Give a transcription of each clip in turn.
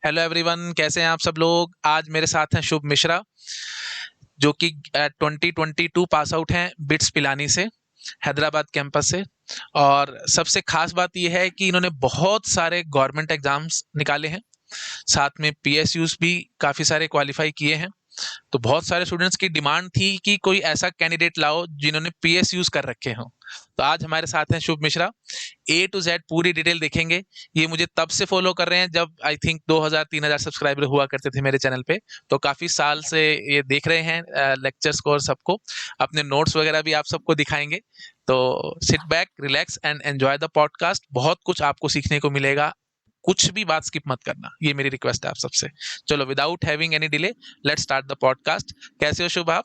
Hello everyone, कैसे हैं आप सब लोग। आज मेरे साथ हैं शुभ मिश्रा, जो कि 2022 पास आउट हैं बिट्स पिलानी से, हैदराबाद कैंपस से। और सबसे खास बात यह है कि इन्होंने बहुत सारे गवर्नमेंट एग्जाम्स निकाले हैं, साथ में पीएसयूज भी काफ़ी सारे क्वालिफाई किए हैं। तो बहुत सारे स्टूडेंट्स की डिमांड थी कि कोई ऐसा कैंडिडेट लाओ जिन्होंने पीएसयूज कर रखे हों। तो आज हमारे साथ हैं शुभ मिश्रा। ए टू जेड पूरी डिटेल देखेंगे। ये मुझे तब से फॉलो कर रहे हैं जब आई थिंक 2000-3000 सब्सक्राइबर हुआ करते थे मेरे चैनल पे। तो काफ़ी साल से ये देख रहे हैं लेक्चर्स को और सबको। अपने नोट्स वगैरह भी आप सबको दिखाएंगे। तो sit back, relax and enjoy the podcast. बहुत कुछ आपको सीखने को मिलेगा। कुछ भी बात स्किप मत करना, ये मेरी रिक्वेस्ट है आप सबसे। चलो, without having any delay, let's start the podcast. कैसे हो शुभ आप?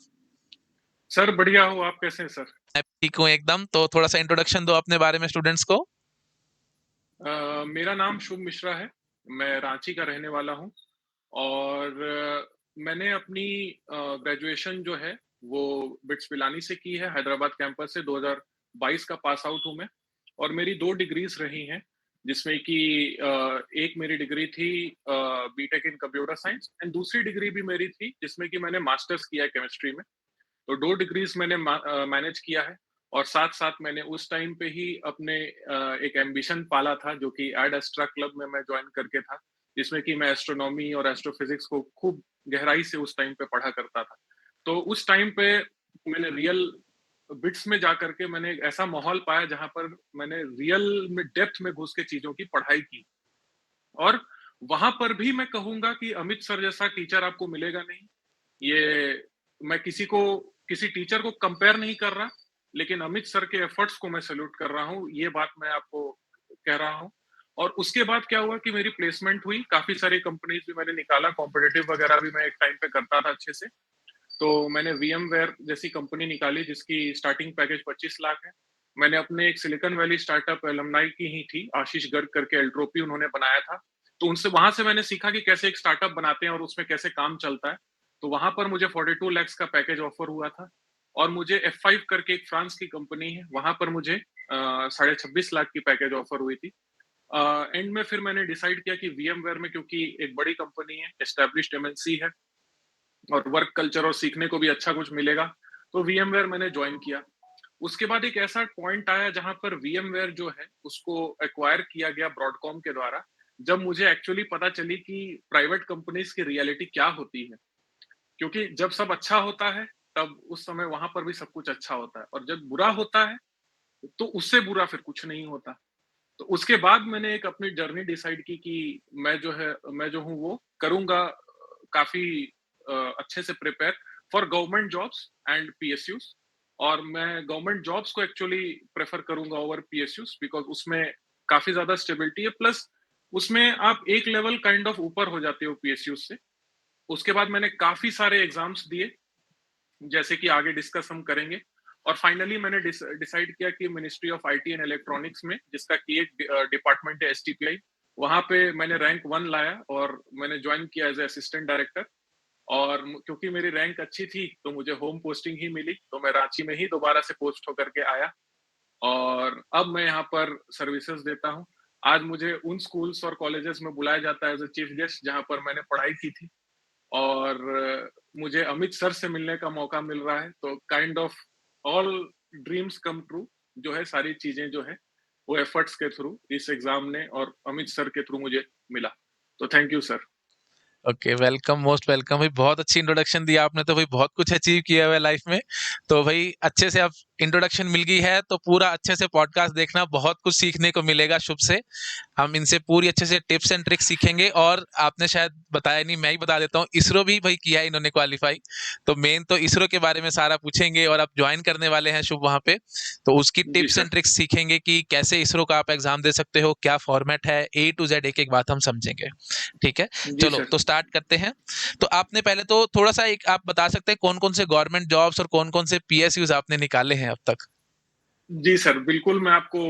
सर बढ़िया हूँ। आप कैसे हैं सर? मैं ठीक हूँ एकदम। तो थोड़ा सा इंट्रोडक्शन दो अपने बारे में स्टूडेंट्स को। मेरा नाम शुभ मिश्रा है। मैं रांची का रहने वाला हूँ और मैंने अपनी ग्रेजुएशन जो है वो बिट्स पिलानी से की है, हैदराबाद कैंपस से। 2022 का पास आउट हूँ मैं। और मेरी 2 डिग्रीज रही हैं, जिसमें कि एक मेरी डिग्री थी BTech in computer science, and दूसरी डिग्री भी मेरी थी जिसमें कि मैंने मास्टर्स किया है केमिस्ट्री में। तो 2 डिग्रीज मैंने मैनेज किया है। और साथ-साथ मैंने उस टाइम पे ही अपने एक एम्बिशन पाला था, जो कि एड एस्ट्रा क्लब में मैं जॉइन करके था, जिसमें कि मैं एस्ट्रोनॉमी और एस्ट्रोफिजिक्स को खूब गहराई से उस टाइम पे पढ़ा करता था। तो उस टाइम पे मैंने रियल बिट्स में जाकर के मैंने एक ऐसा माहौल पाया जहाँ पर मैंने रियल में डेप्थ में घुस के चीज़ों की पढ़ाई की। और वहाँ पर भी मैं कहूँगा कि अमित सर जैसा टीचर आपको मिलेगा नहीं। ये मैं किसी टीचर को कंपेयर नहीं कर रहा, लेकिन अमित सर के एफर्ट्स को मैं सैल्यूट कर रहा हूँ, ये बात मैं आपको कह रहा हूँ। और उसके बाद क्या हुआ कि मेरी प्लेसमेंट हुई, काफ़ी सारी कंपनीज़ भी मैंने निकाला, कॉम्पिटिटिव वगैरह भी मैं एक टाइम पे करता था अच्छे से। तो मैंने वीएमवेयर जैसी कंपनी निकाली जिसकी स्टार्टिंग पैकेज 25 लाख है। मैंने अपने एक सिलिकॉन वैली स्टार्टअप एलुमनाई की ही थी, आशीष गर्ग करके, एल्ट्रोपी उन्होंने बनाया था। तो उनसे वहाँ से मैंने सीखा कि कैसे एक स्टार्टअप बनाते हैं और उसमें कैसे काम चलता है। तो वहाँ पर मुझे 42 लाख का पैकेज ऑफर हुआ था। और मुझे F5 करके एक फ्रांस की कंपनी है, वहाँ पर मुझे साढ़े 26 लाख की पैकेज ऑफर हुई थी। एंड में फिर मैंने डिसाइड किया कि वीएमवेयर में, क्योंकि एक बड़ी कंपनी है, एस्टेब्लिश्ड एमएनसी है और वर्क कल्चर और सीखने को भी अच्छा कुछ मिलेगा, तो वीएमवेयर मैंने ज्वाइन किया। उसके बाद एक ऐसा पॉइंट आया जहां पर वीएमवेयर जो है उसको एक्वायर किया गया ब्रॉडकॉम के द्वारा, जब मुझे एक्चुअली पता चली कि प्राइवेट कंपनीज की रियलिटी क्या होती है। क्योंकि जब सब अच्छा होता है तब उस समय वहां पर भी सब कुछ अच्छा होता है, और जब बुरा होता है तो उससे बुरा फिर कुछ नहीं होता। तो उसके बाद मैंने एक अपनी जर्नी डिसाइड की कि मैं जो हूँ वो करूंगा, काफी अच्छे से prepare for government jobs and PSUs. और मैं गवर्नमेंट जॉब्स को एक्चुअली प्रेफर करूंगा ओवर पीएसयूज, बिकॉज उसमें काफी ज्यादा स्टेबिलिटी है, प्लस उसमें आप एक लेवल काइंड ऑफ ऊपर हो जाते हो पीएसयूज से। उसके बाद मैंने काफी सारे एग्जाम्स दिए, जैसे कि आगे डिस्कस हम करेंगे। और फाइनली मैंने डिसाइड किया कि ministry of IT and electronics में, जिसका की एक डिपार्टमेंट है एसटीपीआई, वहां पे मैंने रैंक 1 लाया और मैंने ज्वाइन किया एज असिस्टेंट डायरेक्टर। और क्योंकि मेरी रैंक अच्छी थी तो मुझे होम पोस्टिंग ही मिली, तो मैं रांची में ही दोबारा से पोस्ट होकर के आया। और अब मैं यहाँ पर सर्विसेज देता हूँ। आज मुझे उन स्कूल्स और कॉलेजेस में बुलाया जाता है एज अ चीफ गेस्ट जहाँ पर मैंने पढ़ाई की थी। और मुझे अमित सर से मिलने का मौका मिल रहा है, तो kind of all dreams come true जो है, सारी चीजें जो है वो एफर्ट्स के थ्रू इस एग्जाम ने और अमित सर के थ्रू मुझे मिला। तो thank you sir. Okay, welcome, most welcome भाई। बहुत अच्छी इंट्रोडक्शन दी आपने, तो भाई बहुत कुछ अचीव किया हुआ है लाइफ में। तो भाई अच्छे से अब इंट्रोडक्शन मिल गई है तो पूरा अच्छे से पॉडकास्ट देखना, बहुत कुछ सीखने को मिलेगा शुभ से। हम इनसे पूरी अच्छे से टिप्स एंड ट्रिक्स सीखेंगे। और आपने शायद बताया नहीं, मैं ही बता देता हूँ, इसरो भी भाई किया है इन्होंने क्वालिफाई। तो मेन तो इसरो के बारे में सारा पूछेंगे। और आप ज्वाइन करने वाले हैं शुभ वहाँ पे, तो उसकी जी टिप्स एंड सर। ट्रिक्स सीखेंगे कि कैसे इसरो का आप एग्जाम दे सकते हो, क्या फॉर्मेट है, ए टू जेड एक एक बात हम समझेंगे। ठीक है, जी चलो सर। तो स्टार्ट करते हैं। तो आपने पहले तो थोड़ा सा एक आप बता सकते हैं कौन कौन से गवर्नमेंट जॉब्स और कौन कौन से पीएसयूज आपने निकाले हैं अब तक? जी सर, बिल्कुल मैं आपको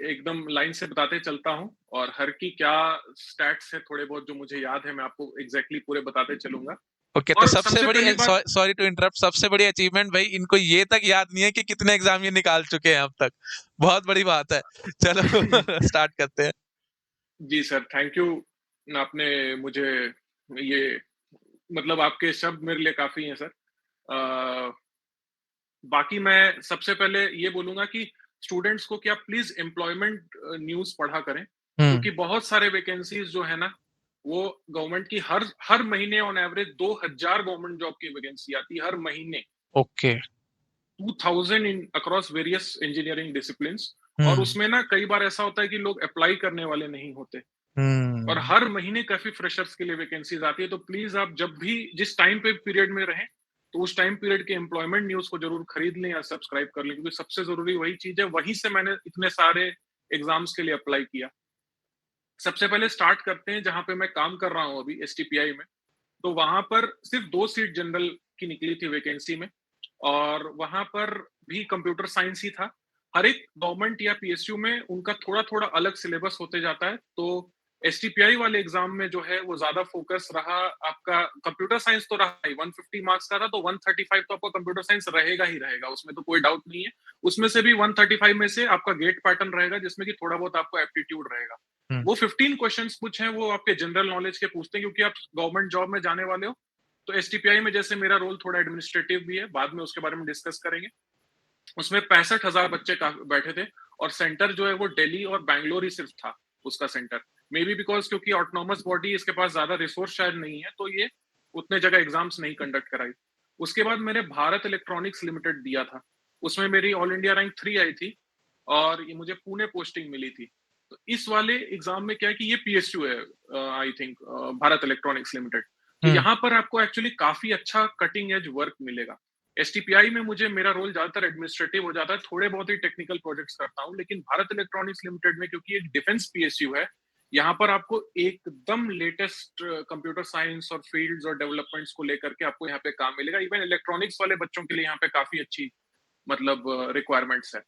एकदम लाइन से बताते चलता हूँ, और हर की क्या स्टैट्स है थोड़े बहुत जो मुझे याद है, मैं आपको एग्जैक्टली पूरे बताते चलूंगा। ओके, तो और सबसे सबसे बड़ी, पहली बात, सॉरी टू इंटरप्ट, सबसे बड़ी अचीवमेंट भाई इनको ये तक याद नहीं है कि कितने एग्जाम ये निकाल चुके हैं अब तक। बहुत बड़ी बात है। चलो स्टार्ट करते हैं। जी सर, थैंक यू। आपने मुझे ये मतलब आपके शब्द मेरे लिए काफ़ी हैं सर। बाकी मैं सबसे पहले ये बोलूँगा कि स्टूडेंट्स को कि आप प्लीज़ एम्प्लॉयमेंट न्यूज़ पढ़ा करें, हुँ, क्योंकि बहुत सारे वैकेंसीज़ जो है ना, वो गवर्नमेंट की हर हर महीने ऑन एवरेज 2000 गवर्नमेंट जॉब की वैकेंसी आती है हर महीने। ओके। 2000 इन अक्रॉस वेरियस इंजीनियरिंग डिसिप्लिन्स। और हुँ, उसमें ना कई बार ऐसा होता है कि लोग अप्लाई करने वाले नहीं होते और हुँ, हर महीने काफ़ी फ्रेशर्स के लिए वैकेंसीज़ आती है। तो प्लीज़ आप जब भी जिस टाइम पे पीरियड में रहें, तो उस टाइम पीरियड के एम्प्लॉयमेंट न्यूज़ को ज़रूर खरीद लें या सब्सक्राइब कर लें, क्योंकि सबसे ज़रूरी वही चीज़ है, वहीं से मैंने इतने सारे एग्ज़ाम्स के लिए अप्लाई किया। सबसे पहले स्टार्ट करते हैं जहाँ पे मैं काम कर रहा हूँ अभी एसटीपीआई में। तो वहाँ पर सिर्फ 2 सीट जनरल की निकली थी वैकेंसी में और वहाँ पर भी कंप्यूटर साइंस ही था। हर एक गवर्नमेंट या पीएसयू में उनका थोड़ा-थोड़ा अलग सिलेबस होते जाता है। तो एसटीपीआई वाले एग्ज़ाम में जो है वो ज़्यादा फ़ोकस रहा आपका कंप्यूटर साइंस तो रहा ही 150 मार्क्स का था, तो 135 तो आपका कंप्यूटर साइंस रहेगा ही रहेगा, उसमें तो कोई डाउट नहीं है। उसमें से भी 135 में से आपका गेट पैटर्न रहेगा जिसमें कि थोड़ा बहुत आपको एप्टीट्यूड रहेगा। हुँ, वो 15 क्वेश्चंस कुछ हैं वो आपके जनरल नॉलेज के पूछते हैं, क्योंकि आप गवर्नमेंट जॉब में जाने वाले हो। तो एसटीपीआई में जैसे मेरा रोल थोड़ा एडमिनिस्ट्रेटिव भी है, बाद में उसके बारे में डिस्कस करेंगे। उसमें 65,000 बच्चे बैठे थे और सेंटर जो है वो दिल्ली और बैंगलोर ही सिर्फ था उसका सेंटर। मे बी बिकॉज़ क्योंकि ऑटोनॉमस बॉडी इसके पास ज़्यादा रिसोर्स शायद नहीं है, तो ये उतने जगह एग्ज़ाम्स नहीं कंडक्ट कराई। उसके बाद मैंने भारत इलेक्ट्रॉनिक्स लिमिटेड दिया था। उसमें मेरी ऑल इंडिया रैंक 3 आई थी और ये मुझे पुणे पोस्टिंग मिली थी। तो इस वाले एग्ज़ाम में क्या है कि ये पीएसयू है I think Bharat electronics limited. तो हुँ, यहाँ पर आपको एक्चुअली काफ़ी अच्छा कटिंग एज वर्क मिलेगा। एसटीपीआई में मुझे मेरा रोल ज्यादातर एडमिनिस्ट्रेटिव हो जाता है, थोड़े बहुत ही टेक्निकल प्रोजेक्ट्स करता हूँ, लेकिन भारत इलेक्ट्रॉनिक्स लिमिटेड में क्योंकि एक डिफेंस पीएसयू है, यहाँ पर आपको एकदम लेटेस्ट कंप्यूटर साइंस और फील्ड्स और डेवलपमेंट्स को लेकर के आपको यहाँ पे काम मिलेगा। इवन इलेक्ट्रॉनिक्स वाले बच्चों के लिए यहाँ पे काफी अच्छी मतलब रिक्वायरमेंट्स है।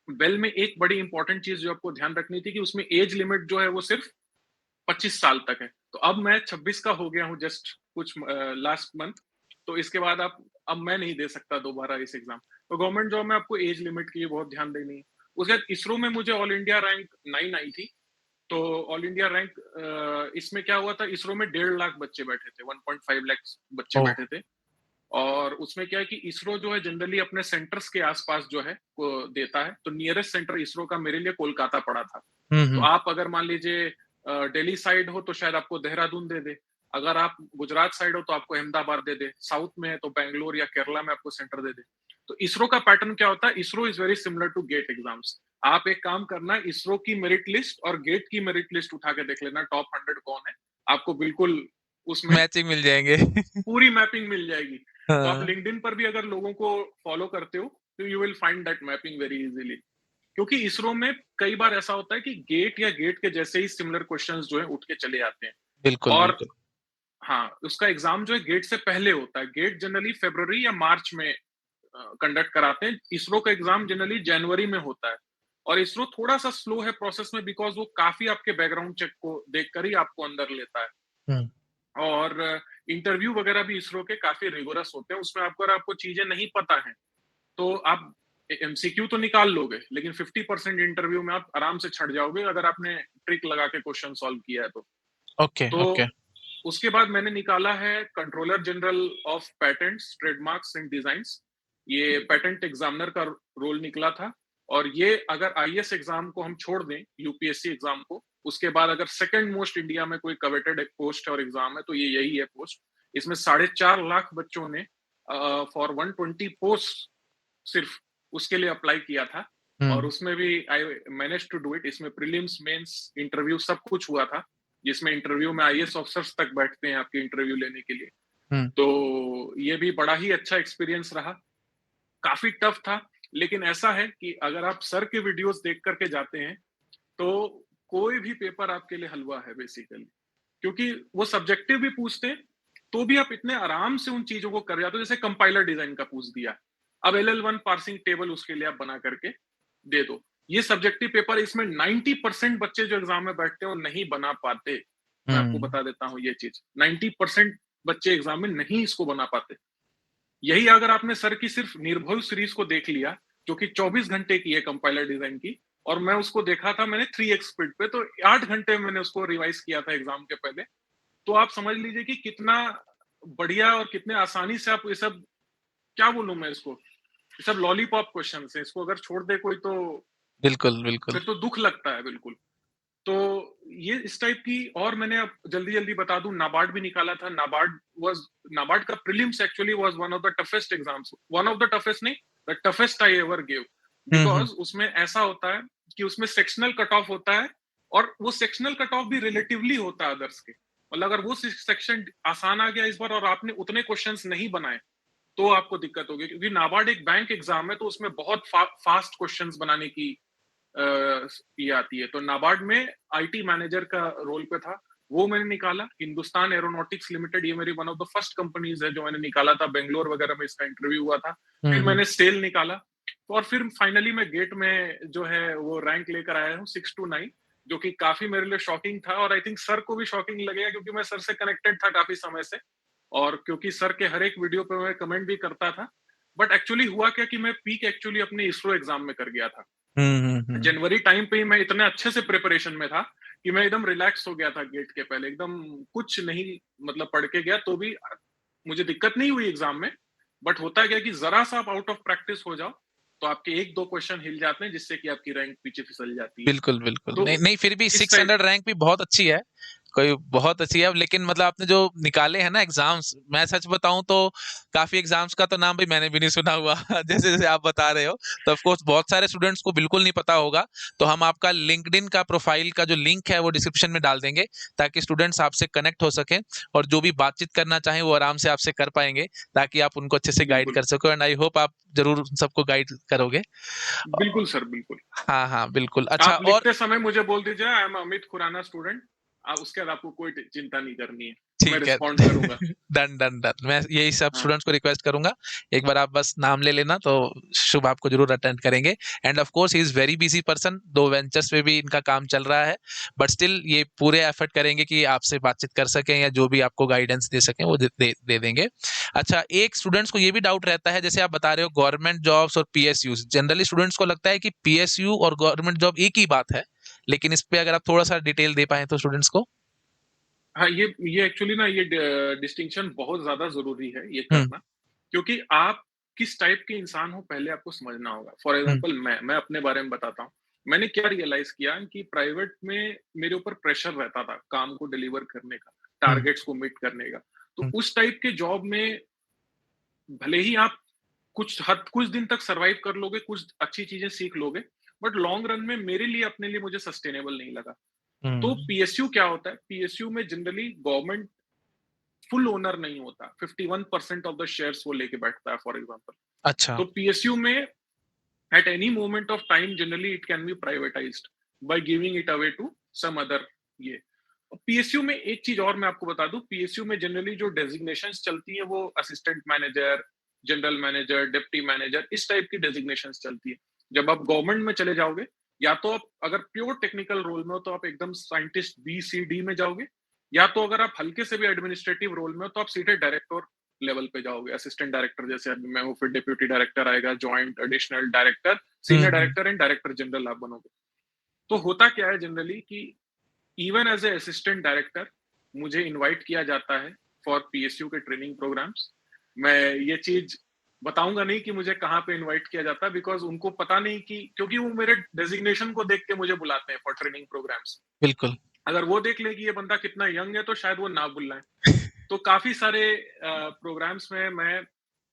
वेल में एक बड़ी इंपॉर्टेंट चीज जो आपको ध्यान रखनी थी कि उसमें एज लिमिट जो है वो सिर्फ 25 साल तक है। तो अब मैं 26 का हो गया हूँ जस्ट कुछ लास्ट मंथ। तो इसके बाद आप अब मैं नहीं दे सकता दोबारा इस एग्ज़ाम। तो गवर्नमेंट जॉब में आपको एज लिमिट की बहुत ध्यान देनी है। उसके बाद इसरो में मुझे ऑल इंडिया रैंक 9 आई थी। तो ऑल इंडिया रैंक इसमें क्या हुआ था, इसरो में 1.5 लाख बच्चे बैठे थे, 1.5 लाख बच्चे ओह! बैठे थे। और उसमें क्या है कि इसरो जो है जनरली अपने सेंटर्स के आस-पास जो है वो देता है। तो नियरेस्ट सेंटर इसरो का मेरे लिए कोलकाता पड़ा था। हुँ, तो हुँ, आप अगर मान लीजिए दिल्ली साइड हो तो शायद आपको देहरादून दे दे। अगर आप गुजरात साइड हो तो आपको अहमदाबाद दे दे। साउथ में है तो बैंगलोर या केरला में आपको सेंटर दे दे। तो इसरो का पैटर्न क्या होता है, ISRO is very similar to GATE exams. आप एक काम करना, इसरो की मेरिट लिस्ट और गेट की मेरिट लिस्ट उठा के देख लेना, टॉप 100 कौन है। आपको बिल्कुल उसमें मैचिंग मिल जाएँगे। पूरी मैपिंग मिल जाएगी। तो आप हाँ, लिंक्डइन पर भी अगर लोगों को फॉलो करते हो, तो you will find that mapping very easily. क्योंकि इसरो में कई बार ऐसा होता है कि गेट या गेट के जैसे ही सिमिलर क्वेश्चंस जो है उठ के चले आते हैं। बिल्कुल, और बिल्कुल। हाँ, उसका एग्ज़ाम जो है गेट से पहले होता है। गेट जनरली फ़रवरी या मार्च में कंडक्ट कराते हैं। इसरो का एग्ज़ाम जनरली जनवरी में होता है। और इसरो थोड़ा-सा स्लो है प्रोसेस में, बिकॉज़ वो काफ़ी आपके बैकग्राउंड चेक को देखकर ही आपको अंदर लेता है। हुँ, और इंटरव्यू वगैरह भी इसरो के काफ़ी रिगोरस होते हैं। उसमें आपको अगर आपको चीज़ें नहीं पता हैं, तो आप एमसीक्यू तो निकाल लोगे, लेकिन 50% इंटरव्यू में आप आराम से छट जाओगे अगर आपने ट्रिक लगा के क्वेश्चन सॉल्व किया है तो। ओके, तो ओके। उसके बाद मैंने निकाला है controller general of patents, trademarks and designs. ये पेटेंट एग्जामिनर का रोल निकला था। और ये अगर आईएएस एग्जाम को हम छोड़ दें, यूपीएससी एग्जाम को, उसके बाद अगर सेकंड मोस्ट इंडिया में कोई कवेटेड पोस्ट है और एग्जाम है तो ये यही है पोस्ट। इसमें 4.5 लाख बच्चों ने फॉर 120 पोस्ट सिर्फ उसके लिए अप्लाई किया था। और हुँ, उसमें भी I manage to do it. इसमें प्रीलिम्स, मेंस, इंटरव्यू सब कुछ हुआ था, जिसमें इंटरव्यू में आईएएस ऑफिसर्स तक बैठते हैं आपके इंटरव्यू लेने के लिए। हुँ, तो ये भी बड़ा ही अच्छा एक्सपीरियंस रहा। काफी टफ था, लेकिन ऐसा है कि अगर आप सर के वीडियोस देख करके जाते हैं तो कोई भी पेपर आपके लिए हलवा है बेसिकली। क्योंकि वो सब्जेक्टिव भी पूछते हैं, तो भी आप इतने आराम से उन चीजों को कर जाते हो। जैसे कंपाइलर डिजाइन का पूछ दिया, अब LL1 पार्सिंग टेबल उसके लिए आप बना करके दे दो। ये सब्जेक्टिव पेपर, इसमें 90% बच्चे जो एग्जाम में बैठते हैं वो नहीं बना पाते। मैं आपको हुँ, बता देता हूँ ये चीज, 90% बच्चे एग्जाम में नहीं इसको बना पाते। यही अगर आपने सर की सिर्फ निर्भय सीरीज को देख लिया, जो कि 24 घंटे की है कंपाइलर डिजाइन की, और मैं उसको देखा था मैंने 3x स्पीड पे, तो 8 घंटे मैंने उसको रिवाइज किया था एग्जाम के पहले। तो आप समझ लीजिए कि कितना बढ़िया और कितने आसानी से आप ये सब, क्या बोलूं मैं इसको, ये सब लॉलीपॉप क्वेश्चन है, इसको अगर छोड़ दे कोई तो बिल्कुल, बिल्कुल। फिर तो दुख लगता है बिल्कुल। तो ये इस टाइप की, और मैंने अब जल्दी जल्दी बता दूं, नाबार्ड भी निकाला था। नाबार्ड का prelims actually was one of the toughest exams, one of the toughest नहीं, the toughest I ever give. हुँ, हुँ। बिकॉज उसमें ऐसा होता है कि उसमें सेक्शनल कट ऑफ होता है, और वो सेक्शनल कट ऑफ भी रिलेटिवली होता है अदर्स के। मतलब अगर वो सेक्शन आसान आ गया इस बार और आपने उतने क्वेश्चंस नहीं बनाए, तो आपको दिक्कत होगी, क्योंकि नाबार्ड एक बैंक एग्जाम है, तो उसमें बहुत फास्ट क्वेश्चंस बनाने की ये आती है। तो नाबार्ड में आईटी मैनेजर का रोल पे था, वो मैंने निकाला। हिंदुस्तान एरोनॉटिक्स लिमिटेड, ये मेरी one of the first companies है जो मैंने निकाला था, बेंगलोर वगैरह में इसका इंटरव्यू हुआ था। हुँ, फिर हुँ। मैंने सेल निकाला, और फिर फाइनली मैं गेट में जो है वो रैंक लेकर आया हूँ 629, जो कि काफी मेरे लिए शॉकिंग था, और आई थिंक सर को भी शॉकिंग लगेगा, क्योंकि मैं सर से कनेक्टेड था काफी समय से, और क्योंकि सर के हर एक वीडियो पे मैं कमेंट भी करता था। बट एक्चुअली हुआ क्या कि मैं पीक एक्चुअली अपने इसरो एग्जाम में कर गया था। हुँ, हुँ, हुँ। जनवरी टाइम पे ही मैं इतने अच्छे से प्रिपरेशन में था कि मैं एकदम रिलैक्स हो गया था गेट के पहले, एकदम कुछ नहीं मतलब पढ़ के गया, तो भी मुझे दिक्कत नहीं हुई एग्जाम में। बट होता क्या कि जरा सा आप आउट ऑफ प्रैक्टिस हो जाओ, तो आपके एक दो क्वेश्चन हिल जाते हैं, जिससे कि आपकी रैंक पीछे फिसल जाती है। बिल्कुल, बिल्कुल। तो नहीं, नहीं फिर भी इस टाइप, 600 रैंक भी बहुत अच्छी है। कोई बहुत अच्छी है, लेकिन मतलब आपने जो निकाले हैं ना एग्ज़ाम्स, मैं सच बताऊँ तो काफ़ी एग्ज़ाम्स का तो नाम भी मैंने भी नहीं सुना हुआ। जैसे-जैसे आप बता रहे हो, तो ऑफ़ कोर्स बहुत सारे स्टूडेंट्स को बिल्कुल नहीं पता होगा। तो हम आपका लिंक्डइन का प्रोफ़ाइल का जो लिंक है वो डिस्क्रिप्शन में डाल देंगे, ताकि स्टूडेंट्स आपसे कनेक्ट हो सकें और जो भी बातचीत करना चाहें वो आराम से आपसे कर पाएँगे, ताकि आप उनको अच्छे से गाइड बिल्कुल कर सको एंड आई होप आप ज़रूर उन सबको गाइड करोगे। बिल्कुल सर, बिल्कुल। हाँ, हाँ, बिल्कुल। अच्छा आप और लिखते समय मुझे बोल दीजिए, I am Amit Khurana student. उसके बाद आपको कोई चिंता नहीं करनी है, मैं ठीक है। रिस्पॉन्ड करूंगा। Done, done, done. मैं यही सब हाँ। स्टूडेंट्स को रिक्वेस्ट करूँगा, एक बार आप बस नाम ले लेना तो शुभ आपको ज़रूर अटेंड करेंगे end of course he is very busy person, दो वेंचर्स पे भी इनका काम चल रहा है, बट स्टिल ये पूरे एफर्ट करेंगे कि आपसे बातचीत कर सकें या जो भी आपको गाइडेंस दे सकें वो दे देंगे। अच्छा, एक स्टूडेंट्स को ये भी डाउट रहता है, जैसे आप बता रहे हो गवर्नमेंट जॉब्स और पीएसयूज़, जनरली स्टूडेंट्स को लगता है कि पीएसयू और गवर्नमेंट जॉब एक ही बात है, लेकिन इस पे अगर आप थोड़ा-सा डिटेल दे पाएँ तो स्टूडेंट्स को? हाँ, ये एक्चुअली ना, ये डिस्टिंक्शन बहुत ज्यादा जरूरी है ये हुँ, करना, क्योंकि आप किस टाइप के इंसान हो पहले आपको समझना होगा। फॉर हुँ, एग्जांपल मैं अपने बारे में बताता हूँ। मैंने क्या रियलाइज किया कि प्राइवेट में मेरे ऊपर प्रेशर रहता था काम को डिलीवर करने का, हुँ, टारगेट्स को मीट करने का। तो हुँ। उस टाइप के जॉब में भले ही आप कुछ दिन तक सरवाइव कर लोगे, कुछ अच्छी चीजें सीख लोगे, बट लॉन्ग रन में मेरे लिए, अपने लिए मुझे सस्टेनेबल नहीं लगा। तो हुँ, पीएसयू क्या होता है, पीएसयू में जनरली गवर्नमेंट फुल ओनर नहीं होता, 51% ऑफ द शेयर्स वो लेके बैठता है फॉर एग्जांपल। अच्छा। तो पीएसयू में at any moment of time generally it can be privatised by giving it away to some other. ये पीएसयू में एक चीज और मैं आपको बता दूं, पीएसयू में जनरली जो डेजिग्नेशंस चलती है वो assistant manager, general manager, deputy manager, इस टाइप की डेजिग्नेशंस चलती है। जब आप गवर्नमेंट में चले जाओगे, या तो आप अगर प्योर टेक्निकल रोल में हो तो आप एकदम साइंटिस्ट बी सी डी में जाओगे, या तो अगर आप हल्के से भी एडमिनिस्ट्रेटिव रोल में हो तो आप सीधे डायरेक्टर लेवल पे जाओगे, असिस्टेंट डायरेक्टर जैसे अभी मैं हूँ, फिर डिप्यूटी डायरेक्टर आएगा, ज्वाइंट एडिशनल डायरेक्टर, हुँ, सीनियर हुँ, डायरेक्टर एंड डायरेक्टर जनरल आप बनोगे। तो होता क्या है जनरली कि even as a assistant director मुझे इनवाइट किया जाता है फॉर पीएसयू के ट्रेनिंग प्रोग्राम्स। मैं ये चीज बताऊंगा नहीं कि मुझे कहाँ पे इनवाइट किया जाता है, बिकॉज उनको पता नहीं कि, क्योंकि वो मेरे डेजिग्नेशन को देख के मुझे बुलाते हैं फॉर ट्रेनिंग प्रोग्राम्स। बिल्कुल। अगर वो देख ले कि ये बंदा कितना यंग है तो शायद वो ना बुलाएं। तो काफी सारे प्रोग्राम्स में मैं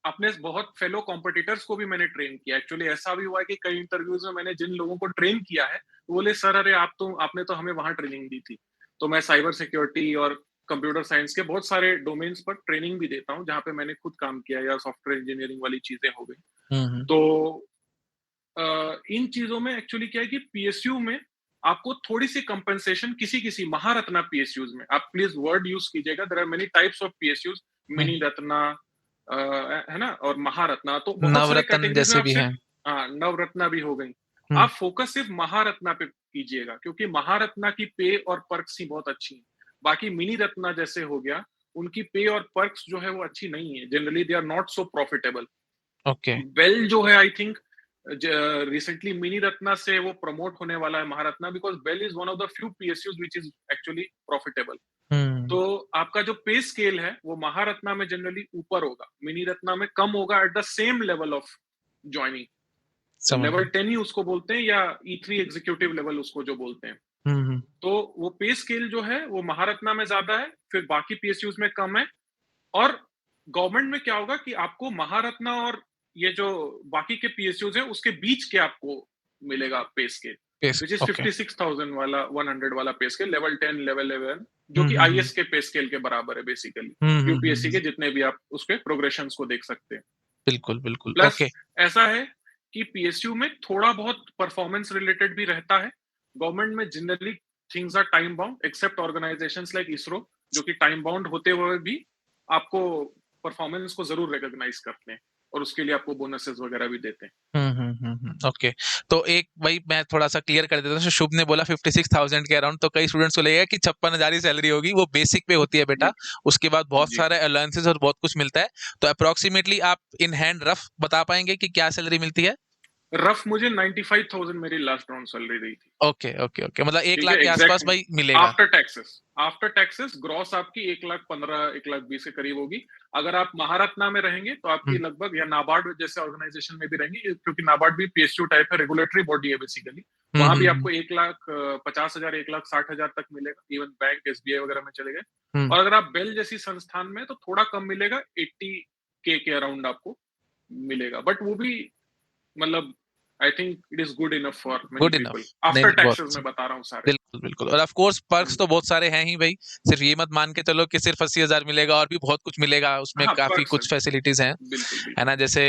अपने बहुत फेलो कॉम्पिटिटर्स को भी मैंने ट्रेन किया। एक्चुअली ऐसा भी हुआ है कि कई इंटरव्यूज में मैंने जिन लोगों को ट्रेन किया है, वो बोले सर अरे आपने तो हमें वहां ट्रेनिंग दी थी। तो मैं साइबर सिक्योरिटी और कंप्यूटर साइंस के बहुत सारे डोमेन्स पर ट्रेनिंग भी देता हूँ, जहाँ पे मैंने खुद काम किया, या सॉफ्टवेयर इंजीनियरिंग वाली चीजें हो गई। हुँ, हुँ, तो इन चीजों में एक्चुअली क्या है कि पीएसयू में आपको थोड़ी सी कंपनसेशन, किसी किसी महारत्ना पीएसयूज में, आप प्लीज वर्ड यूज कीजिएगा, there are many types of PSUs, हुँ। मिनी रत्ना है ना, और महारत्ना, तो बहुत सारे नवरत्न कैटेगरीज में जैसे आप भी सिर्फ, हैं। हाँ नवरत्ना भी हो गई। हुँ, आप फोकस सिर्फ महारत्ना पे कीजिएगा, क्योंकि महारत्ना की पे और पर्क्स ही बहुत अच्छी हैं। बाकी मिनी रत्ना जैसे हो गया, उनकी पे और पर्क्स जो है वो अच्छी नहीं है, generally they are not so profitable. Okay. Well जो है I think recently mini Ratna से वो प्रमोट होने वाला है Maharatna, because BEL is one of the few PSUs which is actually profitable. Hmm. तो आपका जो पे स्केल है वो महारत्ना में जनरली ऊपर होगा, मिनी रत्ना में कम होगा, at the same level of joining. समझ लेवल गया। 10 ही उसको बोलते हैं, या E3 एग्जीक्यूटिव लेवल उसको जो बोलते हैं। हम्म। तो वो पे स्केल जो है वो महारत्ना में ज्यादा है, फिर बाकी पीएसयूज में कम है। और गवर्नमेंट में क्या होगा कि आपको महारत्ना और ये जो बाकी के पीएसयूज है उसके बीच के आपको मिलेगा पे स्केल, विच इज ओके। 56,000 वाला 100 वाला पे स्केल, लेवल 10 लेवल 11, जो हम्म कि हम्म आईएएस के पे स्केल के बराबर है बेसिकली। हम्म हम्म हम्म, यूपीएससी हम्म, के जितने भी आप उसके प्रोग्रेशन को देख सकते हैं। बिल्कुल बिल्कुल। Plus okay. ऐसा है कि पीएसयू में थोड़ा बहुत परफॉर्मेंस रिलेटेड भी रहता है। गवर्नमेंट में generally things are time bound, except organisations like ISRO, जो कि टाइम बाउंड होते हुए भी आपको परफॉर्मेंस को जरूर रिकॉग्नाइज करते हैं और उसके लिए आपको बोनसेस वगैरह भी देते हैं। ओके। तो एक वही मैं थोड़ा सा क्लियर कर देता हूँ। so, शुभ ने बोला 56,000 के अराउंड, तो कई स्टूडेंट्स को लगेगा कि 56,000 ही सैलरी होगी, वो बेसिक पे होती है बेटा। जी उसके बाद बहुत जी। सारे अलाउंसेस और बहुत कुछ मिलता है। तो अप्रोक्सीमेटली आप इन हैंड रफ बता पाएंगे कि क्या सैलरी मिलती है? रफ मुझे 95,000 मेरी लास्ट राउंड सैलरी रही थी। ओके ओके ओके, मतलब एक ठीक लाख है, के आसपास एग्जैक्ट भाई मिलेगा। After taxes. After taxes gross आपकी 1,15,000 1,20,000 के करीब होगी। अगर आप महारत्ना में रहेंगे तो आपकी हम्म लगभग, या नाबार्ड जैसे ऑर्गेनाइजेशन में भी रहेंगे, क्योंकि नाबार्ड भी पीएसयू टाइप है, रेगुलेटरी बॉडी है बेसिकली, वहां भी हम्म आपको 1,50,000 1,60,000 तक मिलेगा। इवन बैंक एसबीआई वगैरह में चले गए। हम्म। और अगर आप बेल जैसी संस्थान में तो थोड़ा कम मिलेगा, 80K के अराउंड आपको मिलेगा, बट वो भी मतलब I think it is good enough for many good enough. People. नहीं आफ्टर नहीं, बहुत टैक्सेस अच्छा। मैं बता रहा हूँ सारे। बिल्कुल बिल्कुल, और ऑफ कोर्स पर्क्स तो बहुत सारे हैं ही भाई। सिर्फ ये मत मान के चलो कि सिर्फ 80,000 मिलेगा, और भी बहुत कुछ मिलेगा उसमें, हाँ, काफी पर्क्स है। कुछ फैसिलिटीज हैं। बिल्कुल है बिल्कुल। ना? जैसे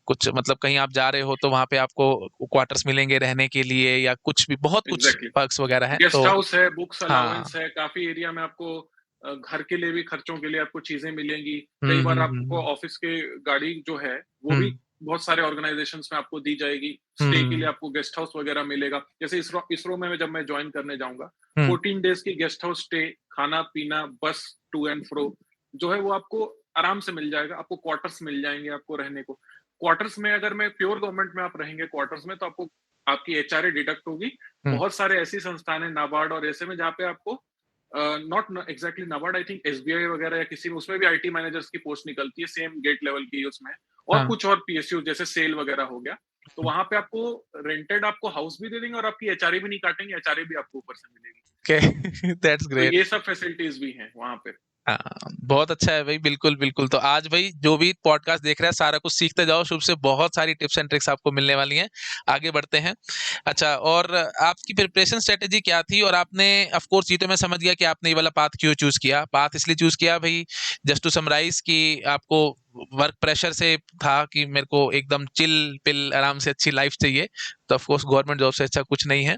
कुछ मतलब कहीं आप जा रहे हो तो वहां पे आपको क्वार्टर्स मिलेंगे रहने के लिए, या कुछ भी बहुत कुछ एग्जैक्टली। पर्क्स वगैरह हैं गेस्ट तो। हाउस है, बुक्स हाँ। अलाउंस है, काफी एरिया में आपको घर के लिए भी खर्चों के लिए आपको चीजें मिलेंगी। कई बार आपको हम्म ऑफिस के गाड़ी जो है वो भी हम्म बहुत सारे ऑर्गेनाइजेशंस में आपको दी जाएगी। स्टे के लिए हम्म आपको गेस्ट हाउस वगैरह मिलेगा। जैसे इसरो इसरो में जब मैं ज्वाइन करने जाऊंगा, हम्म 14 डेज की गेस्ट हाउस स्टे, खाना पीना, बस टू एंड फ्रो जो है वो आपको आराम से मिल जाएगा। आपको क्वार्टर्स मिल जाएंगे आपको रहने को। क्वार्टर्स में अगर मैं प्योर गवर्नमेंट में आप रहेंगे क्वार्टर्स में, तो आपको आपकी एचआरए डिडक्ट होगी। हम्म, बहुत सारे ऐसी संस्थान है नाबार्ड और ऐसे में जहाँ पे आपको not exactly NABARD, I think SBI वगैरह या किसी में, उसमें भी आईटी मैनेजर्स की पोस्ट निकलती है, सेम गेट लेवल की उसमें। और हाँ। कुछ और पीएसयू जैसे सेल वगैरह हो गया, तो वहां पे आपको रेंटेड आपको हाउस भी दे देंगे और आपकी एचआरए भी नहीं काटेंगे, एचआरए भी आपको ऊपर से मिलेगी। ओके। दैट्स तो ग्रेट। ये सब फैसिलिटीज भी हैं वहां पे। हाँ, बहुत अच्छा है भाई, बिल्कुल बिल्कुल। तो आज भाई जो भी पॉडकास्ट देख रहा है सारा कुछ सीखते जाओ, शुभ से बहुत सारी टिप्स एंड ट्रिक्स आपको मिलने वाली हैं। आगे बढ़ते हैं। अच्छा, और आपकी प्रिपरेशन स्ट्रेटेजी क्या थी? और आपने ऑफ कोर्स ये तो मैं समझ गया कि आपने ये वाला पाथ क्यों चूज किया। पाथ इसलिए चूज किया भाई, जस्ट टू समराइज, कि आपको वर्क प्रेशर से था कि मेरे को एकदम चिल पिल आराम से अच्छी लाइफ चाहिए। तो ऑफ कोर्स गवर्नमेंट जॉब से अच्छा कुछ नहीं है।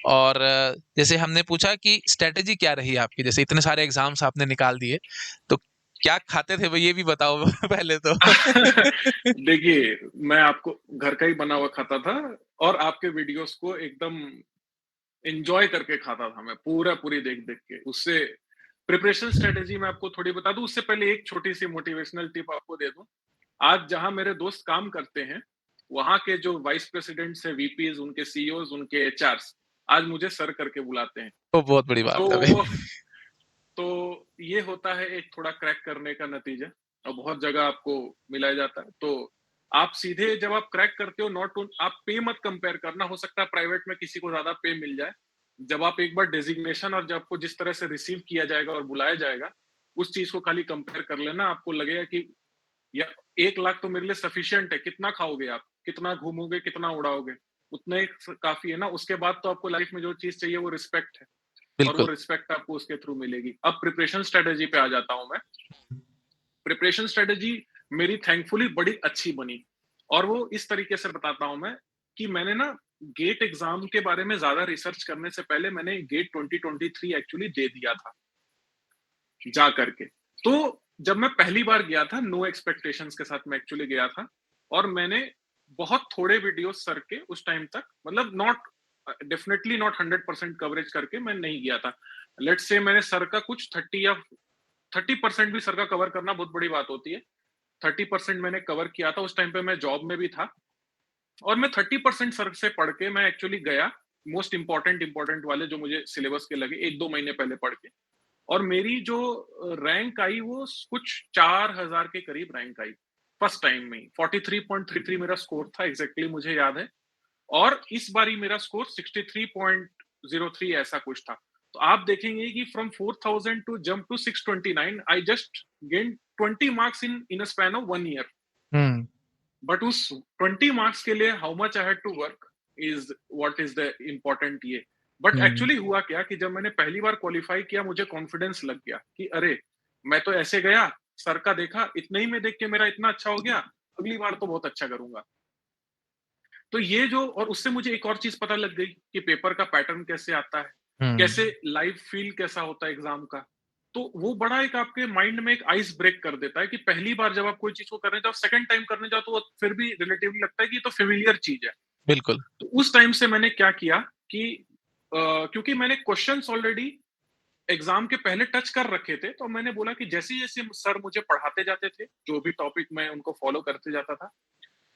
और जैसे हमने पूछा कि स्ट्रेटेजी क्या रही आपकी, जैसे इतने सारे एग्जाम्स आपने निकाल दिए, तो क्या खाते थे भाई, ये भी बताओ पहले तो। देखिए, मैं आपको घर का ही बना हुआ खाता था, और आपके वीडियोस को एकदम एंजॉय करके खाता था मैं, पूरा पूरी देख देख के। उससे प्रिपरेशन स्ट्रेटेजी मैं आपको थोड़ी बता दूं, उससे पहले एक छोटी सी मोटिवेशनल टिप आपको दे दूं। आज जहां मेरे दोस्त काम करते हैं, वहां के जो वाइस प्रेसिडेंट्स है, वीपीज, उनके सीईओज, उनके एचआरस आज मुझे सर करके बुलाते हैं। वो बहुत बड़ी बात है तो भाई। तो ये होता है एक थोड़ा क्रैक करने का नतीजा, और बहुत जगह आपको मिलाया जाता है। तो आप सीधे जब आप क्रैक करते हो, नॉट आप पे मत कंपेयर करना, हो सकता है प्राइवेट में किसी को ज्यादा पे मिल जाए। जब आप एक बार डेजिग्नेशन और जब आपको जिस तरह से रिसीव किया जाएगा और बुलाया जाएगा, उस चीज को खाली कंपेयर कर लेना। आपको लगेगा कि या 1 लाख तो मेरे लिए सफिशियंट है, कितना खाओगे आप, कितना घूमोगे, कितना उड़ाओगे, उतना ही काफी है ना। उसके बाद तो आपको लाइफ में जो चीज चाहिए वो रिस्पेक्ट है, और वो बिल्कुल। रिस्पेक्ट आपको उसके थ्रू मिलेगी। अब प्रिपरेशन स्ट्रेटेजी पे आ जाता हूं मैं। प्रिपरेशन स्ट्रेटेजी मेरी थैंकफुली बड़ी अच्छी बनी, और वो इस तरीके से बताता हूं मैं कि मैंने ना गेट एग्जाम के बारे में ज्यादा रिसर्च करने से पहले मैंने गेट 2023 एक्चुअली दे दिया था जा करके। तो जब मैं पहली बार गया था, नो एक्सपेक्टेशंस के साथ मैं एक्चुअली गया था, और मैंने बहुत थोड़े वीडियोस सर के उस टाइम तक, मतलब नॉट डेफिनेटली नॉट 100% कवरेज करके मैं नहीं गया था। लेट्स से मैंने सर का कुछ 30% भी सर का कवर करना बहुत बड़ी बात होती है। 30% मैंने कवर किया था। उस टाइम पे मैं जॉब में भी था, और मैं 30% सर से पढ़ के मैं एक्चुअली गया, मोस्ट इम्पोर्टेंट वाले जो मुझे सिलेबस के लगे 1-2 महीने पहले पढ़ के, और मेरी जो रैंक आई वो कुछ 4000 के करीब रैंक आई, फर्स्ट टाइम में ही। 43.33 मेरा स्कोर था, एग्ज़ैक्टली मुझे याद है। और इस बारी मेरा स्कोर 63.03 ऐसा कुछ था। तो आप देखेंगे कि from 4000 to jump to 629, I just gained 20 marks in a span of 1 year. Hmm. But उस 20 मार्क्स के लिए how much I had to work is what is the important ये। But hmm. एक्चुअली हुआ क्या कि जब मैंने पहली बार क्वालिफाई किया, मुझे कॉन्फिडेंस लग गया कि अरे, मैं तो ऐसे गया, सर का देखा, इतने ही में देख के मेरा इतना अच्छा हो गया, अगली बार तो बहुत अच्छा करूंगा। तो ये जो, और उससे मुझे एक और चीज पता लग गई कि पेपर का पैटर्न कैसे आता है, कैसे हम्म। लाइव फील कैसा होता है एग्जाम का। तो वो बड़ा एक आपके माइंड में एक आइस ब्रेक कर देता है कि पहली बार जब आप कोई चीज को करने जाओ, सेकंड टाइम करने जाओ, तो वो फिर भी रिलेटिवली लगता है कि ये तो फेमिलियर चीज है। बिल्कुल। तो उस टाइम से मैंने क्या किया कि क्योंकि मैंने क्वेश्चंस ऑलरेडी एग्जाम के पहले टच कर रखे थे, तो मैंने बोला कि जैसे जैसे सर मुझे पढ़ाते जाते थे, जो भी टॉपिक मैं उनको फॉलो करते जाता था,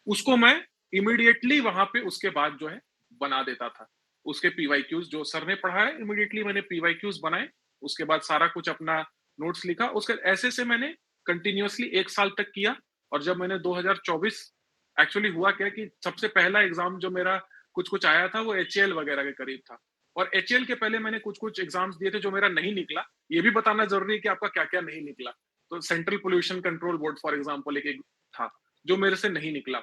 उसको मैं इमीडिएटली वहां पे उसके बाद जो है बना देता था। उसके पीवाईक्यूज जो सर ने पढ़ाया, इमीडिएटली मैंने पीवाईक्यूज बनाए, उसके बाद सारा कुछ अपना नोट्स लिखा, उसके ऐसे से मैंने कंटिन्यूअसली 1 साल तक किया। और जब मैंने 2024, एक्चुअली हुआ क्या कि सबसे पहला एग्जाम जो मेरा कुछ कुछ आया था वो एचएएल वगैरह के करीब था। और एचएएल के पहले मैंने कुछ कुछ एग्जाम्स दिए थे जो मेरा नहीं निकला। ये भी बताना जरूरी है कि आपका क्या क्या नहीं निकला। तो central pollution control board for example एक था जो मेरे से नहीं निकला।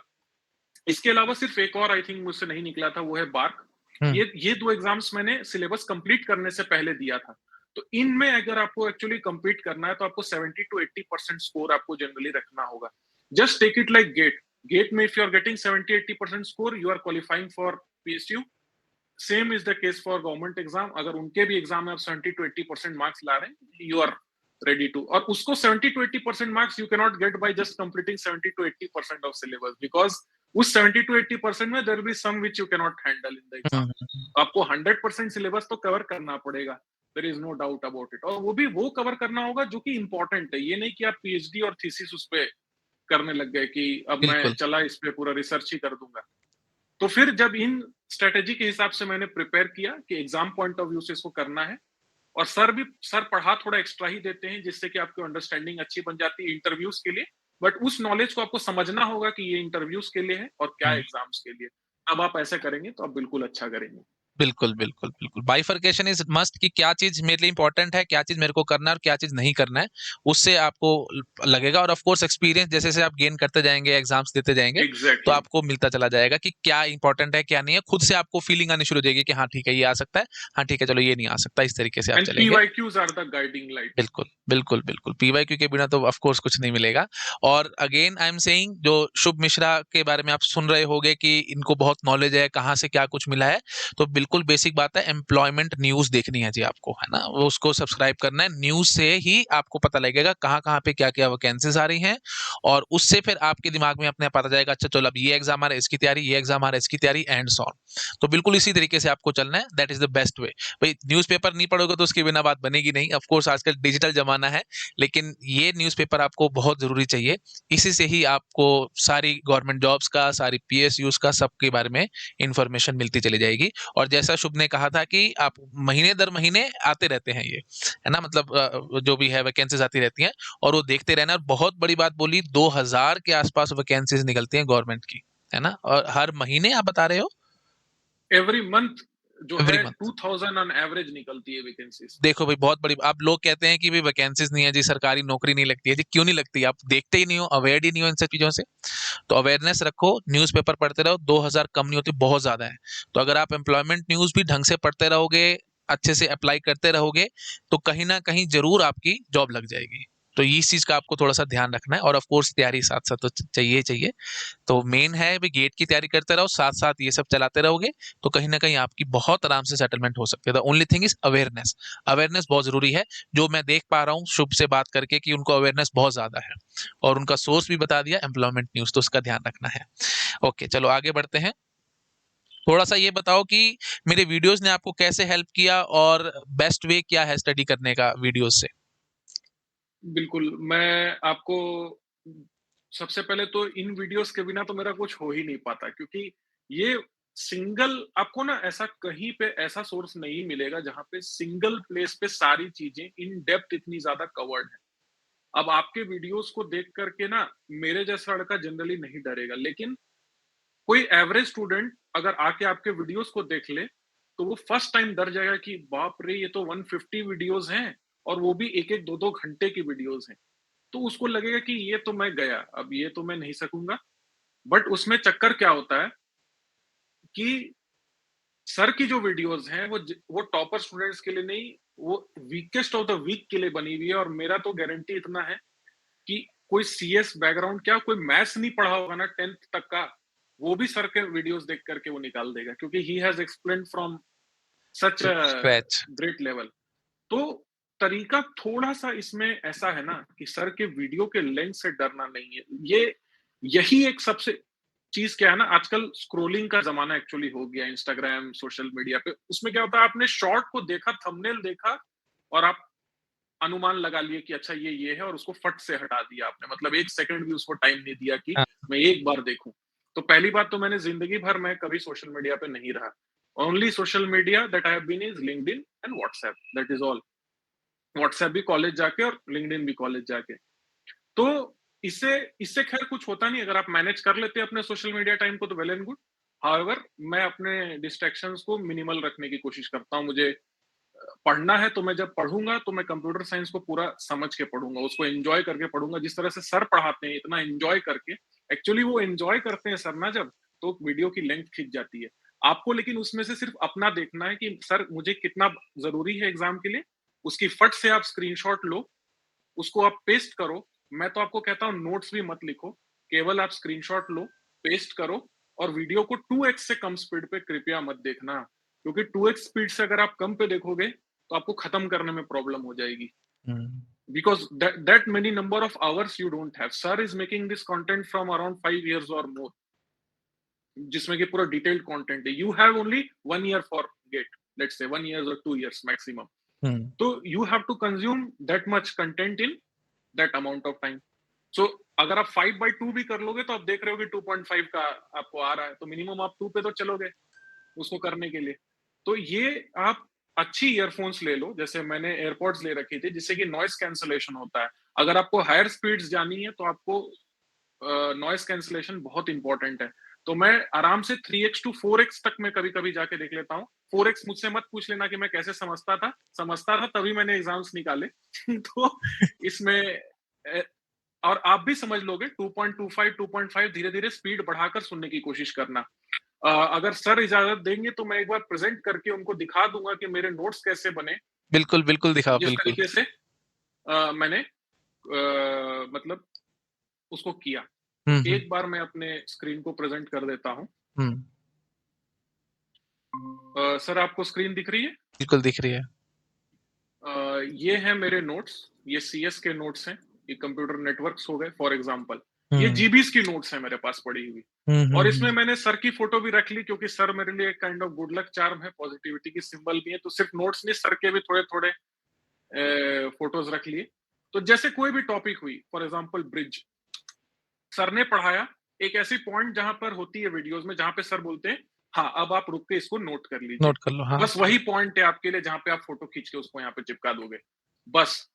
इसके अलावा सिर्फ एक और आई थिंक मुझसे नहीं निकला था, वो है बार्क। हम्म। ये दो एग्जाम्स मैंने सिलेबस कंप्लीट करने से पहले दिया था। तो इनमें अगर आपको एक्चुअली कंप्लीट करना है तो आपको 70 to 80% स्कोर आपको जनरली रखना होगा। Just take it like GATE. GATE में if you are getting 70-80% score, you are qualifying for PSU. Same is the case for government exam. अगर उनके भी एग्जाम में आप 70 to 80% मार्क्स ला रहे हैं, यू आर रेडी टू। और उसको 70 to 80% marks you cannot get by just completing 70 to 80% of syllabus, because उस 70 to 80% में there be some which you cannot handle in the exam. Hmm. आपको 100% syllabus तो cover करना पड़ेगा, there is no doubt about it. और वो भी वो कवर करना होगा जो कि इंपॉर्टेंट है। ये नहीं कि आप पीएचडी और थीसिस उस पे करने लग गए कि अब मैं बिल्कुल। चला इस पे पूरा रिसर्च ही कर दूंगा। तो फिर जब इन स्ट्रेटेजी के हिसाब से मैंने प्रिपेयर किया कि एग्जाम पॉइंट ऑफ व्यू से इसको करना है, और सर पढ़ा थोड़ा एक्स्ट्रा ही देते हैं जिससे कि आपकी अंडरस्टैंडिंग अच्छी बन जाती है इंटरव्यूज के लिए। बट उस नॉलेज को आपको समझना होगा कि ये इंटरव्यूज के लिए है और क्या हम्म। एग्जाम्स के लिए। अब आप ऐसे करेंगे तो आप बिल्कुल अच्छा करेंगे। बिल्कुल, बिल्कुल, बिल्कुल। बाइफरकेशन इज़ मस्ट कि क्या चीज़ मेरे लिए इम्पोर्टेंट है, क्या चीज़ मेरे को करना है और क्या चीज़ नहीं करना है। उससे आपको लगेगा, और ऑफ कोर्स एक्सपीरियंस जैसे-जैसे आप गेन करते जाएँगे, एग्ज़ाम्स देते जाएँगे, तो एग्जैक्टली exactly. आपको मिलता चला जाएगा कि क्या इम्पोर्टेंट है, क्या नहीं है। खुद से आपको फीलिंग आनी शुरू हो जाएगी कि हाँ, ठीक है, ये आ सकता है। हाँ, ठीक है, चलो ये नहीं आ सकता। इस तरीके से आप एंड चलेंगे। PYQs are the guiding light. बिल्कुल, बिल्कुल, बिल्कुल। पीवाईक्यू के बिना तो ऑफ कोर्स कुछ नहीं मिलेगा। और अगेन आई एम सेइंग, जो शुभ मिश्रा के बारे में आप सुन रहे होंगे कि इनको बहुत नॉलेज है, कहाँ से क्या कुछ मिला है, तो बिल्कुल बेसिक बात है, एम्प्लॉयमेंट न्यूज़ देखनी है जी आपको, है ना? वो उसको सब्सक्राइब करना है। न्यूज़ से ही आपको पता लगेगा कहाँ-कहाँ पे क्या-क्या वैकेंसीज़ आ रही हैं, और उससे फिर आपके दिमाग में अपने आप आता जाएगा, अच्छा चलो अब ये एग्ज़ाम आ रहा है, इसकी तैयारी, ये एग्ज़ाम आ रहा है, इसकी तैयारी, एंड सो ऑन। तो बिल्कुल इसी तरीके से आपको चलना है, that is the best way. भाई न्यूज़पेपर नहीं पढ़ोगे तो उसके बिना बात बनेगी नहीं। ऑफ कोर्स आजकल डिजिटल ज़माना है, लेकिन ये न्यूज़पेपर आपको बहुत ज़रूरी चाहिए। इसी से ही आपको सारी गवर्नमेंट जॉब्स का, सारी पीएसयूज़ का, सबके बारे में इन्फॉर्मेशन मिलती चली जाएगी। और जैसा शुभ ने कहा था कि आप महीने दर महीने आते रहते हैं ये, है ना? मतलब जो भी है वैकेंसीज़ आती रहती हैं, और वो देखते रहना। और बहुत बड़ी बात बोली, 2000 के आस-पास वैकेंसीज़ निकलती हैं गवर्नमेंट की, है ना? और हर महीने आप बता रहे हो? एवरी मंथ जो है एवरी मंथ। 2000 ऑन एवरेज निकलती है वैकेंसीज। देखो भाई, बहुत बड़ी आप लोग कहते हैं कि भाई वैकेंसीज नहीं है जी, सरकारी नौकरी नहीं लगती है जी। क्यों नहीं लगती? आप देखते ही नहीं हो, अवेयर ही नहीं हो इन सब चीजों से। तो अवेयरनेस रखो, न्यूज़पेपर पढ़ते रहो। 2000 कम नहीं होती, बहुत ज्यादा है। तो अगर आप एम्प्लॉयमेंट न्यूज भी ढंग से पढ़ते रहोगे, अच्छे से अप्लाई करते रहोगे, तो कहीं ना कहीं जरूर आपकी जॉब लग जाएगी। तो इस चीज का आपको थोड़ा सा ध्यान रखना है। और ऑफ कोर्स तैयारी साथ साथ तो चाहिए चाहिए। तो मेन है भी, गेट की तैयारी करते रहो, साथ साथ ये सब चलाते रहोगे, तो कहीं ना कहीं आपकी बहुत आराम से सेटलमेंट हो सकती है। The only thing is awareness. Awareness बहुत जरूरी है। जो मैं देख पा रहा हूँ शुभ से बात करके कि उनको अवेयरनेस बहुत ज्यादा है, और उनका सोर्स भी बता दिया, एम्प्लॉयमेंट न्यूज, तो उसका ध्यान रखना है। ओके, चलो आगे बढ़ते हैं। थोड़ा सा ये बताओ कि मेरे वीडियोस ने आपको कैसे हेल्प किया, और बेस्ट वे क्या है स्टडी करने का वीडियोस से। बिल्कुल, मैं आपको सबसे पहले तो इन वीडियोस के बिना तो मेरा कुछ हो ही नहीं पाता, क्योंकि ये सिंगल आपको ना ऐसा कहीं पे ऐसा सोर्स नहीं मिलेगा जहाँ पे सिंगल प्लेस पे सारी चीजें इन डेप्थ इतनी ज्यादा कवर्ड है। अब आपके वीडियोस को देख करके ना मेरे जैसा लड़का जनरली नहीं डरेगा, लेकिन कोई एवरेज स्टूडेंट अगर आके आपके वीडियोस को देख ले, तो वो फर्स्ट टाइम डर जाएगा कि बाप रे! ये तो 150 वीडियोस हैं और वो भी 1-1, 2-2 घंटे की वीडियोस हैं। तो उसको लगेगा कि ये तो मैं गया, अब ये तो मैं नहीं सकूँगा। बट उसमें चक्कर क्या होता है कि सर की जो वीडियोस हैं वो टॉपर स्टूडेंट्स के लिए नहीं, वो वीकेस्ट ऑफ द वीक के लिए बनी हुई है। और मेरा तो गारंटी इतना है कि कोई सीएस बैकग्राउंड क्या, कोई मैथ्स नहीं पढ़ा होगा ना 10th तक का, वो भी सर के वीडियोस देख करके वो निकाल देगा, क्योंकि he has explained from such a scratch. Great level. तो तरीका थोड़ा-सा इसमें ऐसा है ना कि सर के वीडियो के लेंथ से डरना नहीं है। यही एक सबसे चीज़ क्या है ना, आजकल स्क्रॉलिंग का ज़माना एक्चुअली हो गया इंस्टाग्राम, सोशल मीडिया पे। उसमें क्या होता है, आपने शॉर्ट को देखा, थंबनेल देखा और आप अनुमान लगा लिए कि अच्छा ये है, और उसको फट से हटा दिया आपने। मतलब 1 सेकंड भी उसको टाइम नहीं दिया कि हाँ, मैं एक बार देखूँ। तो पहली बात तो मैंने ज़िंदगी भर मैं कभी सोशल मीडिया पे नहीं रहा। Only social media that I have been is LinkedIn and WhatsApp, that is all. WhatsApp भी कॉलेज जाके और लिंक्डइन भी कॉलेज जाके। तो इससे इससे खैर कुछ होता नहीं, अगर आप मैनेज कर लेते हैं अपने सोशल मीडिया टाइम को तो वेल एंड गुड। हाउएवर मैं अपने डिस्ट्रैक्शंस को मिनिमल रखने की कोशिश करता हूँ। मुझे पढ़ना है तो मैं जब पढ़ूँगा तो मैं कंप्यूटर साइंस को पूरा समझ के पढ़ूँगा, उसको एन्जॉय करके पढ़ूँगा, जिस तरह से सर पढ़ाते हैं इतना एन्जॉय करके। एक्चुअली वो एन्जॉय करते हैं सर ना जब, तो वीडियो की लेंथ खिंच जाती है। आपको लेकिन उसमें से सिर्फ अपना देखना है कि सर मुझे कितना ज़रूरी है एग्ज़ाम के लिए, उसकी फट से आप स्क्रीनशॉट लो, उसको आप पेस्ट करो। मैं तो आपको कहता हूँ नोट्स भी मत लिखो, केवल आप स्क्रीनशॉट लो, पेस्ट करो और वीडियो को 2x से कम स्पीड पे कृपया मत देखना, क्योंकि 2x स्पीड से अगर आप कम पे देखोगे, तो आपको खत्म करने में प्रॉब्लम हो जाएगी। हुँ, Because that many number of hours you don't have. Sir is making this content from around 5 years or more, जिसमें कि पूरा डिटेल्ड कंटेंट है। You have only 1 year for GATE, let's say 1 year और 2 years maximum. हुँ, तो you have to consume that much content in that amount of time. So अगर आप 5/2 भी कर लोगे तो आप देख रहे हो कि 2.5 का आपको आ रहा है, तो मिनिमम आप 2 पे तो चलोगे उसको करने के लिए। तो ये आप अच्छी ईयरफ़ोन्स ले लो, जैसे मैंने एयरपॉड्स ले रखी थी जिससे कि नॉइज़ कैंसलेशन होता है। अगर आपको हायर स्पीड्स जानी है तो आपको नॉइज़ कैंसलेशन बहुत इम्पोर्टेंट है। तो मैं आराम से 3x टू 4x तक मैं कभी-कभी जाके देख लेता हूँ। 4x मुझसे मत पूछ लेना कि मैं कैसे समझता था तभी मैंने एग्ज़ाम्स निकाले। तो इसमें और आप भी समझ लोगे 2.25 2.5 धीरे-धीरे स्पीड बढ़ाकर सुनने की कोशिश करना। अगर सर इजाज़त देंगे तो मैं एक बार प्रेज़ेंट करके उनको दिखा दूँगा कि मेरे नोट्स कैसे बने, बिल्कुल, बिल्कुल दिखाओ, जिस बिल्कुल। तरीके से मैंने मतलब उसको किया। तो हुँ, हुँ, एक बार मैं अपने स्क्रीन को प्रेज़ेंट कर देता हूँ। हुँ, सर आपको स्क्रीन दिख रही है? बिल्कुल दिख रही है। ये हैं मेरे नोट्स, ये सीएस के नोट्स हैं, ये कंप्यूटर नेटवर्क्स हो गए फॉर एग्ज़ाम्पल। ये हुँ, जीबीज़ की नोट्स हैं मेरे पास पड़ी हुई। हुँ, हुँ, और इसमें हुँ, मैंने सर की फ़ोटो भी रख ली, क्योंकि सर मेरे लिए एक kind of good luck charm है, पॉज़िटिविटी की सिंबल भी है, तो सिर्फ़ नोट्स नहीं, सर के भी थोड़े-थोड़े फ़ोटोज़ रख लिए। तो जैसे कोई भी टॉपिक हुई, फॉर एग्ज़ाम्पल ब्रिज, सर ने पढ़ाया, एक ऐसी पॉइंट जहाँ पर होती है वीडियोज़ में जहाँ पे सर बोलते हैं, हाँ, अब आप रुक के इसको नोट कर लीजिए। नोट कर लो, हाँ। बस वही पॉइंट है आपके लिए जहाँ पे आप फ़ोटो खींच के उसको यहाँ पे चिपका दोगे, बस।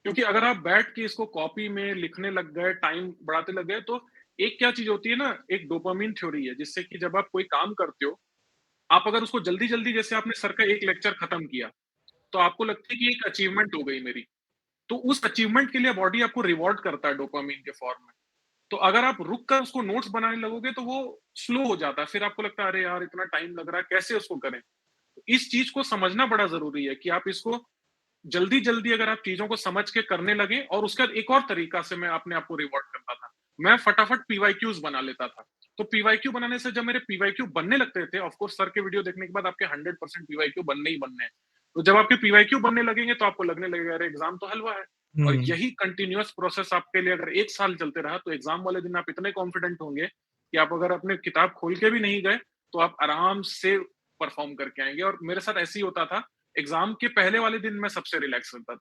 क्योंकि अगर आप बैठ के इसको कॉपी में लिखने लग गए, टाइम बढ़ाते लग गए, तो एक क्या चीज़ होती है ना, एक डोपामाइन थ्योरी है, जिससे कि जब आप कोई काम करते हो, आप अगर उसको जल्दी-जल्दी, जैसे आपने सर का एक लेक्चर खत्म किया, तो आपको लगता है कि एक अचीवमेंट हो गई मेरी। तो उस अचीवमेंट के लिए बॉडी आपको रिवॉर्ड करता है डोपामाइन के फॉर्म में। तो अगर आप रुक कर उसको नोट्स बनाने लगोगे तो वो स्लो हो जाता है। फिर आपको लगता है अरे यार इतना टाइम लग रहा है, कैसे उसको करें? तो इस चीज़ को समझना बड़ा ज़रूरी है कि आप इसको जल्दी-जल्दी अगर आप चीज़ों को समझ के करने लगे, और उसका एक और तरीका से मैं अपने आप को रिवॉर्ड करता था। मैं फटाफट पीवाईक्यूज़ बना लेता था। तो पीवाईक्यू बनाने से जब मेरे पीवाईक्यू बनने लगते थे, ऑफ कोर्स सर के वीडियो देखने के बाद आपके 100% पीवाईक्यू बनने ही बनने हैं। तो जब आपके पीवाईक्यू बनने लगेंगे तो आपको लगने लगेगा अरे एग्ज़ाम तो हलवा है। और हुँ, यही कंटीन्यूअस प्रोसेस आपके लिए अगर 1 साल चलते रहा, तो एग्ज़ाम वाले दिन आप इतने कॉन्फिडेंट होंगे कि आप अगर अपनी किताब खोल के भी नहीं गए, तो आप आराम से परफ़ॉर्म करके आएँगे। और मेरे साथ ऐसे ही होता था, एग्ज़ाम के पहले वाले दिन मैं सबसे रिलैक्स रहता था।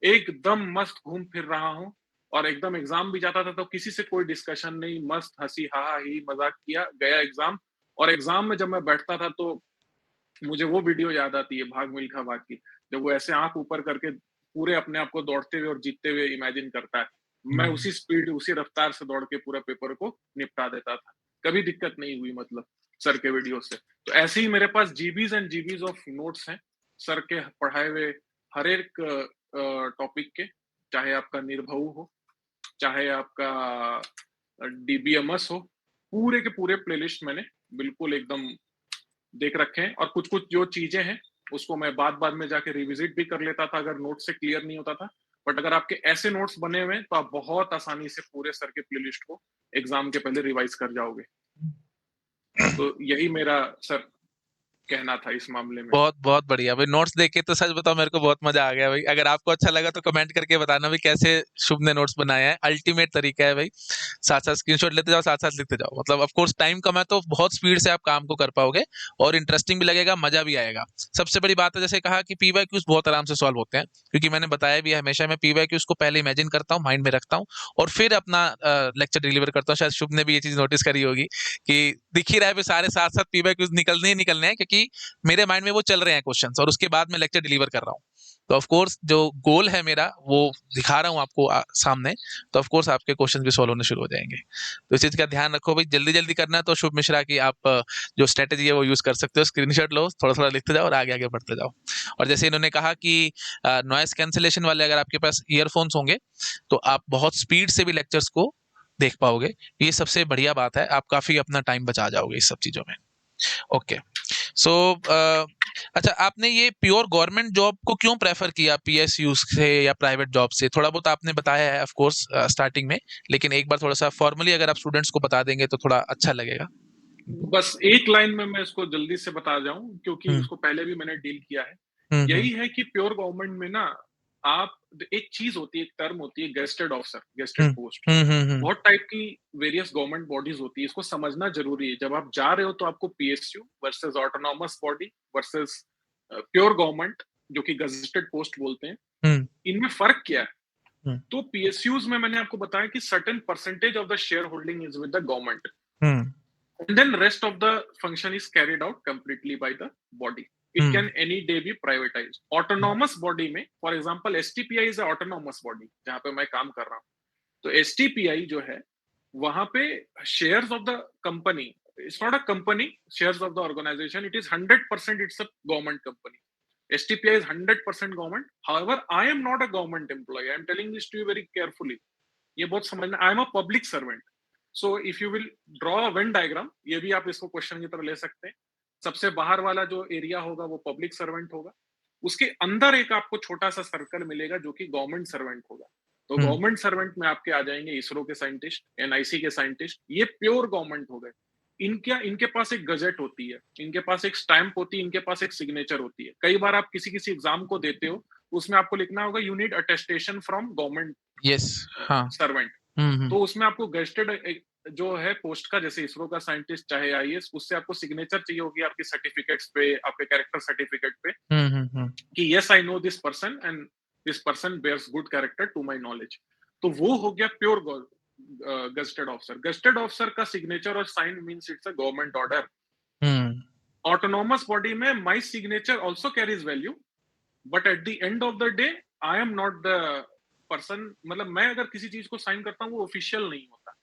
एकदम मस्त घूम फिर रहा हूँ, और एकदम एग्ज़ाम भी जाता था तो किसी से कोई डिस्कशन नहीं, मस्त हँसी, हा-हा, ही मज़ाक किया, गया एग्ज़ाम और एग्जाम में जब मैं बैठता था तो मुझे वो वीडियो याद आती है भाग मिल्खा भाग की, जब वो ऐसे आंख ऊपर करके पूरे अपने आप को दौड़ते हुए और जीतते हुए इमेजिन करता है। मैं उसी स्पीड उसी रफ्तार से दौड़ के पूरा पेपर को निपटा देता था। कभी दिक्कत नहीं हुई मतलब सर के वीडियो से। तो ऐसे ही मेरे पास GBs and GBs of notes हैं सर के पढ़ाए हुए हर एक टॉपिक के, चाहे आपका निर्भऊ हो, चाहे आपका डीबीएमएस हो, पूरे के पूरे प्लेलिस्ट मैंने बिल्कुल एकदम देख रखे हैं। और कुछ-कुछ जो चीजें हैं उसको मैं बाद-बाद में जाके रिविजिट भी कर लेता था अगर नोट से क्लियर नहीं होता था। बट अगर आपके ऐसे नोट्स बने हुए हैं तो आप बहुत आसानी से पूरे सर के प्लेलिस्ट को एग्जाम के पहले रिवाइज कर जाओगे। तो यही मेरा सर कहना था इस मामले में। बहुत बहुत बढ़िया भाई, नोट्स देख के तो सच बताओ मेरे को बहुत मजा आ गया भाई। अगर आपको अच्छा लगा तो कमेंट करके बताना भाई कैसे शुभ ने नोट्स बनाए हैं। अल्टीमेट तरीका है भाई, साथ साथ स्क्रीनशॉट लेते जाओ, साथ साथ लिखते जाओ। मतलब ऑफ कोर्स टाइम कम है तो बहुत स्पीड से आप काम को कर पाओगे और इंटरेस्टिंग भी लगेगा, मजा भी आएगा। सबसे बड़ी बात है जैसे कहा कि पीवाईक्यूज बहुत आराम से सॉल्व होते हैं, क्योंकि मैंने बताया भी है हमेशा मैं पीवाईक्यूज को पहले इमेजिन करता हूँ, माइंड में रखता हूँ और फिर अपना लेक्चर डिलीवर करता हूँ। शायद शुभ ने भी ये चीज नोटिस करी होगी कि दिख ही रहा है भी सारे साथ साथ पीवाईक्यूज निकलने ही निकलने हैं, क्योंकि मेरे माइंड में वो चल रहे हैं क्वेश्चंस और उसके बाद मैं लेक्चर डिलीवर कर रहा हूँ। तो ऑफ कोर्स जो गोल है मेरा वो दिखा रहा हूँ आपको सामने, तो ऑफ कोर्स आपके क्वेश्चन भी सॉल्व होने शुरू हो जाएंगे। तो इस चीज का ध्यान रखो भाई, जल्दी जल्दी करना है तो शुभ मिश्रा की आप जो स्ट्रेटेजी है वो यूज कर सकते हो। स्क्रीनशॉट लो, थोड़ा थोड़ा लिखते जाओ और आगे आगे बढ़ते जाओ। और जैसे इन्होंने कहा कि नॉइस कैंसिलेशन वाले अगर आपके पास ईयरफोन्स होंगे तो आप बहुत स्पीड से भी लेक्चर्स को देख पाओगे। ये सबसे बढ़िया बात है, आप काफी अपना टाइम बचा जाओगे इस सब चीजों में। ओके, सो अच्छा, आपने ये प्योर गवर्नमेंट जॉब को क्यों प्रेफर किया पीएसयू से या प्राइवेट जॉब से? थोड़ा बहुत आपने बताया है ऑफ कोर्स स्टार्टिंग में, लेकिन एक बार थोड़ा सा फॉर्मली अगर आप स्टूडेंट्स को बता देंगे तो थोड़ा अच्छा लगेगा। बस एक लाइन में मैं इसको जल्दी से बता जाऊं क्योंकि हम्म इसको पहले भी मैंने डील किया है। हम्म यही है कि प्योर गवर्नमेंट में ना आप एक चीज होती है, एक टर्म होती है गेस्टेड ऑफिसर, गेस्टेड हम्म पोस्ट। हम्म। बहुत टाइप की वेरियस गवर्नमेंट बॉडीज होती है, इसको समझना जरूरी है। जब आप जा रहे हो तो आपको PSU versus autonomous body versus pure government जो कि गजेटेड पोस्ट बोलते हैं, हम्म इनमें फर्क क्या है। हम्म तो पीएसयूज में मैंने आपको बताया कि certain percentage of the share holding is with the government hmm and then rest of the function is carried out completely by the body. It hmm can any day be privatized. Autonomous body में for example STPI is a autonomous body जहां पे मैं काम कर रहा हूँ। तो STPI जो है वहां पे shares of the company, it's not a company, shares of the organization, it is 100% it's a government company. STPI is 100% government. However, I am not a government employee. I am telling this to you very carefully. ये बहुत समझना, I am a public servant. So if you will draw a Venn diagram, ये भी आप इसको question की तरह ले सकते हैं। सबसे बाहर वाला जो एरिया होगा वो पब्लिक सर्वेंट होगा, उसके अंदर एक आपको छोटा सा सर्कल मिलेगा जो कि गवर्नमेंट सर्वेंट होगा। तो हम्म गवर्नमेंट सर्वेंट में आपके आ जाएंगे इसरो के साइंटिस्ट, एनआईसी के साइंटिस्ट, ये प्योर गवर्नमेंट हो गए। इनके पास एक गजेट होती है, इनके पास एक स्टैंप होती है, इनके पास एक सिग्नेचर होती है। कई बार आप किसी किसी एग्जाम को देते हो, उसमें आपको लिखना होगा you need attestation from government yes. हाँ। सर्वेंट। हम्म। तो उसमें आपको गेस्टेड जो है पोस्ट का, जैसे इसरो का साइंटिस्ट चाहे आईएएस, उससे आपको सिग्नेचर चाहिए होगी आपकी सर्टिफिकेट्स पे, आपके कैरेक्टर सर्टिफिकेट पे, हम्म। कि yes I know this person and this person bears good character to my knowledge. तो वो हो गया pure gazetted officer. Gazetted officer का सिग्नेचर और sign means it's a government order. Hmm autonomous body में my signature also carries value, but at the end of the day I am not the person. मतलब मैं अगर किसी चीज को sign करता हूँ वो ऑफिशियल नहीं होता,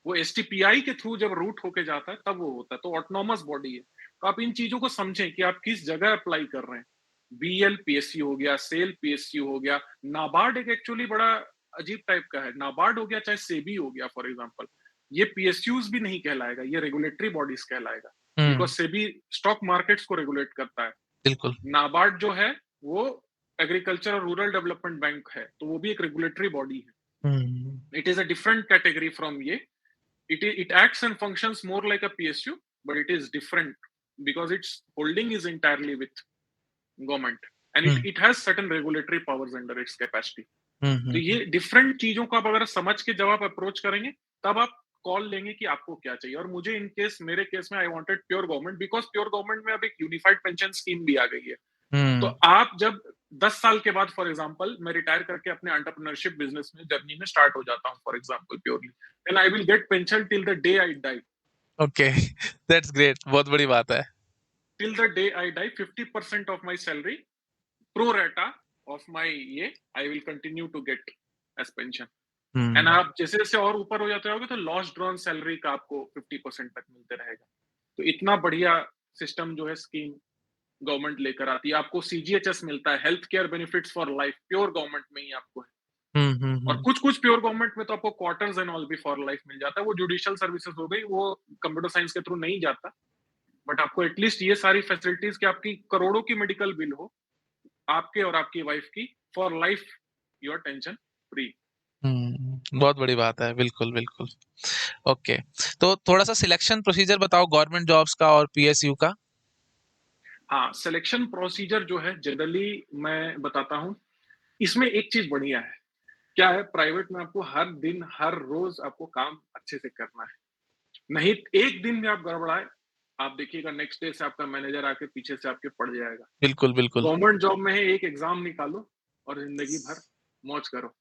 वो एसटीपीआई के थ्रू जब रूट होके जाता है तब वो होता है। तो ऑटोनॉमस बॉडी है। तो आप इन चीजों को समझें कि आप किस जगह अप्लाई कर रहे हैं। बीएल पीएसयू हो गया, सेल पीएसयू हो गया, नाबार्ड एक एक्चुअली बड़ा अजीब टाइप का है। नाबार्ड हो गया चाहे सेबी हो गया फॉर एग्जाम्पल, ये पीएसयूज भी नहीं कहलाएगा, ये रेगुलेटरी बॉडीज कहलाएगा, बिकॉज सेबी स्टॉक मार्केट्स को रेगुलेट करता है। बिल्कुल। नाबार्ड जो है वो एग्रीकल्चर और रूरल डेवलपमेंट बैंक है, तो वो भी एक रेगुलेटरी बॉडी है। Hmm it is a different category from ये। It acts and functions more like a PSU, but it is different because its holding is entirely with government and hmm it has certain regulatory powers under its capacity. तो हम्म। ये different चीजों को आप अगर समझ के जब आप अप्रोच करेंगे तब आप कॉल लेंगे कि आपको क्या चाहिए। और मुझे इन केस, मेरे केस में I wanted pure government, because pure government में अब एक यूनिफाइड पेंशन स्कीम भी आ गई है। तो आप जब 10 साल के बाद फॉर एग्जांपल मैं रिटायर करके अपने एंटरप्रेन्योरशिप बिजनेस में जर्नी में स्टार्ट हो जाता हूं for example purely, then I will get pension till the day I die. Okay, that's great, बहुत बड़ी बात है। Till the day I die 50% of my salary pro rata of my ये I will continue to get as pension. And hmm, आप जैसे जैसे और ऊपर हो जाते रहोगे तो लॉस्ट ड्रॉन सैलरी का आपको 50% तक मिलते रहेगा। तो इतना बढ़िया सिस्टम जो है स्कीम गवर्नमेंट लेकर आती है। आपको सीजीएचएस मिलता है, health care benefits for life, pure government में ही आपको है। हुँ, हुँ, और हुँ। कुछ-कुछ प्योर गवर्नमेंट में तो आपको क्वार्टर्स एंड ऑल भी फॉर लाइफ मिल जाता है। वो जुडिशियल सर्विसेज हो गई, वो कंप्यूटर साइंस के थ्रू नहीं जाता। बट आपको एटलीस्ट ये सारी फैसिलिटीज कि आपकी करोड़ों की मेडिकल बिल हो, आपके और आपकी वाइफ की, for life you are tension free. Hmm, बहुत बड़ी बात है, बिल्कुल, बिल्कुल। ओके, तो थोड़ा-सा सिलेक्शन प्रोसीजर बताओ गवर्नमेंट जॉब्स का और पीएसयू का? हाँ, सिलेक्शन प्रोसीजर जो है जनरली मैं बताता हूँ, इसमें एक चीज़ बढ़िया है। क्या है, प्राइवेट में आपको हर दिन, हर रोज़ आपको काम अच्छे से करना है। नहीं, एक दिन भी आप गड़बड़ाए, आप देखिएगा नेक्स्ट डे से आपका मैनेजर आके पीछे से आपके पड़ जाएगा। बिल्कुल, बिल्कुल। गवर्नमेंट जॉब में है, एक एग्ज़ाम निकालो और ज़िंदगी भर मौज करो।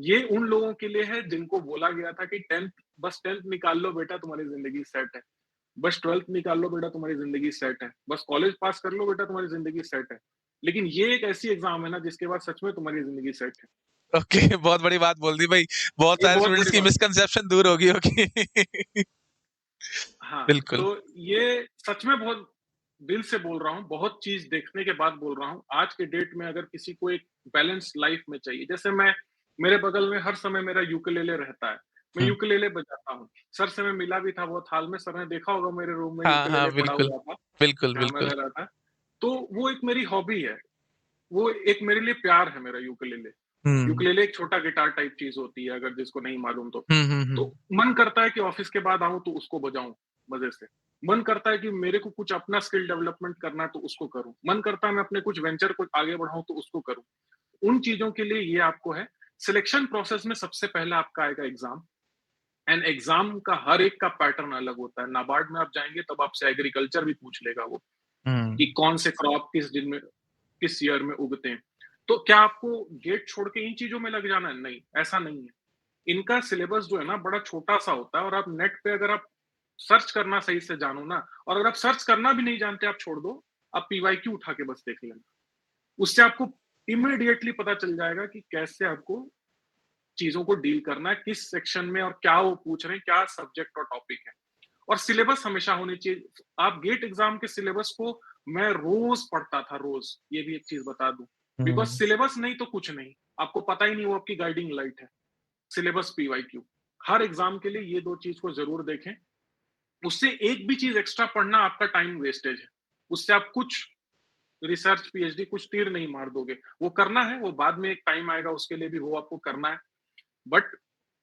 ये उन लोगों के लिए है जिनको बोला गया था कि 10th, बस 10th निकाल लो बेटा तुम्हारी ज़िंदगी सेट है। बस 12th निकाल लो बेटा तुम्हारी ज़िंदगी सेट है। बस कॉलेज पास कर लो बेटा तुम्हारी ज़िंदगी सेट है। लेकिन ये एक ऐसी एग्ज़ाम है ना जिसके बाद सच में तुम्हारी ज़िंदगी सेट है। ओके, बहुत बड़ी बात बोल दी भाई, बहुत ये सारे बहुत स्टूडेंट्स बड़ी की बात है। मिसकंसेप्शन दूर होगी होगी। हाँ, बिल्कुल। तो ये सच में बहुत दिल से बोल रहा हूँ, बहुत चीज़ देखने के बाद बोल रहा हूँ। आज के डेट में अगर किसी को एक बैलेंस्ड लाइफ़ में चाहिए, जैसे मैं, मेरे बगल में हर समय मेरा यूकेलेले रहता है। मैं हुँ। यूकेलेले बजाता हूँ। सर से मैं मिला भी था बहुत हाल में, सर ने देखा होगा मेरे रूम में हाँ, हाँ, यूकेलेले पड़ा बिल्कुल। हुआ था, बिल्कुल, जहाँ मैं बिल्कुल। रह रहा था। तो वो एक मेरी हॉबी है। वो एक मेरे लिए प्यार है मेरा यूकेलेले। हुँ। यूकेलेले एक छोटा गिटार टाइप चीज़ होती है, अगर जिसको नहीं मालूम तो। हुँ, हुँ, तो हुँ। मन करता है कि ऑफिस के बाद आऊँ तो उसको बजाऊँ मज़े से। मन करता है कि मेरे को कुछ अपना स्किल डेवलपमेंट करना है तो उसको करूँ। मन करता है मैं अपने कुछ वेंचर को आगे बढ़ाऊँ तो उसको करूँ। उन चीज़ों के लिए ये आपको है। सिलेक्शन प्रोसेस में सबसे पहले आपका आएगा एग्ज़ाम। एंड एग्ज़ाम का हर एक का पैटर्न अलग होता है। नाबार्ड में आप जाएँगे तब आपसे एग्रीकल्चर भी पूछ लेगा वो, कि हुँ। कौन से क्रॉप किस दिन में, किस ईयर में उगते हैं। तो क्या आपको गेट छोड़ के इन चीज़ों में लग जाना है? नहीं, ऐसा नहीं है। इनका सिलेबस जो है ना बड़ा छोटा-सा होता है और आप नेट पे अगर आप सर्च करना सही से जानो ना, और अगर आप सर्च करना भी नहीं जानते आप छोड़ दो, आप पीवाईक्यू उठा के बस देख लेना। उससे आपको इमीडिएटली पता चल जाएगा कि कैसे आपको चीज़ों को डील करना है, किस सेक्शन में और क्या वो पूछ रहे हैं, क्या सब्जेक्ट और टॉपिक है। और सिलेबस हमेशा होनी चाहिए। आप गेट एग्ज़ाम के सिलेबस को मैं रोज़ पढ़ता था, रोज़। ये भी एक चीज़ बता दूँ। Because hmm. सिलेबस नहीं तो कुछ नहीं। आपको पता ही नहीं वो आपकी गाइडिंग लाइट है। Syllabus PYQ. हर एग्जाम के लिए ये 2 चीज़ को ज़रूर देखें। उससे एक भी चीज़ एक्स्ट्रा पढ़ना आपका टाइम वेस्टेज है। उससे आप कुछ रिसर्च, पीएचडी कुछ तीर नहीं मार दोगे। वो करना है, वो बाद में एक टाइम आएगा उसके लिए भी वो आपको करना है। बट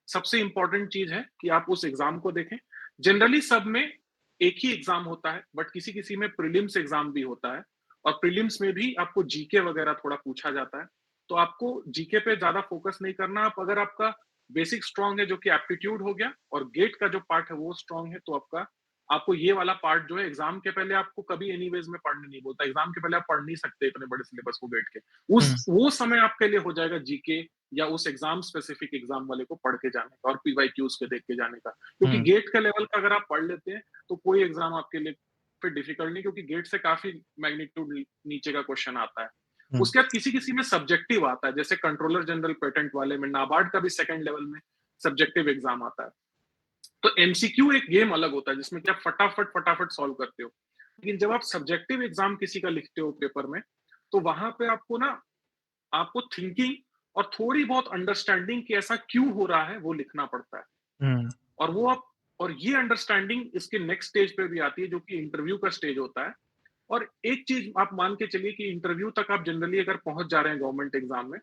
सबसे इम्पोर्टेंट चीज़ है कि आप उस एग्जाम को देखें। जनरली सब में एक ही एग्जाम होता है, बट किसी-किसी में प्रीलिम्स एग्जाम भी होता है और प्रीलिम्स में भी आपको जीके वगैरह थोड़ा पूछा जाता है। तो आपको जीके पे ज़्यादा फोकस नहीं करना। आप अगर आपका बेसिक स्ट्रॉन्ग है जो कि एप्टीट्यूड हो गया और गेट का जो पार्ट है वो स्ट्रॉन्ग है, तो आपका, आपको ये वाला पार्ट जो है एग्जाम के पहले आपको कभी एनीवेज में पढ़ने नहीं बोलता। एग्जाम के पहले आप पढ़ नहीं सकते इतने बड़े सिलेबस को गेट के। हुँ। उस वो समय आपके लिए हो जाएगा जीके या उस एग्जाम स्पेसिफिक एग्जाम वाले को पढ़ के जाने का और पीवाईक्यूज के देख के जाने का। क्योंकि हुँ। गेट का लेवल का अगर आप पढ़ लेते हैं तो कोई एग्जाम आपके लिए फिर डिफिकल्ट नहीं, क्योंकि गेट से काफी मैग्नीट्यूड नीचे का क्वेश्चन आता है। हुँ। उसके बाद किसी किसी में सब्जेक्टिव आता है, जैसे कंट्रोलर जनरल पेटेंट वाले में, नाबार्ड का भी सेकंड लेवल में सब्जेक्टिव एग्जाम आता है। तो एमसीक्यू एक गेम अलग होता है जिसमें कि आप फटाफट फटाफट सॉल्व करते हो। लेकिन जब आप सब्जेक्टिव एग्जाम किसी का लिखते हो पेपर में, तो वहां पे आपको ना, आपको थिंकिंग और थोड़ी बहुत अंडरस्टैंडिंग कि ऐसा क्यों हो रहा है वो लिखना पड़ता है। हुँ। और वो आप, और ये अंडरस्टैंडिंग इसके नेक्स्ट स्टेज पे भी आती है जो कि इंटरव्यू का स्टेज होता है। और एक चीज आप मान के चलिए कि इंटरव्यू तक आप जनरली अगर पहुंच जा रहे हैं गवर्नमेंट एग्जाम में,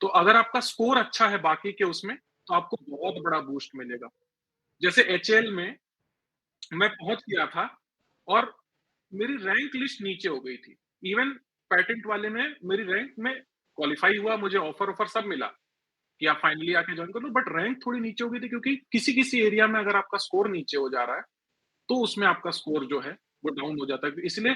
तो अगर आपका स्कोर अच्छा है बाकी के उसमें, तो आपको बहुत बड़ा बूस्ट मिलेगा। जैसे एचएएल में मैं पहुंच गया था और मेरी रैंक लिस्ट नीचे हो गई थी। इवन पेटेंट वाले में मेरी रैंक में क्वालिफाई हुआ, मुझे ऑफर ऑफर सब मिला कि आप फाइनली आके ज्वाइन कर लो, बट रैंक थोड़ी नीचे हो गई थी क्योंकि किसी-किसी एरिया में अगर आपका स्कोर नीचे हो जा रहा है, तो उसमें आपका स्कोर जो है वो डाउन हो जाता है। इसलिए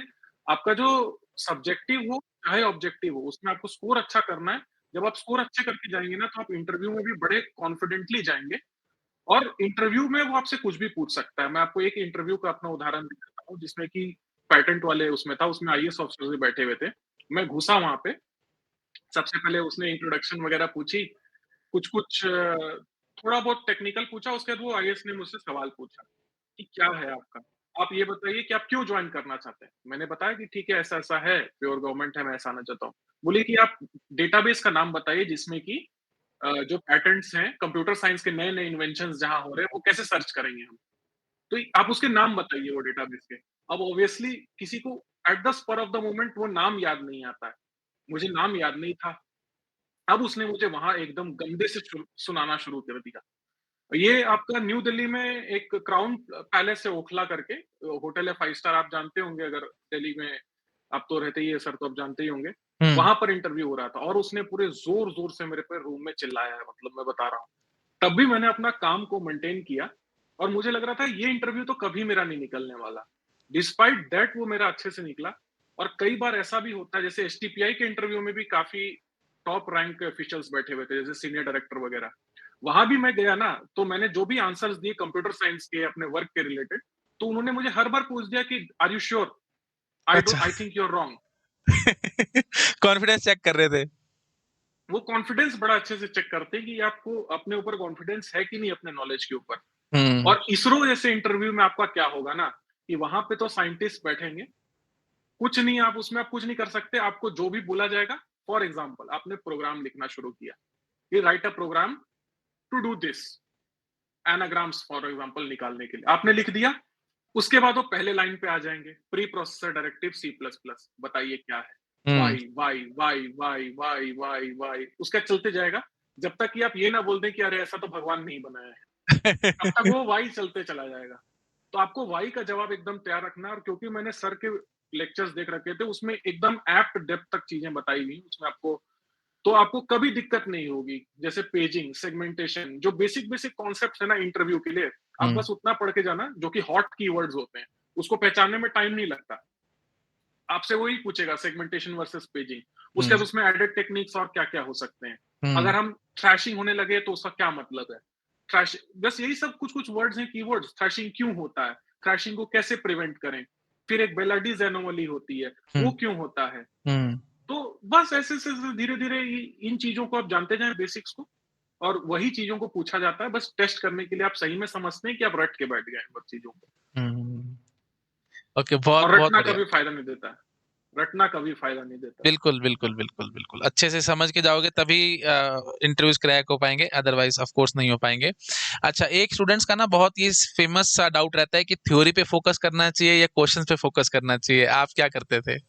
आपका जो सब्जेक्टिव हो चाहे ऑब्जेक्टिव हो, उसमें आपको स्कोर अच्छा करना है। जब आप स्कोर अच्छे करके जाएँगे ना, तो आप इंटरव्यू में भी बड़े कॉन्फिडेंटली जाएँगे और इंटरव्यू में वो आपसे कुछ भी पूछ सकता है। मैं आपको एक इंटरव्यू का अपना उदाहरण दे देता हूँ, जिसमें कि पेटेंट वाले उसमें था, उसमें आईएएस ऑफिसर भी बैठे हुए थे। मैं घुसा वहाँ पे, सबसे पहले उसने इंट्रोडक्शन वगैरह पूछी, कुछ-कुछ थोड़ा बहुत टेक्निकल पूछा, उसके बाद वो आईएएस ने मुझसे सवाल पूछा कि क्या है आपका? आप ये बताइए कि आप क्यों जॉइन करना चाहते हैं? मैंने बताया कि ठीक है, ऐसा-ऐसा है, प्योर गवर्नमेंट है, मैं ऐसा आना चाहता हूँ। बोले कि आप डेटाबेस का नाम बताइए जिसमें कि जो पैटेंट्स हैं, कंप्यूटर साइंस के नए-नए इन्वेंशन्स जहाँ हो रहे हैं, वो कैसे सर्च करेंगे हम? तो आप उसके नाम बताइए वो डेटाबेस के। अब ऑब्वियसली किसी को at the spur of the moment वो नाम याद नहीं आता है। मुझे नाम याद नहीं था। अब उसने मुझे वहाँ एकदम गंदे से सुनाना शुरू कर दिया। ये आपका न्यू दिल्ली में एक क्राउन पैलेस है ओखला करके, होटल है 5 स्टार, आप जानते होंगे, अगर दिल्ली में आप तो रहते ही है सर, तो आप जानते ही होंगे। हुँ। वहाँ पर इंटरव्यू हो रहा था और उसने पूरे ज़ोर-ज़ोर से मेरे पे रूम में चिल्लाया है, मतलब मैं बता रहा हूँ। तब भी मैंने अपना काम को मेंटेन किया और मुझे लग रहा था ये इंटरव्यू तो कभी मेरा नहीं निकलने वाला। डिस्पाइट दैट वो मेरा अच्छे से निकला। और कई बार ऐसा भी होता है, जैसे एसटीपीआई के इंटरव्यू में भी काफ़ी टॉप रैंक के ऑफिशियल्स बैठे हुए थे, जैसे सीनियर डायरेक्टर वगैरह। वहाँ भी मैं गया ना, तो मैंने जो भी आंसर्स दिए कंप्यूटर साइंस के अपने वर्क के रिलेटेड, तो उन्होंने मुझे हर बार पूछ दिया कि आर यू श्योर? अच्छा। I think you are wrong. Confidence check कर रहे थे। वो कॉन्फिडेंस बड़ा अच्छे से चेक करते हैं कि आपको अपने ऊपर कॉन्फिडेंस है कि नहीं अपने नॉलेज के ऊपर। हुँ। और इसरो जैसे इंटरव्यू में आपका क्या होगा ना, कि वहां पे तो साइंटिस्ट बैठेंगे, कुछ नहीं, आप उसमें आप कुछ नहीं कर सकते, आपको जो भी बोला जाएगा। फॉर एग्जाम्पल, आपने प्रोग्राम लिखना शुरू किया, ये write a program to do this, anagrams for example निकालने के लिए आपने लिख दिया। उसके बाद वो पहले लाइन पे आ जाएंगे, preprocessor directive C plus plus, बताइए क्या है? Hmm. Y Y Y Y Y Y Y, उसका चलते जाएगा जब तक कि आप ये ना बोल दें कि अरे ऐसा तो भगवान नहीं बनाया है, तब तक वो वाई चलते चला जाएगा। तो आपको वाई का जवाब एकदम तैयार रखना है। और क्योंकि मैंने सर के लेक्चर्स देख रखे थे, उसमें एकदम एप्ट डेप्थ तक चीजें बताई हुई, उसमें आपको, तो आपको कभी दिक्कत नहीं होगी। जैसे पेजिंग, सेगमेंटेशन, जो बेसिक बेसिक कॉन्सेप्ट है ना इंटरव्यू के लिए, आप हुँ। बस उतना पढ़ के जाना, जो कि हॉट कीवर्ड्स होते हैं, उसको पहचानने में टाइम नहीं लगता। आपसे वही पूछेगा, सेगमेंटेशन वर्सेस पेजिंग, उसके हुँ। बाद उसमें एडेड टेक्निक्स और क्या क्या हो सकते हैं। हुँ। अगर हम थ्रैशिंग होने लगे तो उसका क्या मतलब है, थ्रैश, बस यही सब कुछ कुछ वर्ड्स हैं, कीवर्ड्स। थ्रैशिंग क्यों होता है, थ्रैशिंग को कैसे प्रिवेंट करें, फिर एक बेलाडीज एनोमली होती है, हुँ। वो क्यों होता है। हुँ। तो बस ऐसे ऐसे धीरे धीरे इन चीजों को आप जानते जाएं, बेसिक्स को। और वही चीजों को पूछा जाता है, बस टेस्ट करने के लिए, आप सही में समझते हैं कि आप रट के बैठ गए हैं बस चीजों को। हुँ। ओके, बहुत, और बहुत रटना बढ़िया। कभी फायदा नहीं देता है, रटना कभी फायदा नहीं देता। बिल्कुल, बिल्कुल, बिल्कुल, बिल्कुल। अच्छे से समझ के जाओगे तभी इंटरव्यूज़ क्रैक हो पाएँगे, अदरवाइज़ ऑफ़ कोर्स नहीं हो पाएँगे। अच्छा, एक स्टूडेंट्स का ना बहुत ही फ़ेमस सा डाउट रहता है कि थ्योरी पे फ़ोकस करना चाहिए या क्वेश्चन्स पे फ़ोकस करना चाहिए। आप क्या करते थे?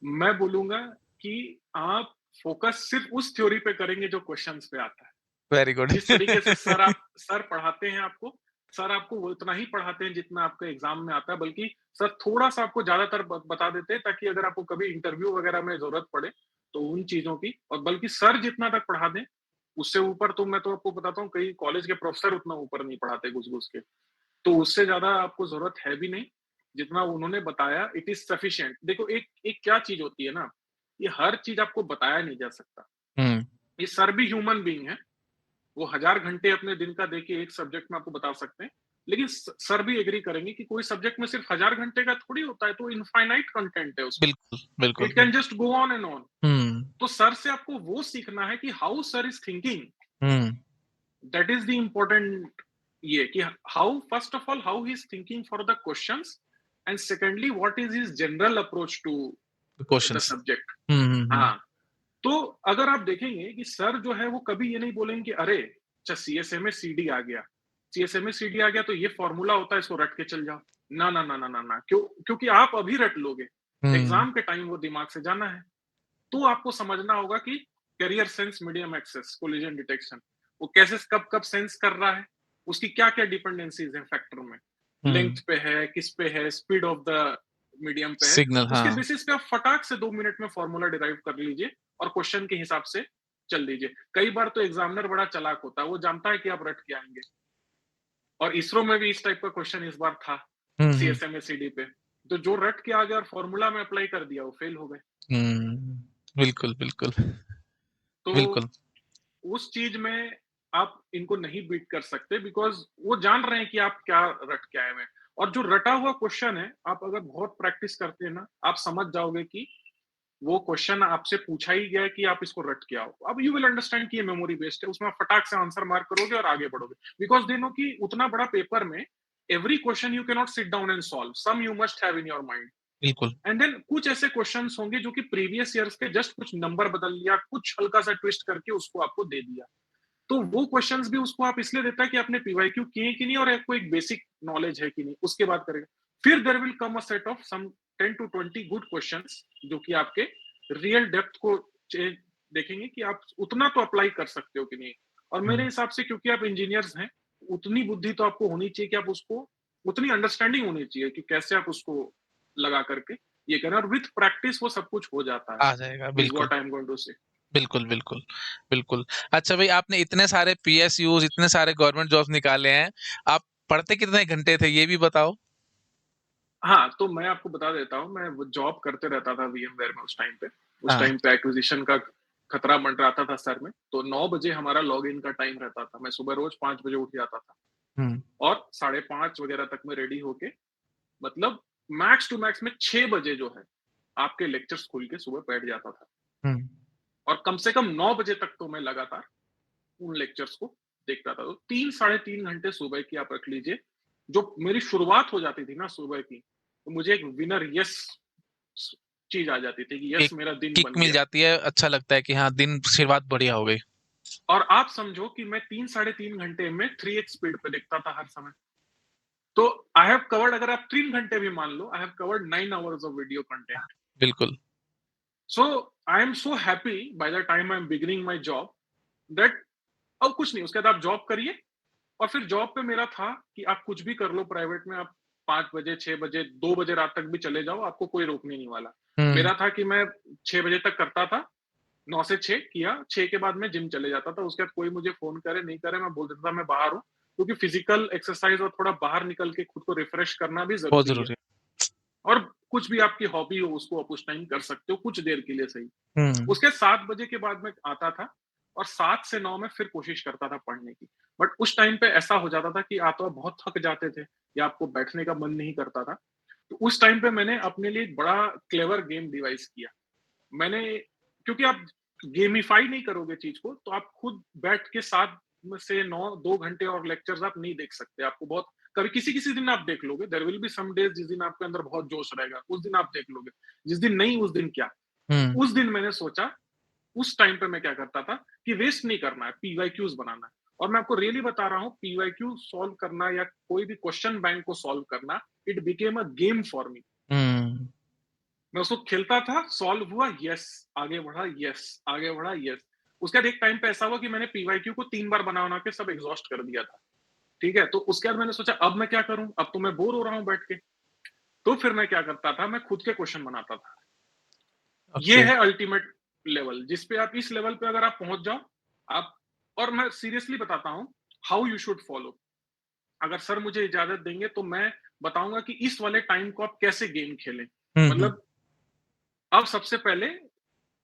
मैं बोलूँगा कि आप फ़ोकस सिर्फ़ उस थ्योरी पे करेंगे जो क्वेश्चन्स पे आता है। Very good. जिस तरीके से सर पढ़ाते हैं आपको, सर आपको वो उतना ही पढ़ाते हैं जितना आपके एग्ज़ाम में आता है, बल्कि सर थोड़ा-सा आपको ज़्यादातर बता देते हैं, ताकि अगर आपको कभी इंटरव्यू वगैरह में ज़रूरत पड़े, तो उन चीज़ों की, और बल्कि सर जितना तक पढ़ा दें, उससे ऊपर तो मैं तो आपको बताता हूँ, कई कॉलेज के प्रोफ़ेसर उतना ऊपर नहीं पढ़ाते घुस-घुस के। तो उससे ज़्यादा आपको ज़रूरत है भी नहीं, जितना उन्होंने बताया इट इज़ सफिशिएंट। देखो, एक एक क्या चीज़ होती है ना, ये हर चीज़ आपको बताया नहीं जा सकता। हुँ। ये सर भी ह्यूमन बीइंग है, वो हज़ार घंटे अपने दिन का देके एक सब्जेक्ट में आपको बता सकते हैं। लेकिन सर भी एग्री करेंगे कि कोई सब्जेक्ट में सिर्फ हज़ार घंटे का थोड़ी होता है, तो इनफाइनाइट कंटेंट है उसमें। बिल्कुल, बिल्कुल, इट कैन बिल्कुल। Just go on and on. Hmm. तो सर से आपको वो सीखना है कि how sir is thinking, hmm. That is the important. ये कि how, first of all, how he is thinking for the questions, and secondly what is his general approach to the questions. Subject. Hmm, hmm, hmm. हाँ, तो अगर आप देखेंगे कि sir जो है वो कभी ये नहीं बोलेंगे कि अरे, अच्छा सीएसए में सीडी आ गया, सीएसए में सीडी आ गया तो ये फॉर्मूला होता है, इसको रट के चल जाओ। ना ना ना ना ना ना, क्योंकि आप अभी रट लोगे, हुँ। एग्जाम के टाइम वो दिमाग से जाना है। तो आपको समझना होगा कि carrier sense, medium access, collision detection, वो कैसे कब कब सेंस कर रहा है, उसकी क्या क्या डिपेंडेंसीज है फैक्टर में, हुँ। लेंथ पे है, किस पे है, स्पीड ऑफ द मीडियम पे है। सिग्नल, उसके हाँ। बेसिस पे आप फटाक से 2 मिनट में फॉर्मूला डिराइव कर लीजिए और क्वेश्चन के हिसाब से चल लीजिए। कई बार तो एग्जामिनर बड़ा चालाक होता है, वो जानता है कि आप रट के आएंगे। और इसरो में भी इस टाइप का क्वेश्चन इस बार था, हुँ, हुँ। सीएसएमए पे। तो जो रट के आ गया और फॉर्मूला में अप्लाई कर दिया, वो फेल हो गए। हुँ। बिल्कुल, बिल्कुल। तो बिल्कुल। उस चीज में आप इनको नहीं बीट कर सकते बिकॉज़ वो जान रहे हैं कि आप क्या रट के आए हुए हैं। और जो रटा हुआ क्वेश्चन है, आप अगर बहुत प्रैक्टिस करते हैं ना, आप समझ जाओगे कि वो क्वेश्चन आपसे पूछा ही गया है कि आप इसको रट के आओ। अब यू विल अंडरस्टैंड कि ये मेमोरी बेस्ड है, उसमें आप फटाक से आंसर मार्क करोगे और आगे बढ़ोगे। बिकॉज़ दे नो कि उतना बड़ा पेपर में every question you can not sit down and solve, some you must have in your mind. बिल्कुल। एंड देन कुछ ऐसे क्वेश्चंस होंगे जो कि प्रीवियस ईयर्स के जस्ट कुछ नंबर बदल लिया, कुछ हल्का सा ट्विस्ट करके उसको आपको दे दिया। तो वो क्वेश्चंस भी उसको आप इसलिए देता है कि आपने पीवाईक्यू किए कि नहीं और आपको एक बेसिक नॉलेज है कि नहीं, उसके बाद करेगा। फिर there will come a set of some 10 to 20 good questions जो कि आपके रियल डेप्थ को देखेंगे कि आप उतना तो अप्लाई कर सकते हो कि नहीं। और मेरे हुँ। हिसाब से क्योंकि आप इंजीनियर्स हैं, उतनी बुद्धि तो आपको होनी चाहिए कि आप उसको, उतनी अंडरस्टैंडिंग होनी चाहिए कि कैसे आप उसको लगा करके ये करें, और विथ प्रैक्टिस वो सब कुछ हो जाता है, आ जाएगा, इज बिल्कुल। What I am going to say. बिल्कुल, बिल्कुल, बिल्कुल। अच्छा भई आपने इतने सारे पीएसयूज़, इतने सारे गवर्नमेंट जॉब्स निकाले हैं, आप पढ़ते कितने घंटे थे ये भी बताओ? हाँ, तो मैं आपको बता देता हूँ, मैं वो जॉब करते रहता था वीएमवेयर में उस टाइम पे। उस हाँ। टाइम पे एक्विज़िशन का खतरा मंडराता था सर में, तो 9 बजे हमारा लॉगिन का टाइम रहता था। मैं सुबह रोज़ 5 बजे उठ जाता था हुँ, और साढ़े 5 वगैरह तक मैं रेडी होके, मतलब मैक्स टू मैक्स मैं 6 बजे जो है, आपके लेक्चर्स खोल के सुबह बैठ जाता था। हुँ, और कम से कम 9 बजे तक तो मैं लगातार उन लेक्चर्स को देखता था। तो 3 साढ़े 3 घंटे सुबह की आप रख लीजिए, जो मेरी शुरुआत हो जाती थी ना सुबह की, तो मुझे एक विनर यस चीज आ जाती थी कि यस एक मेरा दिन किक बन मिल गया। जाती है, अच्छा लगता है कि हाँ, दिन शुरुआत बढ़िया हो गई। और आप समझो कि मैं 3 साढ़े 3 घंटे में 3x स्पीड पे देखता था हर समय। तो आई हैव कवर्ड, अगर आप 3 घंटे भी मान लो, I have covered 9 hours of video content. बिल्कुल। So I am so happy by the time I am beginning my job that अब कुछ नहीं, उसके बाद आप जॉब करिए। और फिर जॉब पे मेरा था कि आप कुछ भी कर लो प्राइवेट में, आप 5 बजे, 6 बजे, 2 बजे रात तक भी चले जाओ, आपको कोई रोकने नहीं वाला। हुँ, मेरा था कि मैं 6 बजे तक करता था, 9 से 6 किया, 6 के बाद मैं जिम चले जाता था। उसके बाद कोई मुझे फ़ोन करे, नहीं करे, मैं बोल देता था मैं बाहर हूँ, क्योंकि फिज़िकल एक्सरसाइज़ और थोड़ा बाहर निकल के खुद को रिफ्रेश करना भी बहुत ज़रूरी है। ज़रूरी है। और कुछ भी आपकी हॉबी हो, उसको आप उस टाइम कर सकते हो, कुछ देर के लिए सही। हुँ, उसके 7 बजे के बाद मैं आता था और 7 से 9 में फिर कोशिश करता था पढ़ने की। बट उस टाइम पे ऐसा हो जाता था कि या तो आप बहुत थक जाते थे या आपको बैठने का मन नहीं करता था। तो उस टाइम पे मैंने अपने लिए एक बड़ा क्लेवर गेम डिवाइस किया। मैंने, क्योंकि आप गेमिफाई नहीं करोगे चीज़ को, तो आप खुद बैठ के 7 में से 9 2 घंटे और लेक्चर्स आप नहीं देख सकते। आपको बहुत, कभी किसी-किसी दिन आप देख लोगे, there will be some days जिस दिन आपके अंदर बहुत जोश रहेगा, उस दिन आप देख लोगे। जिस दिन नहीं, उस दिन क्या? हुँ, उस दिन मैंने सोचा, उस टाइम पे मैं क्या करता था कि वेस्ट नहीं करना है, पीवाईक्यूज़ बनाना है। और मैं आपको रियली बता रहा हूँ, पीवाईक्यू सॉल्व करना या कोई भी क्वेश्चन बैंक को सॉल्व करना, it became a game for me. Hmm, मैं उसको खेलता था, सॉल्व हुआ, यस, आगे बढ़ा, यस, आगे बढ़ा, यस। उसके बाद एक टाइम पे ऐसा हुआ कि मैंने पीवाईक्यू को 3 बार बना-बना के सब एग्ज़ॉस्ट कर दिया था। ठीक है? तो उसके बाद मैंने सोचा अब मैं क्या करूँ? अब तो मैं बोर हो रहा हूँ बैठ के। तो फिर मैं क्या करता था, मैं खुद के क्वेश्चन बनाता था। ये ओके। है अल्टीमेट लेवल, जिस पे आप, इस लेवल पे अगर आप पहुँच जाओ, आप, और मैं सीरियसली बताता हूँ, हाउ यू शुड फॉलो। अगर सर मुझे इजाज़त देंगे तो मैं बताऊँगा कि इस वाले टाइम को आप कैसे गेम खेलें। हुँ, हुँ, मतलब अब सबसे पहले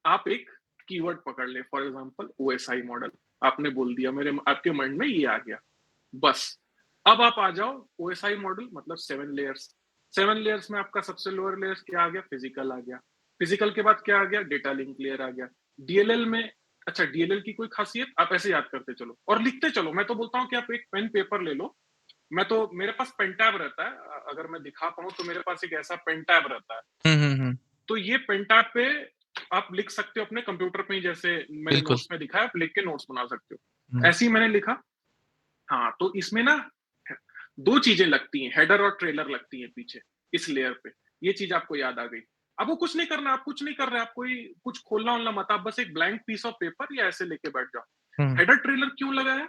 आप एक कीवर्ड पकड़ लें, फॉर एग्ज़ाम्पल ओएसआई मॉडल। आपने बोल दिया, मेरे आपके माइंड में ये आ गया, बस। अब आप आ जाओ, ओएसआई मॉडल मतलब 7 लेयर्स। 7 लेयर्स में आपका सबसे लोअर लेयर्स क्या आ गया? फिज़िकल आ गया। फिज़िकल के बाद क्या आ गया? डेटा लिंक लेयर आ गया। डीएलएल में, अच्छा डीएलएल की कोई ख़ासियत? आप ऐसे याद करते चलो और लिखते चलो। मैं तो बोलता हूँ कि आप एक पेन पेपर ले लो। मैं तो, मेरे पास पेन टैब रहता है, अगर मैं दिखा पाऊँ तो मेरे पास एक ऐसा पेन टैब रहता है। हुँ, हुँ, हुँ, तो ये पेन टैब पे आप लिख सकते हो अपने कंप्यूटर पे ही, जैसे मैंने बिल्कुल। नोट्स में दिखाया, आप लिख के नोट्स बना सकते हो। हुँ, ऐसे ही मैंने लिखा। हाँ, तो इसमें ना 2 चीज़ें लगती हैं, हेडर और ट्रेलर लगती हैं पीछे, इस लेयर पे। ये चीज़ आपको याद आ गई। आपको कुछ नहीं करना, आप कुछ नहीं कर रहे, आप कोई कुछ खोलना-वोलना मत, आप बस एक ब्लैंक पीस ऑफ पेपर या ऐसे लेके बैठ जाओ। हुँ, हेडर ट्रेलर क्यों लगाया?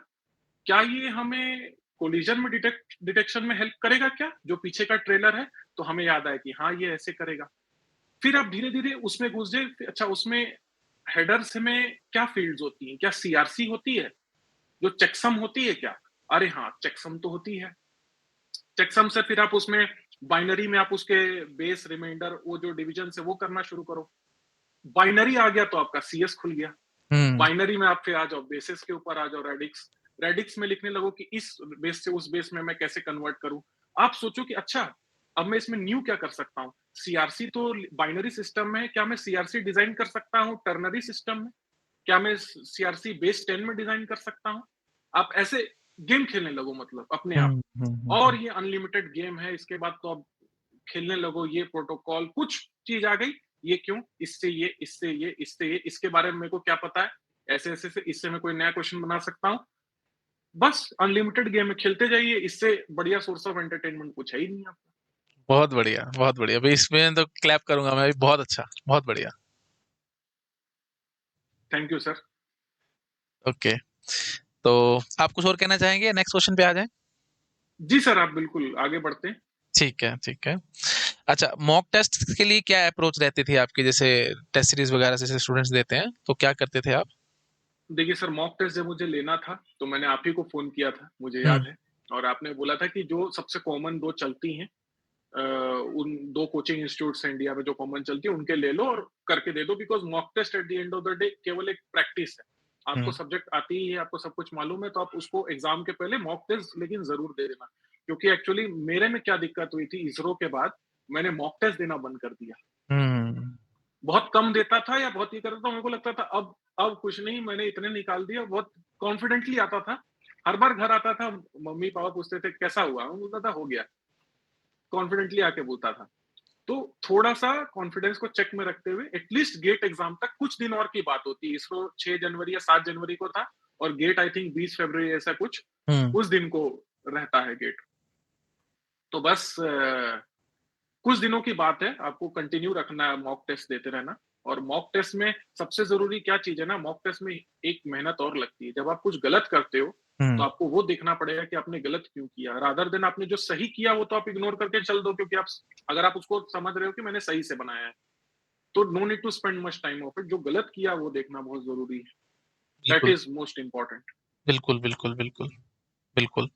क्या ये हमें कोलिजन में डिटेक्शन में हेल्प करेगा क्या? जो पीछे का ट्रेलर है, तो हमें याद आया कि हाँ, ये ऐसे करेगा। फिर आप धीरे-धीरे उसमें घुस जाए, अच्छा उसमें हेडर्स में क्या फ़ील्ड्स होती हैं? क्या सीआरसी होती है? जो चेकसम होती है क्या? अरे हाँ, चेकसम तो होती है। चेकसम से फिर आप उसमें बाइनरी में आप उसके बेस, रिमाइंडर, वो जो डिविजन्स है वो करना शुरू करो। बाइनरी आ गया तो आपका सीएस खुल गया। हुँ, बाइनरी में आप फिर आ जाओ, बेसिस के ऊपर आ जाओ, रेडिक्स। रेडिक्स में लिखने लगो कि इस बेस से उस बेस में मैं कैसे कन्वर्ट करूँ। आप सोचो कि अच्छा, अब मैं इसमें न्यू क्या कर सकता हूँ? सीआरसी तो बाइनरी सिस्टम में है, क्या मैं सीआरसी डिज़ाइन कर सकता हूँ टर्नरी सिस्टम में? क्या मैं सीआरसी बेस 10 में डिज़ाइन कर सकता हूँ? आप ऐसे गेम खेलने लगो मतलब अपने आप। हुँ, हुँ, हुँ, और हुँ। ये अनलिमिटेड गेम है, इसके बाद तो अब खेलने लगो, ये प्रोटोकॉल कुछ चीज़ आ गई, ये क्यों? इससे ये, इससे ये, इससे ये, इसके बारे में मेरे को क्या पता है? ऐसे-ऐसे से इससे मैं कोई नया क्वेश्चन बना सकता हूँ। बस अनलिमिटेड गेम है, खेलते जाइए, इससे बढ़िया सोर्स ऑफ एंटरटेनमेंट कुछ है ही नहीं आपका। बहुत बढ़िया, बहुत बढ़िया। भई इसमें तो क्लैप करूँगा मैं भी, बहुत अच्छा, बहुत बढ़िया। Thank you sir. ओके, तो आप कुछ और कहना चाहेंगे या नेक्स्ट क्वेश्चन पे आ जाएँ? जी सर, आप बिल्कुल आगे बढ़ते हैं। ठीक है, ठीक है। अच्छा, मॉक टेस्ट के लिए क्या अप्रोच रहती थी आपकी? जैसे टेस्ट सीरीज़ वगैरह जैसे स्टूडेंट्स देते हैं, तो क्या करते थे आप? देखिए सर, मॉक टेस्ट जब मुझे लेना था, तो मैंने आप ही को फ़ोन किया था, मुझे हुँ, याद है। और आपने बोला था कि जो सबसे कॉमन 2 चलती हैं, अ, उन 2 कोचिंग इंस्टीट्यूट्स हैं इंडिया में जो कॉमन चलती है, उनके ले लो और करके दे दो, because mock test at the end of the day केवल एक प्रैक्टिस है। हुँ, आपको सब्जेक्ट आती ही है, आपको सब कुछ मालूम है, तो आप उसको एग्ज़ाम के पहले मॉक टेस्ट लेकिन ज़रूर दे देना। क्योंकि एक्चुअली मेरे में क्या दिक्कत हुई थी इसरो के बाद, मैंने मॉक टेस्ट देना बंद कर दिया। हुँ, बहुत कम देता था या बहुत ये करता था, मेरे को लगता था अब कुछ नहीं, मैंने इतने निकाल दिया, बहुत कॉन्फिडेंटली आता था। हर बार घर आता था, मम्मी-पापा पूछते थे, "कैसा हुआ?" मैं बोलता था, "हो गया।" कॉन्फिडेंटली आके बोलता था। तो थोड़ा-सा कॉन्फिडेंस को चेक में रखते हुए एटलीस्ट गेट एग्ज़ाम तक कुछ दिन और की बात होती है। इसरो 6 जनवरी या 7 जनवरी को था और गेट आई थिंक 20 फरवरी ऐसा कुछ हुँ, उस दिन को रहता है गेट। तो बस कुछ दिनों की बात है, आपको कंटिन्यू रखना है मॉक टेस्ट देते रहना। और मॉक टेस्ट में सबसे ज़रूरी क्या चीज़ है ना, मॉक टेस्ट में एक मेहनत और लगती है। जब आप कुछ गलत करते हो, तो हुँ, आपको वो देखना पड़ेगा कि आपने गलत क्यों किया, रादर देन आपने जो सही किया वो तो आप इग्नोर करके चल दो, क्योंकि आप अगर आप उसको समझ रहे हो कि मैंने सही से बनाया है, तो no need to spend much time of it. जो गलत किया वो देखना बहुत ज़रूरी है। दैट बिल्कुल, इज़ मोस्ट इम्पोर्टेंट। बिल्कुल, बिल्कुल, बिल्कुल, बिल्कुल।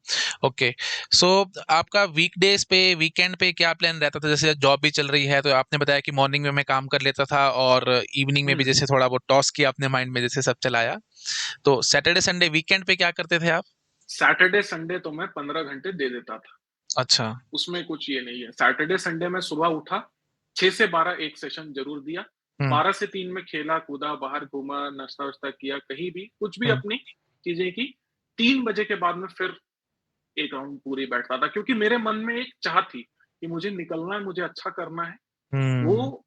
ओके, सो आपका वीकडेज़ पे, वीकेंड पे क्या प्लान रहता था? जैसे जॉब भी चल रही है, तो आपने बताया कि मॉर्निंग में मैं काम कर लेता था और इवनिंग में भी हुँ। जैसे थोड़ा बहुत टॉस किया अपने माइंड में जैसे सब चलाया। तो सैटरडे, संडे, वीकेंड पे क्या करते थे आप? सैटरडे, संडे तो मैं 15 घंटे दे देता था। अच्छा। उसमें कुछ ये नहीं है। सैटरडे, संडे में सुबह उठा, 6 से 12 एक सेशन ज़रूर दिया। हुँ, 12 से 3 में खेला-कूदा, बाहर घूमा, नाश्ता-वाश्ता किया, कहीं भी, कुछ भी हुँ, अपनी चीज़ें की। 3 बजे के बाद में फिर एक राउंड पूरी बैठता था, क्योंकि मेरे मन में एक चाह थी कि मुझे निकलना है, मुझे अच्छा करना है। हुँ, वो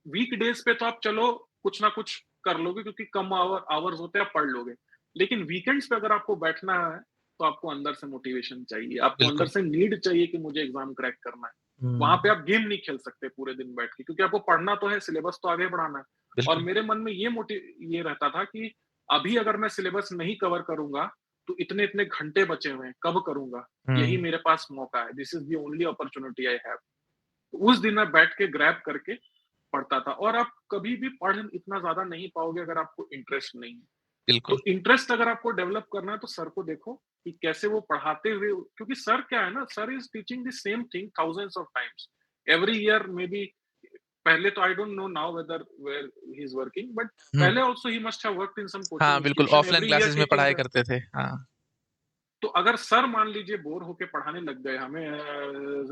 वीकडेज़ पे तो आप चलो कुछ ना कुछ कर लोगे, क्योंकि कम आवर्स होते हैं, आप पढ़ लोगे। लेकिन वीकेंड्स पे अगर आपको बैठना है, तो आपको अंदर से मोटिवेशन चाहिए, आपको अंदर बिल्कुल। से नीड चाहिए कि मुझे एग्ज़ाम क्रैक करना है। वहाँ पे हुँ, आप गेम नहीं खेल सकते पूरे दिन बैठ के, क्योंकि आपको पढ़ना तो है, सिलेबस तो आगे बढ़ाना है। और बिल्कुल। मेरे मन में ये रहता था कि अभी अगर मैं सिलेबस नहीं कवर करूँगा, तो इतने-इतने घंटे बचे हुए हैं, कब करूँगा? यही हुँ, मेरे पास मौका है, this is the only opportunity I have. उस दिन मैं बैठ के ग्रैब करके पढ़ता था। और आप कभी भी पढ़ इतना ज़्यादा नहीं पाओगे अगर आपको इंटरेस्ट नहीं है। बिल्कुल। तो इंटरेस्ट अगर आपको डेवलप करना है, तो सर को देखो कि कैसे वो पढ़ाते हुए, क्योंकि सर क्या है ना, sir is teaching the same thing thousands of times every year may be. पहले तो I don't know now whether where he is working, but hmm, पहले also he must have worked in some coaching हाँ, बिल्कुल institution offline every year classes में teaching पढ़ाई द। करते थे। हाँ। तो अगर सर मान लीजिए बोर होके पढ़ाने लग गए हमें,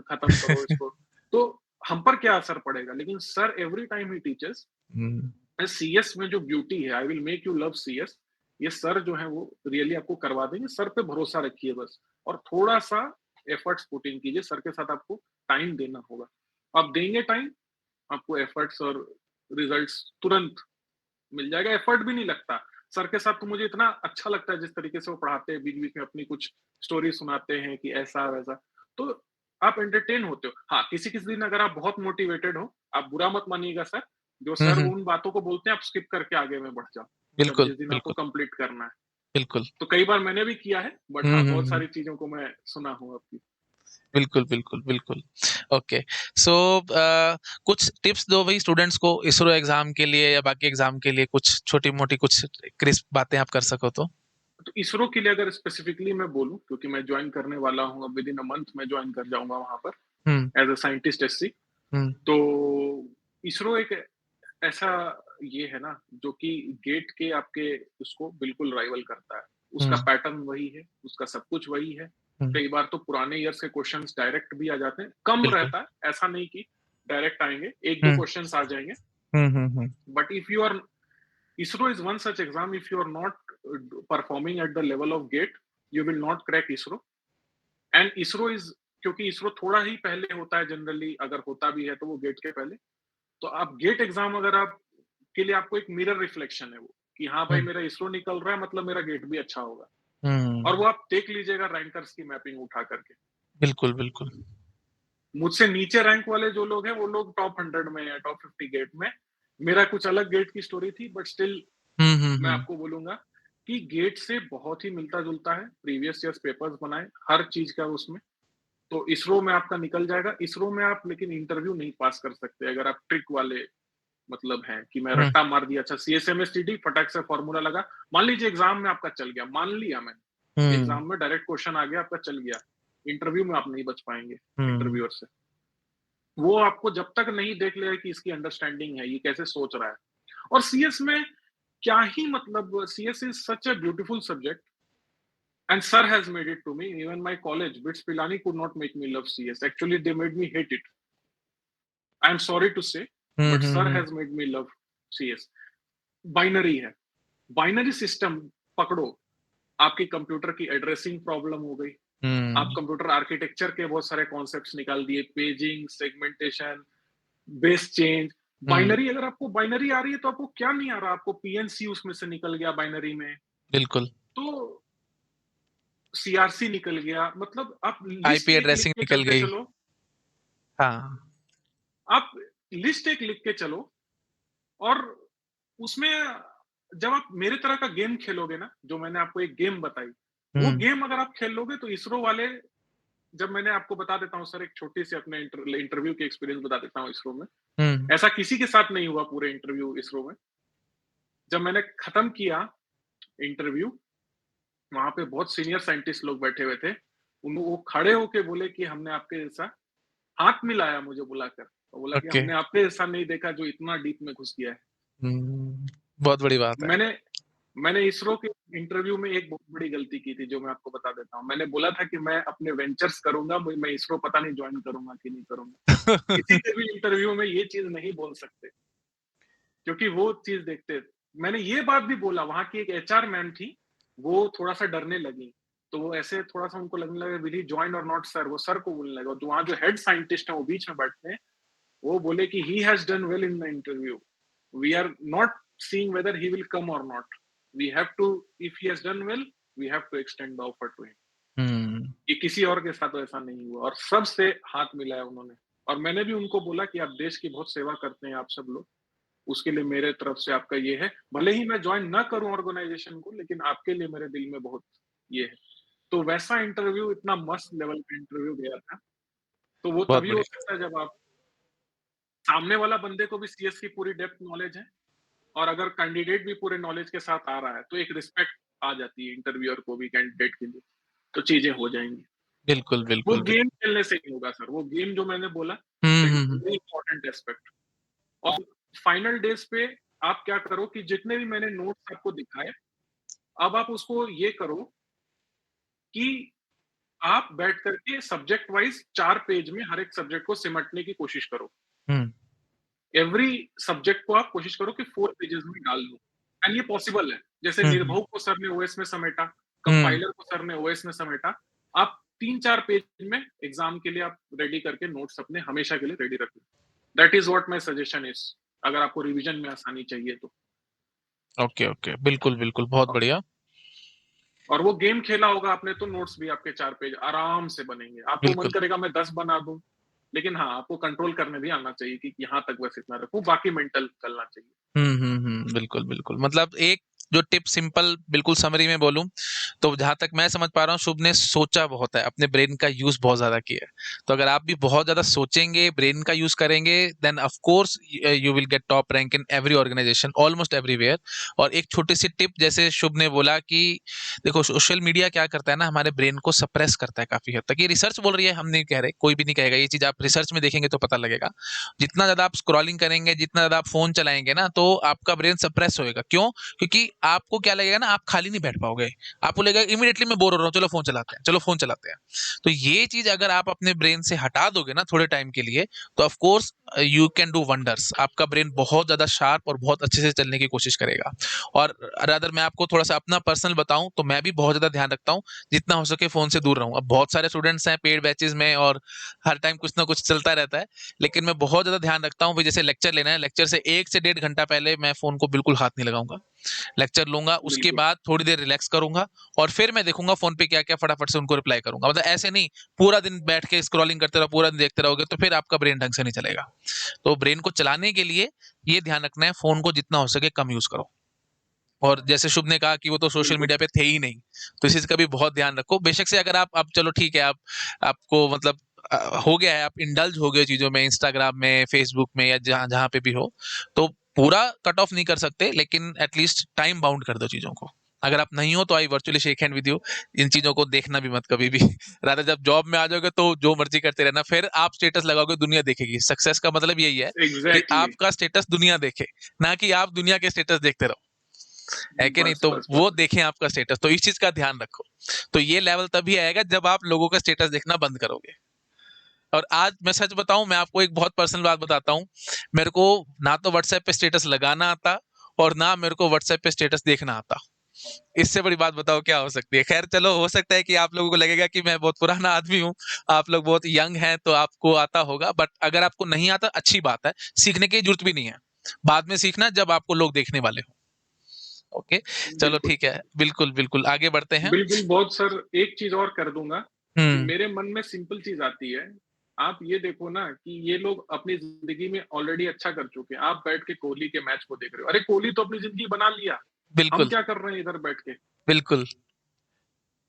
खत्म करो इसको, तो हम पर क्या असर पड़ेगा? लेकिन sir every time he teaches. Hmm, CS में जो ब्यूटी है, I will make you love CS, ये सर जो है वो रियली आपको करवा देंगे। सर पे भरोसा रखिए बस, और थोड़ा सा एफर्ट्स पुट इन कीजिए। सर के साथ आपको टाइम देना होगा, आप देंगे टाइम, आपको एफर्ट्स और रिजल्ट्स तुरंत मिल जाएगा। एफर्ट भी नहीं लगता। सर के साथ तो मुझे इतना अच्छा लगता है जिस तरीके से वो पढ़ाते हैं, बीच-बीच में अपनी कुछ स्टोरी सुनाते हैं कि ऐसा-वैसा। तो आप एंटरटेन होते हो। हाँ, किसी-किसी दिन अगर आप बहुत मोटिवेटेड हो, आप बुरा मत मानिएगा सर। जो हुँ, सर हुँ, उन बातों को बोलते हैं, आप स्किप करके आगे में बढ़ जाओ, जब बिल्कुल, जिस दिन आपको बिल्कुल, कंप्लीट करना है। बिल्कुल। तो कई बार मैंने भी किया है, बट हुँ, हाँ, हुँ, बहुत हुँ। सारी चीज़ों को मैं सुना हूँ आपकी। बिल्कुल, बिल्कुल, बिल्कुल। ओके, सो कुछ टिप्स दो भई स्टूडेंट्स को इसरो एग्ज़ाम के लिए या बाकी एग्ज़ाम के लिए कुछ छोटी-मोटी कुछ क्रिस्प बातें आप कर सको तो? तो इसरो के लिए अगर स्पेसिफिकली मैं बोलूँ, क्योंकि मैं जॉइन करने वाला हूँ, अब विदिन अ मंथ मैं जॉइन कर जाऊँगा वहाँ पर हुँ, एज़ अ साइंटिस्ट एससी। हुँ, तो इसरो एक ऐसा ये है ना, जो कि गेट के आपके उसको बिल्कुल राइवल करता है। उसका पैटर्न वही है, उसका सब कुछ वही है। कई बार तो पुराने ईयर्स के क्वेश्चंस डायरेक्ट भी आ जाते हैं, कम बिल्कुल। रहता है, ऐसा नहीं कि डायरेक्ट आएँगे, 1-2 क्वेश्चंस आ जाएँगे। But if you are ISRO is one such exam. If you are not performing at the level of GATE, you will not crack ISRO. And ISRO is क्योंकि ISRO थोड़ा ही पहले होता है जनरली, अगर होता भी है तो वो गेट के पहले। तो आप गेट एग्जाम अगर आप के लिए आपको एक मिरर रिफ्लेक्शन है वो कि हाँ भाई मेरा ISRO निकल रहा है, मतलब मेरा गेट भी अच्छा होगा। और वो आप देख लीजिएगा रैंकर्स की मैपिंग उठा करके। बिल्कुल बिल्कुल। मुझसे नीचे रैंक वाले जो लोग हैं वो लोग टॉप 100 में या टॉप 50 गेट में। मेरा कुछ अलग गेट की स्टोरी थी, बट स्टिल मैं आपको बोलूंगा कि गेट से बहुत ही मिलता जुलता है। प्रीवियस ईयर्स पेपर्स बनाए हर चीज का उसमें, तो इसरो में आपका निकल जाएगा। इसरो में आप लेकिन इंटरव्यू नहीं पास कर सकते अगर आप ट्रिक वाले मतलब हैं कि मैं रट्टा मार दिया, अच्छा CSMSTD फटाक से फॉर्मूला लगा। मान लीजिए एग्जाम में आपका चल गया, मान लिया मैंने एग्जाम में डायरेक्ट क्वेश्चन आ गया, आपका चल गया, इंटरव्यू में आप नहीं बच पाएंगे इंटरव्यूअर से। वो आपको जब तक नहीं देख लेगा कि इसकी अंडरस्टैंडिंग है, ये कैसे सोच रहा है। और CS में क्या ही मतलब, CS is such a beautiful subject and sir has made it to me. Even my college BITS Pilani could not make me love CS, actually they made me hate it. I am sorry to say, but sir has made me love CS. Binary है, binary system पकड़ो, आपकी computer की addressing problem हो गई, आप computer architecture के बहुत सारे कॉन्सेप्ट्स निकाल दिए, paging, segmentation, base change. Binary अगर आपको बाइनरी आ रही है तो आपको क्या नहीं आ रहा, आपको PNC उसमें से निकल गया बाइनरी में, बिल्कुल, तो CRC निकल गया, मतलब आप लिस्ट आईपी एक लिख एड्रेसिंग के निकल चलते गई। चलो, हाँ, आप लिस्ट एक लिख के चलो, और उसमें जब आप मेरे तरह का गेम खेलोगे ना, जो मैंने आपको एक गेम बताई, वो गेम अगर आप खेल लोगे तो इसरो वाले, जब मैंने आपको बता देता हूँ सर एक छोटी सी अपने इंटरव्यू की एक्सपीरियंस बता देता हूँ इसरो में। ऐसा किसी के साथ नहीं हुआ पूरे इंटरव्यू इसरो में। जब मैंने खत्म किया इंटरव्यू, वहां पे बहुत सीनियर साइंटिस्ट लोग बैठे हुए थे, वो खड़े होके बोले कि हमने आपके जैसा, हाथ मिलाया मुझे बुलाकर, और बोला कि ओके, हमने आपके जैसा नहीं देखा जो इतना डीप में घुस गया है। बहुत बड़ी बात है। मैंने इसरो के इंटरव्यू में एक बहुत बड़ी गलती की थी जो मैं आपको बता देता हूँ। मैंने बोला था कि मैं अपने वेंचर्स करूंगा, मैं इसरो पता नहीं ज्वाइन करूंगा कि नहीं करूंगा। किसी के भी इंटरव्यू में ये चीज नहीं बोल सकते, क्योंकि वो चीज देखते। मैंने ये बात भी बोला, वहां की एक HR मैम थी, वो थोड़ा सा डरने लगी, तो वो ऐसे थोड़ा सा उनको लगने लगा विल ही जॉइन और नॉट सर, वो सर को बोलने लगा। तो वहां जो हेड साइंटिस्ट है वो बीच में बैठते हैं, वो बोले कि he has done well in the interview, we are not seeing whether he will come or not, we have to, if he has done well, we have to extend the offer to him। ये किसी और के साथ तो ऐसा नहीं हुआ, और सबसे हाथ मिलाया उन्होंने। और मैंने भी उनको बोला कि आप देश की बहुत सेवा करते हैं आप सब लोग, उसके लिए मेरे तरफ से आपका ये है, भले ही मैं ज्वाइन ना करूं ऑर्गेनाइजेशन को, लेकिन आपके लिए मेरे दिल में बहुत ये है। तो वैसा इंटरव्यू, इतना मस्त लेवल का इंटरव्यू गया था। तो वो बहुत तभी हो बढ़िया। सकता है जब आप, सामने वाला बंदे को भी CS की पूरी डेप्थ नॉलेज है, और अगर कैंडिडेट भी पूरे नॉलेज के साथ आ रहा है, तो एक रिस्पेक्ट आ जाती है इंटरव्यूअर को भी कैंडिडेट के लिए, तो चीजें हो जाएंगी। बिल्कुल वो बिल्कुल बिल्कुल। गेम खेलने से ही होगा सर, वो गेम जो मैंने बोला, वेरी इंपॉर्टेंट एस्पेक्ट। और फाइनल डेज पे आप क्या करो कि जितने भी मैंने नोट्स आपको दिखाए, अब आप उसको ये करो कि आप बैठ करके सब्जेक्ट वाइज 4 पेज में हर एक सब्जेक्ट को सिमटने की कोशिश करो। एवरी सब्जेक्ट को आप कोशिश करो कि 4 पेजेस में डाल दो, एंड ये पॉसिबल है। जैसे निर्भव को सर ने OS में समेटा, कंपाइलर को सर ने OS में समेटा, आप 3-4 पेज में एग्जाम के लिए आप रेडी करके नोट्स अपने हमेशा के लिए रेडी रखें। That is what my suggestion is, अगर आपको रिवीजन में आसानी चाहिए तो। ओके ओके, बिल्कुल बिल्कुल, बहुत बढ़िया। और वो गेम खेला होगा आपने तो नोट्स भी आपके 4 पेज आराम से बनेंगे। आपको मन बिल्कुल। करेगा मैं 10 बना दूं, लेकिन हाँ, आपको कंट्रोल करने भी आना चाहिए कि यहाँ तक बस इतना रखूं, बाकी मेंटल करना चाहिए। बिल्कुल बिल्कुल। मतलब एक जो टिप सिंपल बिल्कुल समरी में बोलूं तो जहां तक मैं समझ पा रहा हूँ, शुभ ने सोचा बहुत है, अपने ब्रेन का यूज बहुत ज्यादा किया है। तो अगर आप भी बहुत ज्यादा सोचेंगे, ब्रेन का यूज करेंगे, then of course you will get top rank in every organisation, almost everywhere. और एक छोटी सी टिप, जैसे शुभ ने बोला कि देखो सोशल मीडिया क्या करता है ना, हमारे ब्रेन को सप्रेस करता है काफी हद तक। ये रिसर्च बोल रही है, हम नहीं कह रहे, कोई भी नहीं कहेगा, ये चीज आप रिसर्च में देखेंगे तो पता लगेगा। जितना ज्यादा आप स्क्रॉलिंग करेंगे, जितना ज्यादा आप फोन चलाएंगे ना, तो आपका ब्रेन सप्रेस होएगा। क्यों? क्योंकि आपको क्या लगेगा ना, आप खाली नहीं बैठ पाओगे। आपको लगेगा इमीडिएटली मैं बोर हो रहा हूँ, चलो फ़ोन चलाते हैं, चलो फ़ोन चलाते हैं। तो ये चीज़ अगर आप अपने ब्रेन से हटा दोगे ना थोड़े टाइम के लिए, तो of course you can do wonders. आपका ब्रेन बहुत ज़्यादा शार्प और बहुत अच्छे से चलने की कोशिश करेगा। और रादर मैं आपको थोड़ा-सा अपना पर्सनल बताऊँ, तो मैं भी बहुत ज़्यादा ध्यान रखता हूँ, जितना हो सके फ़ोन से दूर रहूँ। अब बहुत सारे स्टूडेंट्स हैं पेड बैचेज़ में और हर टाइम कुछ ना कुछ चलता रहता है। लेकिन मैं बहुत ज़्यादा ध्यान रखता हूँ, भई जैसे लेक्चर लेना है, लेक्चर से 1 से डेढ़ घंटा पहले मैं फ़ोन को बिल्कुल हाथ नहीं लगाऊँगा। लेक्चर लूँगा, उसके बिल्कुल, बाद थोड़ी देर रिलैक्स करूँगा और फिर मैं देखूँगा फ़ोन पे क्या-क्या फटाफट से उनको रिप्लाई करूँगा। मतलब ऐसे नहीं, पूरा दिन बैठ के स्क्रॉलिंग करते रहो, पूरा दिन देखते रहोगे, तो फिर आपका ब्रेन ढंग से नहीं चलेगा। तो ब्रेन को चलाने के लिए ये ध्यान रखना है, फ़ोन को जितना हो सके कम यूज़ करो। और जैसे शुभ ने कहा कि वो तो सोशल बिल्कुल। मीडिया पे थे ही नहीं, तो इस चीज़ का भी बहुत ध्यान रखो। बेशक से अगर आप अब चलो ठीक है, आप आपको मतलब हो गया है, आप इंडल्ज हो गए चीज़ों में, इंस्टाग्राम में, फेसबुक में या जहाँ-जहाँ पे भी हो, तो पूरा कट ऑफ नहीं कर सकते, लेकिन एट लीस्ट टाइम बाउंड कर दो चीज़ों को। अगर आप नहीं हो तो I virtually shake hand with you, इन चीज़ों को देखना भी मत कभी भी। रादर जब जॉब में आ जाओगे तो जो मर्ज़ी करते रहना, फिर आप स्टेटस लगाओगे दुनिया देखेगी। सक्सेस का मतलब यही है कि एग्ज़ैक्टली। आपका स्टेटस दुनिया देखे, ना कि आप दुनिया के स्टेटस देखते रहो। है कि नहीं? बस, तो बस, वो बस। देखें आपका स्टेटस, तो इस चीज का ध्यान रखो। तो ये लेवल तभी आएगा जब आप लोगों का स्टेटस देखना बंद करोगे। और आज मैं सच बताऊं, मैं आपको एक बहुत पर्सनल बात बताता हूं। मेरे को ना तो व्हाट्सएप पे स्टेटस लगाना आता और ना मेरे को व्हाट्सएप पे स्टेटस देखना आता। इससे बड़ी बात बताओ क्या हो सकती है? खैर चलो, हो सकता है कि आप लोगों को लगेगा कि मैं बहुत पुराना आदमी हूँ, आप लोग बहुत यंग हैं तो आपको आता होगा, बट अगर आपको नहीं आता अच्छी बात है, सीखने की जरूरत भी नहीं है। बाद में सीखना जब आपको लोग देखने वाले हो। ओके, चलो बिल्कुल। ठीक है, बिल्कुल, बिल्कुल, आगे बढ़ते हैं। बिल्कुल, बहुत सर एक चीज़ और कर दूँगा कि हुँ, मेरे मन में सिंपल चीज़ आती है। आप ये देखो ना कि ये लोग अपनी ज़िंदगी में ऑलरेडी अच्छा कर चुके हैं। आप बैठ के कोहली के मैच को देख रहे हो। अरे कोहली तो अपनी ज़िंदगी बना लिया। हम बिल्कुल, क्या कर रहे हैं इधर बैठ के? बिल्कुल,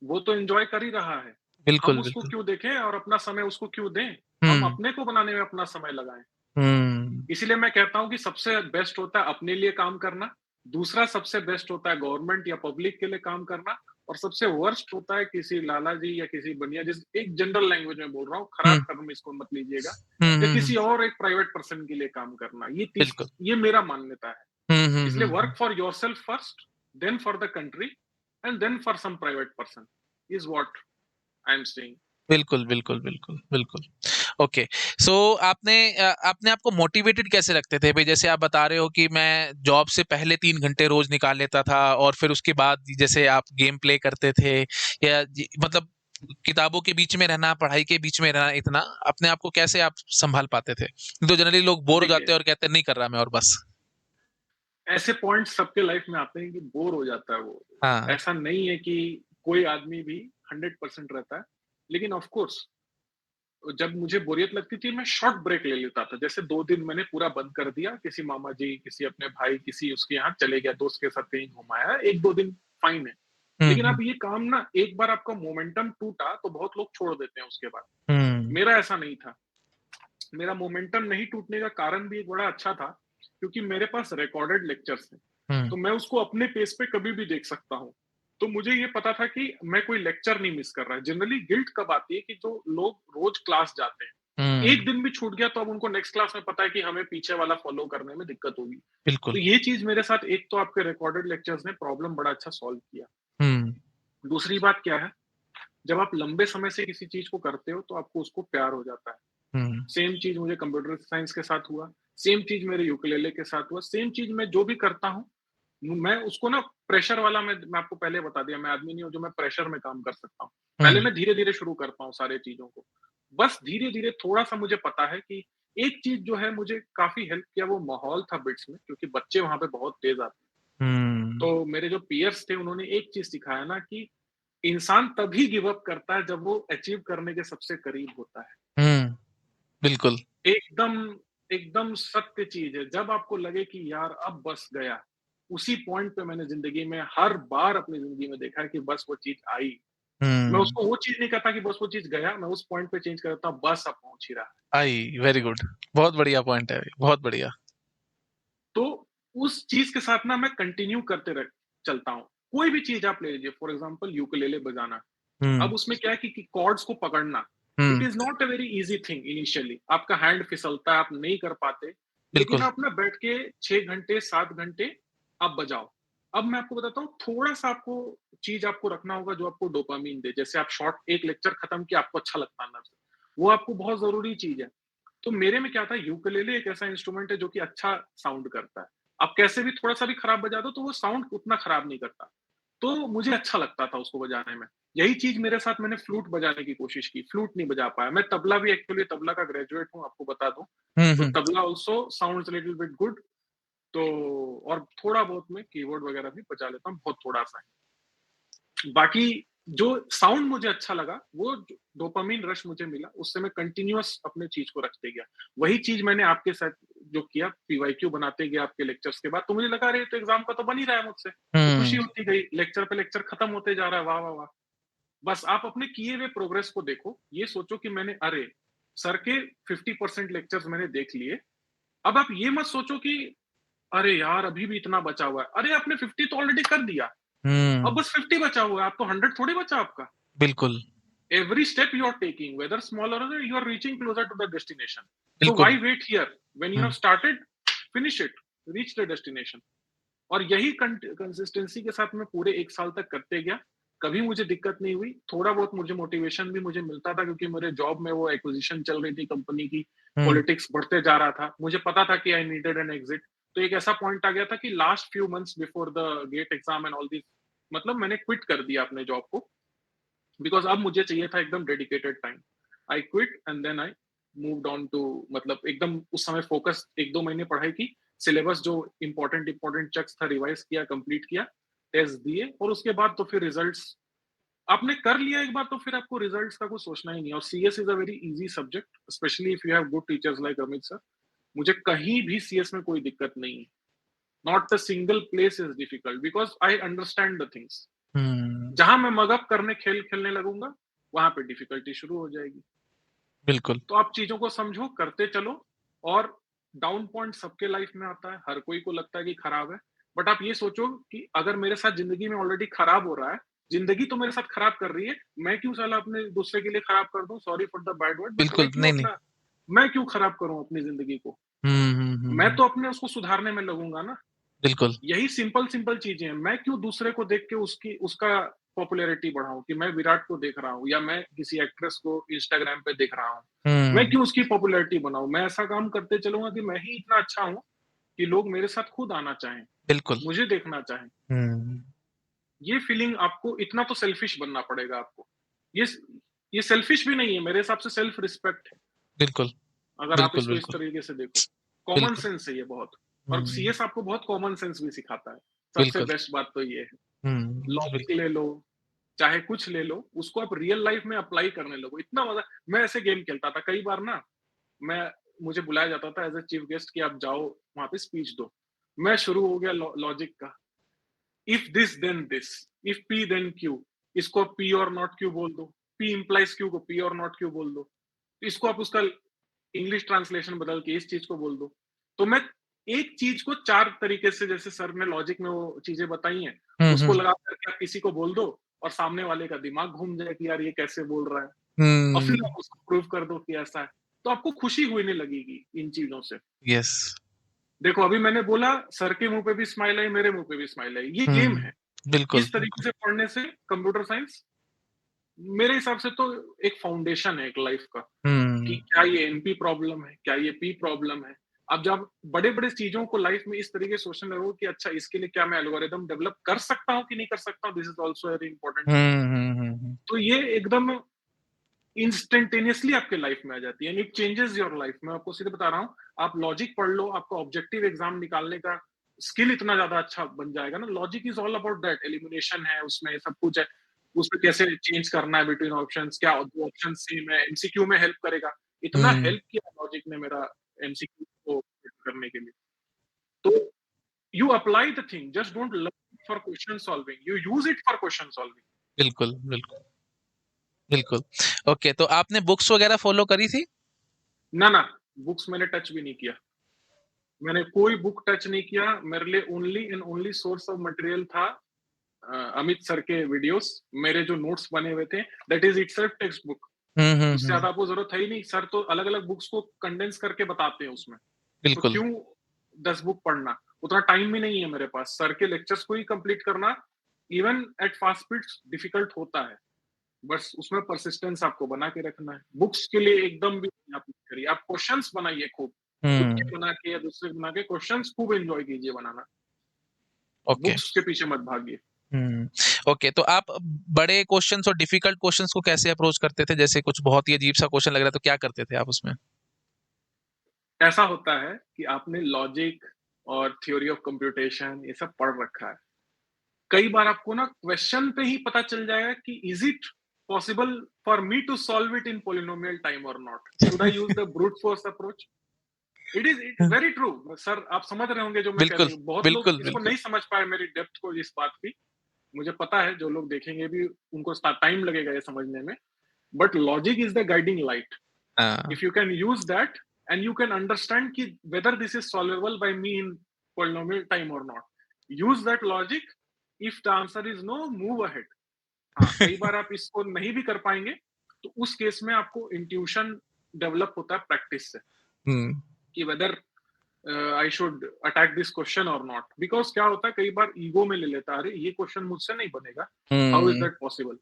वो तो एन्जॉय कर ही रहा है। हम बिल्कुल, उसको बिल्कुल। क्यों देखें और अपना समय उसको क्यों दें? हम हुँ, अपने को बनाने में अपना समय लगाएँ। हुँ, इसीलिए मैं कहता हूँ कि सबसे बेस्ट होता है अपने लिए काम करना, दूसरा सबसे बेस्ट होता है गवर्नमेंट या पब्लिक के लिए काम करना और सबसे वर्स्ट होता है किसी लाला जी या किसी बनिया जिस एक जनरल लैंग्वेज में बोल रहा हूँ, हुँ, खराब टर्म इसको मत लीजिएगा, हुँ, या हुँ, हुँ, किसी और एक प्राइवेट पर्सन के लिए काम करना। बिल्कुल। ये मेरा मान्यता है। हुँ, हुँ, इसलिए hmm, work hmm, for yourself first, then for the country and then for some private person is what I am saying. बिल्कुल, बिल्कुल, बिल्कुल, बिल्कुल। ओके, सो आपने आपको मोटिवेटेड कैसे रखते थे? भई जैसे आप बता रहे हो कि मैं जॉब से पहले 3 घंटे रोज़ निकाल लेता था और फिर उसके बाद जैसे आप गेम प्ले करते थे या जी मतलब किताबों के बीच में रहना, पढ़ाई के बीच में रहना इतना, अपने आप को कैसे आप सँभाल पाते थे? तो जनरली लोग बोर हो देखिए, जाते हैं और कहते हैं नहीं कर रहा मैं और बस। ऐसे पॉइंट्स सबके लाइफ में आते हैं कि बोर हो जाता है वो। हाँ। ऐसा नहीं है कि कोई आदमी भी 100% रहता है। लेकिन ऑफ कोर्स जब मुझे बोरियत लगती थी मैं शॉर्ट ब्रेक ले लेता था। जैसे 2 दिन मैंने पूरा बंद कर दिया, किसी मामा जी, किसी अपने भाई, किसी उसके यहाँ चले गया, दोस्त के साथ कहीं घूम आया, 1-2 दिन फाइन है। हुँ, लेकिन हुँ, अब ये काम ना एक बार आपका मोमेंटम टूटा तो बहुत लोग छोड़ देते हैं उसके बाद। हुँ, मेरा ऐसा नहीं था। मेरा मोमेंटम नहीं टूटने का कारण भी एक बड़ा अच्छा था, क्योंकि मेरे पास रिकॉर्डेड लेक्चर्स हैं, हुँ, तो मैं उसको अपने पेस पे कभी भी देख सकता हूँ। तो मुझे ये पता था कि मैं कोई लेक्चर नहीं मिस कर रहा है। जनरली गिल्ट कब आती है कि जो लोग रोज क्लास जाते हैं, एक हुँ, दिन भी छूट गया तो अब उनको नेक्स्ट क्लास में पता है कि हमें पीछे वाला फॉलो करने में दिक्कत होगी। तो बिल्कुल। ये चीज़ मेरे साथ एक तो आपके रिकॉर्डेड लेक्चर्स ने प्रॉब्लम बड़ा अच्छा सॉल्व किया। हुँ, दूसरी बात क्या है, जब आप लंबे समय से किसी चीज़ को करते हो, तो आपको उसको प्यार हो जाता है। हुँ, सेम चीज़ मुझे कंप्यूटर साइंस के साथ हुआ, सेम चीज़ मेरे यूकेलेले के साथ हुआ, सेम चीज़ मैं जो भी करता हूँ, मैं उसको ना प्रेशर वाला मैं आपको पहले बता दिया, मैं आदमी नहीं हूँ जो मैं प्रेशर में काम कर सकता हूँ। पहले हुँ, मैं धीरे-धीरे शुरू करता हूँ सारी चीज़ों को। बस धीरे-धीरे थोड़ा-सा मुझे पता है कि एक चीज़ जो है मुझे काफ़ी हेल्प किया वो माहौल था बिट्स में, क्योंकि बच्चे वहाँ पे बहुत तेज़ आते हैं। हुँ, तो मेरे जो पीयर्स थे उन्होंने एक चीज़ सिखाया ना कि इंसान तभी गिव अप करता है जब वो अचीव करने के सबसे करीब होता है। हुँ, बिल्कुल। एकदम एकदम सत्य चीज़ है। जब आपको लगे कि यार अब बस गया, उसी पॉइंट पे मैंने ज़िंदगी में हर बार अपनी ज़िंदगी में देखा है कि बस वो चीज़ आई। मैं हुँ, उसको वो चीज़ नहीं कहता कि बस वो चीज़ गया, मैं उस पॉइंट पे चेंज कर देता हूँ, बस अब पहुँच ही रहा है। I very good. बहुत बढ़िया पॉइंट है, बहुत बढ़िया। तो उस चीज़ के साथ ना मैं कंटिन्यू करते रह चलता हूँ। कोई भी चीज़ आप ले लीजिए, फॉर एग्ज़ाम्पल यूकेलेले बजाना। हुँ, अब उसमें क्या है कि कॉर्ड्स को पकड़ना, it hmm, is not a very easy thing initially. आपका हैंड फिसलता है, आप नहीं कर पाते। लेकिन बिल्कुल। आप ना बैठ के 6 घंटे, 7 घंटे आप बजाओ। अब मैं आपको बताता हूँ, थोड़ा-सा आपको चीज़ आपको रखना होगा जो आपको डोपामाइन दे। जैसे आप शॉर्ट एक लेक्चर खत्म किया, आपको अच्छा लगता है अंदर से, वो आपको बहुत ज़रूरी चीज़ है। तो मेरे में क्या था, यूकेलेले एक ऐसा इंस्ट्रूमेंट है जो कि अच्छा साउंड करता है। आप कैसे भी थोड़ा-सा भी खराब बजा दो, तो वो साउंड उतना खराब नहीं करता। तो मुझे अच्छा लगता था उसको बजाने में। यही चीज़ मेरे साथ, मैंने फ्लूट बजाने की कोशिश की, फ्लूट नहीं बजा पाया। मैं तबला भी, एक्चुअली तबला का ग्रेजुएट हूँ, आपको बता दूँ। हुँ, तो hmm. Tabla also sounds little bit good. तो और थोड़ा बहुत मैं कीबोर्ड वगैरह भी बजा लेता हूँ, बहुत थोड़ा-सा। बाकी जो साउंड मुझे अच्छा लगा, वो डोपामाइन रश मुझे मिला, उससे मैं कंटीन्यूअस अपने चीज़ को रखते गया। वही चीज़ मैंने आपके साथ जो किया, पीवाईक्यू बनाते गए आपके लेक्चर्स के बाद, तो मुझे लगा अरे! ये तो एग्ज़ाम का तो बन ही रहा है मुझसे। तो खुशी हुँ, होती गई, लेक्चर पे लेक्चर खत्म होते जा रहा है, वाह, वाह, वाह! बस आप अपने किए हुए प्रोग्रेस को देखो, ये सोचो कि मैंने अरे! सर के 50% लेक्चर्स मैंने देख लिए। अब आप ये मत सोचो कि अरे यार! अभी भी इतना बचा हुआ है। अरे! आपने 50 तो ऑलरेडी कर दिया। अब हुँ। बस 50 बचा हुआ है, अब तो 100 थोड़ी बचा आपका। बिल्कुल, Every step you are taking, whether small or other, you are reaching closer to the destination. So बिल्कुल। why wait here? When you hmm, have started, finish it, reach the destination. और यही कंसिस्टेंसी के साथ मैं पूरे 1 साल तक करते गया। कभी मुझे दिक्कत नहीं हुई। थोड़ा बहुत मुझे मोटिवेशन भी मुझे मिलता था, क्योंकि मेरे जॉब में वो एक्विजिशन चल रही थी कंपनी की, हुँ, पॉलिटिक्स बढ़ते जा रहा था। मुझे पता था कि आई नीडेड एन एग्जिट। तो एक ऐसा पॉइंट आ गया था कि last few months before the GATE exam and all this, मतलब मैंने क्विट कर दिया अपने जॉब को, बिकॉज़ अब मुझे चाहिए था एकदम dedicated time. I quit and then I moved on to, मतलब एकदम उस समय फ़ोकस 1-2 महीने पढ़ाई की, सिलेबस जो इम्पोर्टेंट इम्पोर्टेंट चंक्स था रिवाइज़ किया, कंप्लीट किया, टेस्ट दिए, और उसके बाद तो फिर रिजल्ट्स आपने कर लिया एक बार, तो फिर आपको रिजल्ट्स का कुछ सोचना ही नहीं है। और CS is a very easy subject, specially if you have good teachers like Amit sir. मुझे कहीं भी सीएस में कोई दिक्कत नहीं है। Not a single place is difficult, because I understand the things. Hmm. जहाँ मैं मग अप करने खेल खेलने लगूँगा, वहाँ पे डिफ़िकल्टी शुरू हो जाएगी। बिल्कुल, तो आप चीज़ों को समझो, करते चलो। और डाउन पॉइंट सबके लाइफ़ में आता है, हर कोई को लगता है कि खराब है। बट आप ये सोचो कि अगर मेरे साथ ज़िंदगी में ऑलरेडी खराब हो रहा है, ज़िंदगी तो मेरे साथ खराब कर रही है, मैं क्यों साला अपने दूसरे के लिए खराब कर दूँ? Sorry for the bad word, but बिल्कुल। नहीं, नहीं। मैं क्यों खराब करूँ अपनी ज़िंदगी को? हुँ, हुँ, हुँ, मैं हुँ। तो अपने उसको सुधारने में लगूँगा ना। बिल्कुल, यही सिंपल सिंपल चीजें हैं। मैं क्यों दूसरे को देख के उसकी उसका पॉपुलैरिटी बढ़ाऊं, कि मैं विराट को देख रहा हूँ या मैं किसी एक्ट्रेस को इंस्टाग्राम पे देख रहा हूँ, मैं हुँ, क्यों उसकी पॉपुलैरिटी बनाऊं? मैं ऐसा काम करते चलूंगा कि मैं ही इतना अच्छा हूँ कि लोग मेरे साथ खुद आना चाहें, बिल्कुल। मुझे देखना चाहें। हुँ, ये फीलिंग आपको, इतना तो सेल्फिश बनना पड़ेगा आपको। ये ये सेल्फिश भी नहीं है, मेरे हिसाब से सेल्फ रिस्पेक्ट है, बिल्कुल, अगर आप बिल्कुल, इसको इस बिल्कुल, तरीके से देखो। कॉमन बिल्कुल। सेंस है ये बहुत। और हुँ, सीएस आपको बहुत कॉमन सेंस भी सिखाता है। सबसे बिल्कुल। बेस्ट बात तो ये है। हुँ, लॉजिक बिल्कुल। ले लो, चाहे कुछ ले लो, उसको आप रियल लाइफ में अप्लाई करने लगो, इतना मज़ा। मैं ऐसे गेम खेलता था कई बार ना, मैं मुझे बुलाया जाता था एज़ अ चीफ गेस्ट कि आप जाओ वहाँ पे स्पीच दो। मैं शुरू हो गया लॉजिक का, if this then this, if P then Q, इसको आप पी और नॉट क्यू बोल दो, पी इम्प्लाइज क्यू को पी और नॉट क्यू बोल दो, इसको आप उसका इंग्लिश ट्रांसलेशन बदल के इस चीज़ को बोल दो। तो मैं एक चीज़ को 4 तरीके से, जैसे सर ने लॉजिक में वो चीज़ें बताई हैं, हुँ, उसको हुँ, लगा कर के आप किसी को बोल दो, और सामने वाले का दिमाग घूम जाए कि यार ये कैसे बोल रहा है, और फिर हुँ, आप उसको प्रूव कर दो कि ऐसा है। तो आपको खुशी होने लगेगी इन चीज़ों से। यस। देखो अभी मैंने बोला, सर के मुँह पे भी स्माइल आई, मेरे मुँह पे भी स्माइल आई। ये गेम हुँ, है। बिल्कुल, इस तरीके बिल्कुल, से पढ़ने से कंप्यूटर साइंस मेरे हिसाब से तो एक फाउंडेशन है एक लाइफ का, कि हुँ, क्या ये एनपी प्रॉब्लम है, क्या ये पी प्रॉब्लम है। अब जब बड़े-बड़े चीज़ों को लाइफ में इस तरीके से सोचने लगो कि अच्छा इसके लिए क्या मैं एल्गोरिदम डेवलप कर सकता हूँ कि नहीं कर सकता हूँ, this is also very important thing. Hmm, hmm, hmm, hmm, तो ये एकदम इंस्टेंटेनियसली आपके लाइफ में आ जाती है, and it changes your life. मैं आपको सीधे बता रहा हूँ, आप लॉजिक पढ़ लो, आपका ऑब्जेक्टिव एग्जाम निकालने का स्किल इतना ज़्यादा अच्छा बन जाएगा ना। Logic is all about that, elimination है उसमें, सब कुछ है। उसमें कैसे चेंज करना है बिटवीन ऑप्शंस, क्या 2 ऑप्शन सेम है, एमसीक्यू में हेल्प करेगा। इतना हुँ, हेल्प किया लॉजिक ने मेरा एमसीक्यू को करने के लिए। तो you apply the thing, just don't learn for question solving, you use it for question solving. बिल्कुल, बिल्कुल, बिल्कुल। ओके, तो आपने बुक्स वगैरह फ़ॉलो करी थी? ना, ना, बुक्स मैंने टच भी नहीं किया। मैंने कोई बुक टच नहीं किया। मेरे लिए only and only source of material था अमित सर के वीडियोस। मेरे जो नोट्स बने हुए थे, that is itself textbook. Hmm, hmm, उससे हुँ, ज्यादा आपको जरूरत है ही नहीं। सर तो अलग अलग बुक्स को कंडेंस करके बताते हैं उसमें। तो बिल्कुल। क्यों 10 बुक पढ़ना? उतना टाइम भी नहीं है मेरे पास। सर के लेक्चर्स को ही कंप्लीट करना even at fast speeds difficult होता है। बस उसमें परसिस्टेंस आपको बना के रखना है। बुक्स के लिए एकदम भी आप मत करिए। आप क्वेश्चंस बनाइए खूब। खुद हुँ, के बना के या दूसरे के बना के क्वेश्चंस खूब एन्जॉय कीजिए बनाना। ओके। बुक्स के पीछे मत भागिए। हुँ, ओके, तो आप बड़े क्वेश्चन्स और डिफिकल्ट क्वेश्चन्स को कैसे अप्रोच करते थे? जैसे कुछ बहुत ही अजीब-सा क्वेश्चन लग रहा है, तो क्या करते थे आप उसमें? ऐसा होता है कि आपने लॉजिक और थ्योरी ऑफ कंप्यूटेशन ये सब पढ़ रखा है। कई बार आपको ना क्वेश्चन पे ही पता चल जाएगा कि is it possible for me to solve it in polynomial time और not? Should I use the brute force approach? It very true sir. आप समझ रहे होंगे जो मैं कह बिल्कुल, रही हूँ। बहुत लोग बिल्कुल, इसको बिल्कुल। नहीं समझ पाए मेरी डेप्थ को इस बात की। मुझे पता है जो लोग देखेंगे भी उनको टाइम लगेगा ये समझने में। But logic is the guiding light. हाँ, If you can use that and you can understand ki whether this is solvable by me in polynomial time or not. Use that logic. If the answer is no, move ahead. हाँ, कई बार आप इसको नहीं भी कर पाएंगे तो उस केस में आपको इंट्यूशन डेवलप होता है प्रैक्टिस से हुँ, कि whether I should attack this question और नॉट। बिकॉज क्या होता है कई बार ईगो में ले लेता है, अरे ये क्वेश्चन मुझसे नहीं बनेगा, how is hmm, that possible?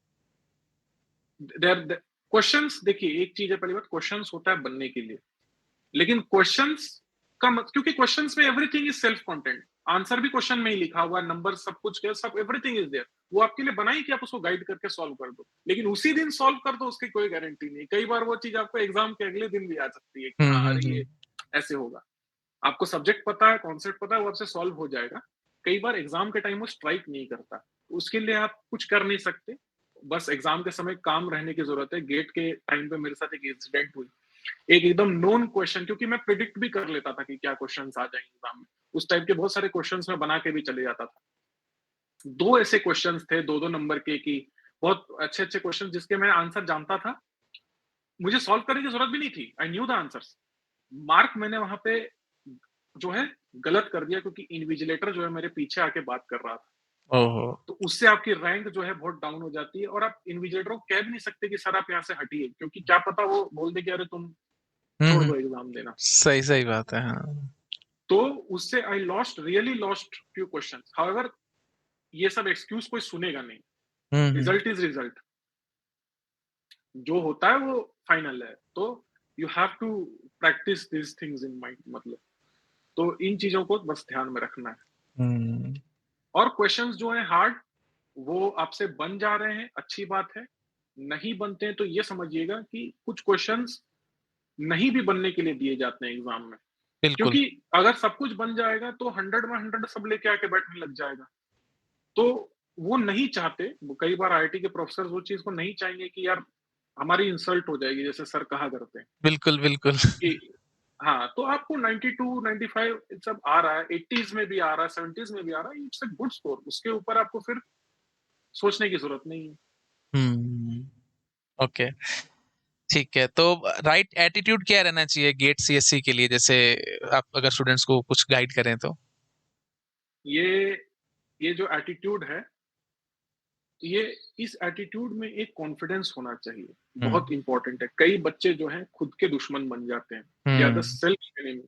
There questions देखिए, एक चीज है पहली बात, क्वेश्चंस होता है बनने के लिए। लेकिन क्वेश्चंस का मत, क्योंकि क्वेश्चंस में everything is self content. Answer भी क्वेश्चन में ही लिखा हुआ है, नंबर सब कुछ है, सब एवरीथिंग इज देयर। वो आपके लिए बनाई कि आप उसको गाइड करके सॉल्व कर दो, लेकिन उसी दिन सॉल्व कर दो उसकी कोई गारंटी नहीं। कई बार वो चीज आपको एग्जाम के अगले दिन भी आ सकती है कि हुँ, हाँ हुँ, अरे ये हुँ, ऐसे होगा। आपको सब्जेक्ट पता है, कॉन्सेप्ट पता है, वो आपसे सॉल्व हो जाएगा। कई बार एग्जाम के टाइम वो स्ट्राइक नहीं करता, उसके लिए आप कुछ कर नहीं सकते। बस एग्जाम के समय काम रहने की जरूरत है। गेट के टाइम पे मेरे साथ एक इंसिडेंट हुई। एक एकदम नोन क्वेश्चन, क्योंकि मैं प्रिडिक्ट भी कर लेता था कि क्या क्वेश्चंस आ जाएंगे एग्जाम में। उस टाइप के बहुत सारे क्वेश्चंस मैं बना के भी चले जाता था। दो ऐसे क्वेश्चंस थे दो दो नंबर के कि बहुत अच्छे अच्छे क्वेश्चन जिसके मैं आंसर जानता था। मुझे सॉल्व करने की जरूरत भी नहीं थी, I knew the answers. Mark मैंने वहां पे जो है गलत कर दिया, क्योंकि इन्विजिलेटर जो है मेरे पीछे आके बात कर रहा था। ओहो! तो उससे आपकी रैंक जो है बहुत डाउन हो जाती है, और आप इन्विजिलेटर को कह भी नहीं सकते कि सर आप यहाँ से हटिए, क्योंकि क्या पता वो बोल दे कि अरे तुम हुँ, छोड़ हुँ, दो एग्जाम देना। सही सही बात है, हाँ। तो उससे I lost, really lost few questions. However ये सब एक्सक्यूज कोई सुनेगा नहीं। Hmm, hmm, result is result. जो होता है वो फाइनल है। तो you have to practise this things in mind, मतलब। तो इन चीजों को बस ध्यान में रखना है। हुँ, और क्वेश्चंस जो है हार्ड, वो आपसे बन जा रहे हैं, अच्छी बात है। नहीं बनते हैं तो ये समझिएगा कि कुछ क्वेश्चंस नहीं भी बनने के लिए दिए जाते हैं एग्जाम में। बिल्कुल, क्योंकि अगर सब कुछ बन जाएगा तो 100 में 100 सब लेके आके बैठने लग जाएगा। तो वो नहीं चाहते, वो कई बार आईआईटी के प्रोफेसर वो चीज को नहीं चाहेंगे कि यार हमारी इंसल्ट हो जाएगी, जैसे सर कहा करते हैं बिल्कुल, बिल्कुल। कि हाँ, तो आपको 92 95 सब आ रहा है, 80s में भी आ रहा है, 70s में भी आ रहा है, इट्स अ गुड स्कोर। उसके ऊपर आपको फिर सोचने की जरूरत नहीं है। हुँ, ओके, ठीक है। तो राइट एटीट्यूड क्या रहना चाहिए गेट सीएससी के लिए? जैसे आप अगर स्टूडेंट्स को कुछ गाइड करें तो? ये ये जो एटीट्यूड है, ये इस एटीट्यूड में एक कॉन्फिडेंस होना चाहिए। हुँ, बहुत इंपॉर्टेंट है। कई बच्चे जो हैं खुद के दुश्मन बन जाते हैं। They are the hmm, self enemy.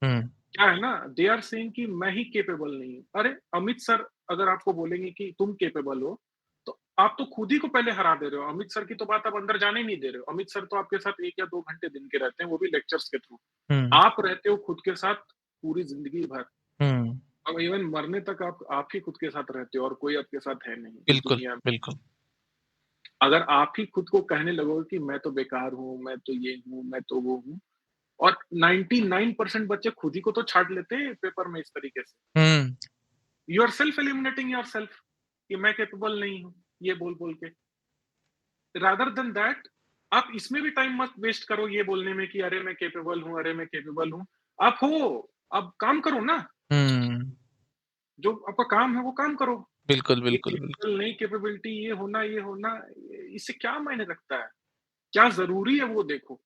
Hmm, क्या है ना, दे आर सेइंग कि मैं ही कैपेबल नहीं हूँ। अरे अमित सर अगर आपको बोलेंगे कि तुम कैपेबल हो, तो आप तो खुद ही को पहले हरा दे रहे हो। अमित सर की तो बात आप अंदर जाने ही नहीं दे रहे हो। अमित सर तो आपके साथ 1 या 2 घंटे दिन के रहते हैं, वो भी लेक्चर्स के थ्रू। हुँ, आप रहते हो खुद के साथ पूरी जिंदगी भर। हुँ, और इवन मरने तक आप ही खुद के साथ रहते हो, और कोई आपके साथ है नहीं इस बिल्कुल, दुनिया में। बिल्कुल। अगर आप ही खुद को कहने लगोगे कि मैं तो बेकार हूँ, मैं तो ये हूँ, मैं तो वो हूँ, और 99% बच्चे खुद ही को तो छाट लेते हैं पेपर में इस तरीके से। Hmm, you are self eliminating yourself कि मैं कैपेबल नहीं हूँ, ये बोल-बोल के। रादर देन दैट आप इसमें भी टाइम मत वेस्ट करो ये बोलने में कि अरे मैं कैपेबल हूँ, अरे मैं कैपेबल हूँ। आप हो, आप काम करो ना। हुँ, जो आपका काम है वो काम करो। बिल्कुल, ये बिल्कुल, बिल्कुल। कैपेबल नहीं कैपेबिलिटी, ये होना, इससे क्या मायने रखता है? क्या ज़रूरी है वो देखो।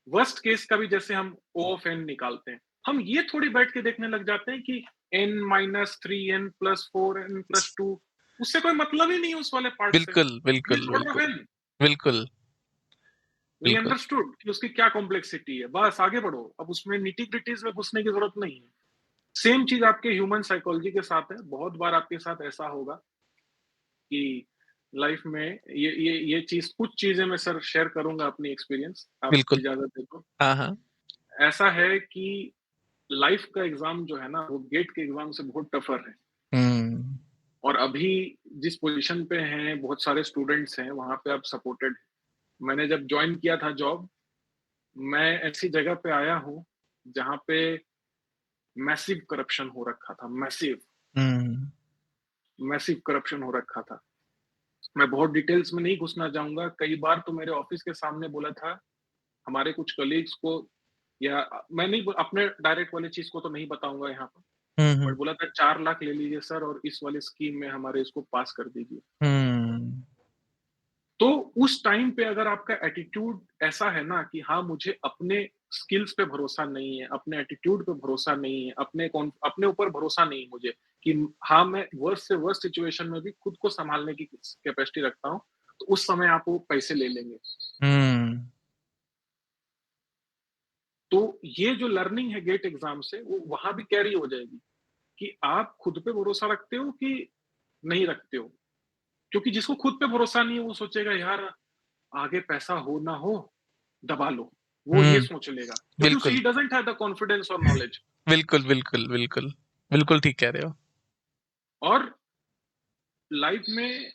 वर्स्ट केस का भी जैसे हम O ऑफ n निकालते हैं, हम ये थोड़ी बैठ के देखने लग जाते हैं कि n minus 3n plus 4n plus 2, उससे कोई मतलब ही नहीं है उस वाले पार्ट से। बिल्कुल, गिव बिल्कुल, इट ऑफ बिल्कुल, n। बिल्कुल। वी बिल्कुल। अंडरस्टूड कि उसकी क्या कॉम्प्लेक्सिटी है, बस आगे बढ़ो। अब उसमें निटी-ग्रिटीज़ में घुसने की ज़रूरत नहीं है। सेम चीज़ आपके ह्यूमन साइकोलॉजी के साथ है। बहुत बार आपके साथ ऐसा होगा कि लाइफ में ये चीज़, कुछ चीज़ें मैं सर शेयर करूँगा अपनी एक्सपीरियंस, आप बिल्कुल। इजाज़त दें तो। हाँ, हाँ। ऐसा है कि लाइफ का एग्ज़ाम जो है ना, वो गेट के एग्ज़ाम से बहुत टफ़र है। हुँ। और अभी जिस पोज़ीशन पे हैं, बहुत सारे स्टूडेंट्स हैं, वहाँ पे आप सपोर्टेड हैं। मैंने जब जॉइन किया था जॉब, मैं ऐसी जगह पे आया हूँ, जहाँ पे मैसिव करप्शन हो रखा था, मैसिव, हुँ। मैसिव करप्शन हो रखा था। मैं बहुत डिटेल्स में नहीं घुसना चाहूँगा, कई बार तो मेरे ऑफ़िस के सामने बोला था, हमारे कुछ कलीग्स को, या मैं नहीं अपने डायरेक्ट वाली चीज़ को तो नहीं बताऊँगा यहाँ पर, हुँ, बट हुँ। बोला था 4 लाख ले लीजिए सर और इस वाली स्कीम में हमारे इसको पास कर दीजिए। हुँ। तो उस टाइम पे अगर आपका एटीट्यूड ऐसा है ना कि हाँ, मुझे अपने स्किल्स पे भरोसा नहीं है, अपने एटीट्यूड पे भरोसा नहीं है, अपने ऊपर भरोसा नहीं है मुझे कि हाँ, मैं वर्स्ट से वर्स्ट सिचुएशन में भी खुद को सँभालने की कैपेसिटी रखता हूँ, तो उस समय आप वो पैसे ले लेंगे। हुँ। तो ये जो लर्निंग है गेट एग्ज़ाम से, वो वहाँ भी कैरी हो जाएगी कि आप खुद पे भरोसा रखते हो कि नहीं रखते हो। क्योंकि जिसको खुद पे भरोसा नहीं है, वो सोचेगा यार आगे पैसा हो ना हो, दबा लो। वो ये हुँ। सोच लेगा क्योंकि उसे बिल्कुल। ही डज़न्ट हैव द कॉन्फिडेंस और नॉलेज। बिल्कुल, बिल्कुल, बिल्कुल। बिल्कुल ठीक कह रहे हो। और लाइफ में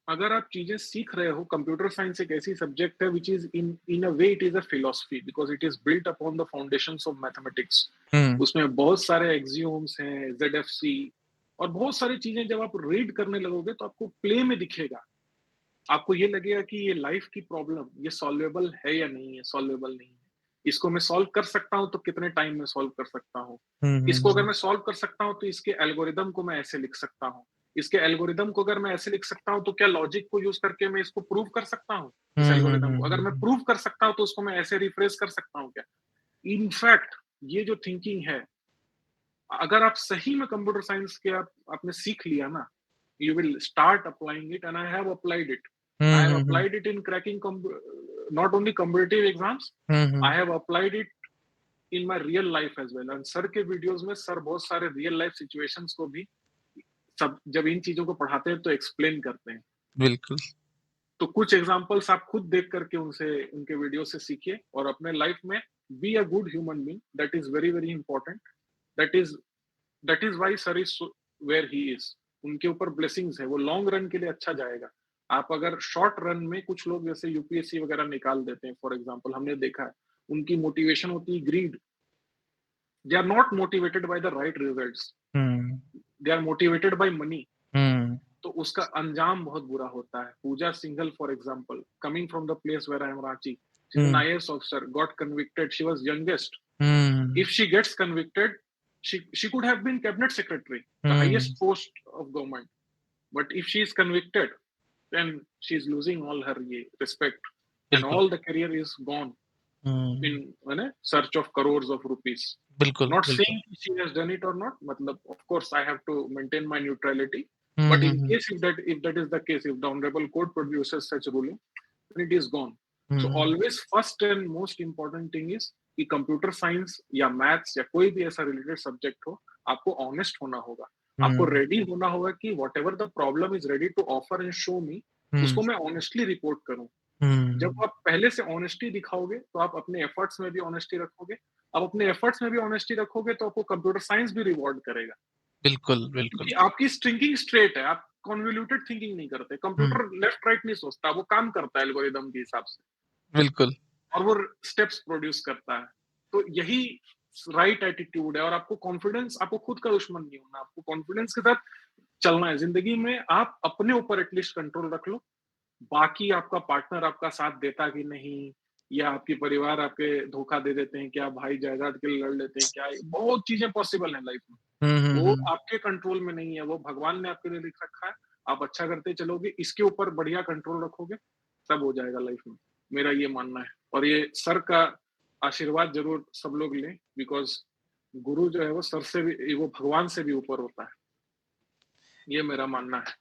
अगर आप चीज़ें सीख रहे हो, कंप्यूटर साइंस एक ऐसी सब्जेक्ट है which is in in a way it is a philosophy because it is built upon the foundations of mathematics. Hmm. उसमें बहुत सारे एक्सियोम्स हैं, ज़ेडएफसी और बहुत सारी चीज़ें जब आप रीड करने लगोगे तो आपको प्ले में दिखेगा। आपको ये लगेगा कि ये लाइफ की प्रॉब्लम ये सॉल्वेबल है या नहीं है, सॉल्वेबल नहीं है। इसको मैं सॉल्व कर सकता हूँ तो कितने टाइम में सॉल्व कर सकता हूँ। हुँ, हुँ, इसको अगर हुँ। मैं सॉल्व कर सकता हूँ तो इसके एल्गोरिदम को मैं ऐसे लिख सकता हूँ। इसके एल्गोरिदम को अगर मैं ऐसे लिख सकता हूँ तो क्या लॉजिक को यूज़ करके मैं इसको प्रूव कर सकता हूँ, इस हुँ, हुँ, एल्गोरिदम हुँ, को? अगर हुँ, मैं हुँ। प्रूव कर सकता हूँ तो उसको मैं ऐसे रिफ्रेश कर सकता हूँ क्या? इनफैक्ट ये जो थिंकिंग है, अगर आप सही में कंप्यूटर साइंस के आप आपने सीख लिया ना, you will start applying it and I have applied it. I hmm, have hmm, hmm. applied it in cracking not only competitive exams, hmm, I hmm. have applied it in my real life as well. And sir के videos में sir बहुत सारे real life situations को भी सब जब इन चीजों को पढ़ाते हैं तो एक्सप्लेन करते हैं। बिल्कुल। तो कुछ एग्जांपल्स आप खुद देख करके उनसे उनके वीडियो से सीखिए और अपने लाइफ में be a good human being, that is very very important. That is that is why sir is where he is. उनके ऊपर ब्लेसिंग्स है, वो लॉन्ग रन के लिए अच्छा जाएगा। आप अगर शॉर्ट रन में कुछ लोग जैसे यूपीएससी वगैरह निकाल देते हैं फॉर एग्जांपल, हमने देखा है उनकी मोटिवेशन होती है greed. They are not motivated by the right results, hmm. They are motivated by money. Hmm. तो उसका अंजाम बहुत बुरा होता है। Pooja Singhal for example, coming from the place where I am Ranchi, she is an hmm. IAS officer, got convicted, she was youngest. Hmm. If she gets convicted, she could have been cabinet secretary, the hmm. highest post of government. But if she is convicted, then she is losing all her respect, and बिल्कुल। all the career is gone hmm. in search of crores of rupees. बिल्कुल, Not बिल्कुल। saying she has done it or not. Matlab, of course, I have to maintain my neutrality. Hmm, But hmm, in hmm. case if that is the case, if the honorable court produces such ruling, then it is gone. Hmm, So hmm. always first and most important thing is कि computer science या maths या कोई भी ऐसा related subject हो, आपको honest होना होगा। आपको हुँ। रेडी होना होगा कि whatever the problem is ready to offer and show me, hmm. उसको मैं ऑनेस्टली रिपोर्ट करूँ। जब हुँ। आप पहले से ऑनेस्टी दिखाओगे, तो आप अपने एफर्ट्स में भी ऑनेस्टी रखोगे। आप अपने एफर्ट्स में भी ऑनेस्टी रखोगे, तो आपको कंप्यूटर साइंस भी रिवॉर्ड करेगा। बिल्कुल, बिल्कुल। क्योंकि आपकी थिंकिंग स्ट्रेट है, आप कन्वोल्यूटेड थिंकिंग नहीं करते। हुँ। कंप्यूटर लेफ्ट राइट नहीं सोचता, वो काम करता है एल्गोरिदम के हिसाब से बिल्कुल। और वो स्टेप्स प्रोड्यूस करता है। तो यही राइट एटीट्यूड है और आपको कॉन्फिडेंस, आपको खुद का दुश्मन नहीं होना, आपको कॉन्फिडेंस के साथ चलना है। ज़िंदगी में आप अपने ऊपर एटलीस्ट कंट्रोल रख लो। बाकी आपका पार्टनर आपका साथ देता कि नहीं, या आपके परिवार आपके धोखा दे देते हैं क्या, भाई जायदाद के लिए लड़ लेते हैं क्या, बहुत चीजें पॉसिबल है लाइफ में। हुँ, हुँ, वो हुँ। आपके कंट्रोल में नहीं है, वो भगवान ने आपके लिए लिख रखा है। आप अच्छा करते चलोगे, इसके ऊपर बढ़िया कंट्रोल रखोगे, सब हो जाएगा लाइफ में। मेरा ये मानना है और ये सर का आशीर्वाद जरूर सब लोग लें, बिकॉज गुरु जो है वो सर से भी, वो भगवान से भी ऊपर होता है। ये मेरा मानना है।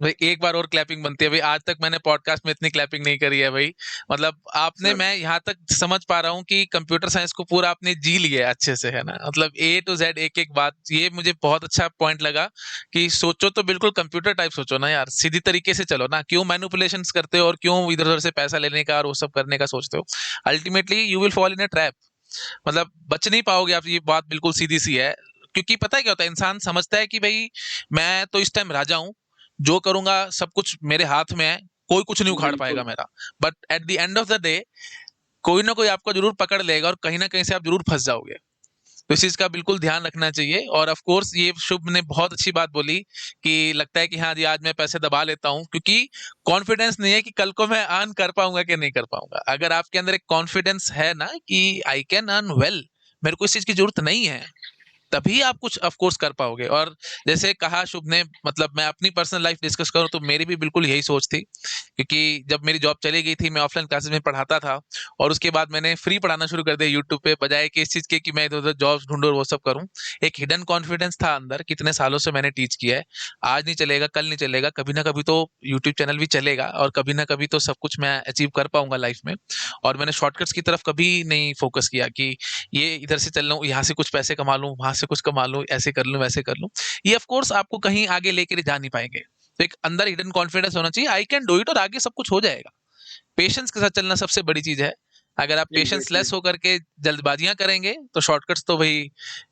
भाई एक बार और क्लैपिंग बनती है भाई, आज तक मैंने पॉडकास्ट में इतनी क्लैपिंग नहीं करी है भाई। मतलब आपने, सर मैं यहाँ तक समझ पा रहा हूँ कि कंप्यूटर साइंस को पूरा आपने जी लिया है अच्छे से, है ना? मतलब ए टू जेड एक एक बात, ये मुझे बहुत अच्छा पॉइंट लगा कि सोचो तो बिल्कुल कंप्यूटर टाइप सोचो ना यार, सीधी तरीके से चलो ना, क्यों मैनिपुलेशंस करते हो और क्यों इधर उधर से पैसा लेने का और वो सब करने का सोचते हो? Ultimately you will fall in a trap. मतलब बच नहीं पाओगे आप, ये बात बिल्कुल सीधी सी है। क्योंकि पता है क्या होता है, इंसान समझता है कि भाई मैं तो इस टाइम राजा हूँ, जो करूंगा सब कुछ मेरे हाथ में है, कोई कुछ नहीं उखाड़ पाएगा बिल्कुल। मेरा। But at the end of the day कोई ना कोई आपको जरूर पकड़ लेगा और कहीं ना कहीं से आप जरूर फंस जाओगे। तो इस चीज का बिल्कुल ध्यान रखना चाहिए। और ऑफ कोर्स ये शुभ ने बहुत अच्छी बात बोली कि लगता है कि हाँ जी आज मैं पैसे दबा लेता हूँ, क्योंकि कॉन्फिडेंस नहीं है कि कल को मैं अर्न कर पाऊंगा कि नहीं कर पाऊंगा। अगर आपके अंदर एक कॉन्फिडेंस है ना कि आई कैन अर्न वेल, मेरे को इस चीज की जरूरत नहीं है, तभी आप कुछ ऑफ कोर्स कर पाओगे। और जैसे कहा शुभ ने, मतलब मैं अपनी पर्सनल लाइफ डिस्कस करूँ तो मेरी भी बिल्कुल यही सोच थी। क्योंकि जब मेरी जॉब चली गई थी, मैं ऑफलाइन क्लासेस में पढ़ाता था, और उसके बाद मैंने फ्री पढ़ाना शुरू कर दिया यूट्यूब पे, बजाय कि इस चीज के कि मैं इधर उधर जॉब्स ढूंढूं और वो सब करूं। एक हिडन कॉन्फिडेंस था अंदर, कितने सालों से मैंने टीच किया है। आज नहीं चलेगा, कल नहीं चलेगा, कभी ना कभी तो यूट्यूब चैनल भी चलेगा, और कभी ना कभी तो सब कुछ मैं अचीव कर पाऊंगा लाइफ में। और मैंने शॉर्टकट्स की तरफ कभी नहीं फोकस किया कि ये इधर से चल लूँ, यहाँ से कुछ पैसे कमा लूँ, वहां से कुछ कमा लूँ, ऐसे कर लूँ वैसे कर लूँ। ये ऑफ कोर्स आपको कहीं आगे लेकर जा नहीं पाएंगे। तो एक अंदर हिडन कॉन्फिडेंस होना चाहिए, आई कैन डू इट, और आगे सब कुछ हो जाएगा। पेशेंस के साथ चलना सबसे बड़ी चीज है। अगर आप पेशेंस एग्जैक्टली। लेस होकर के जल्दबाजियां करेंगे तो शॉर्टकट्स तो भाई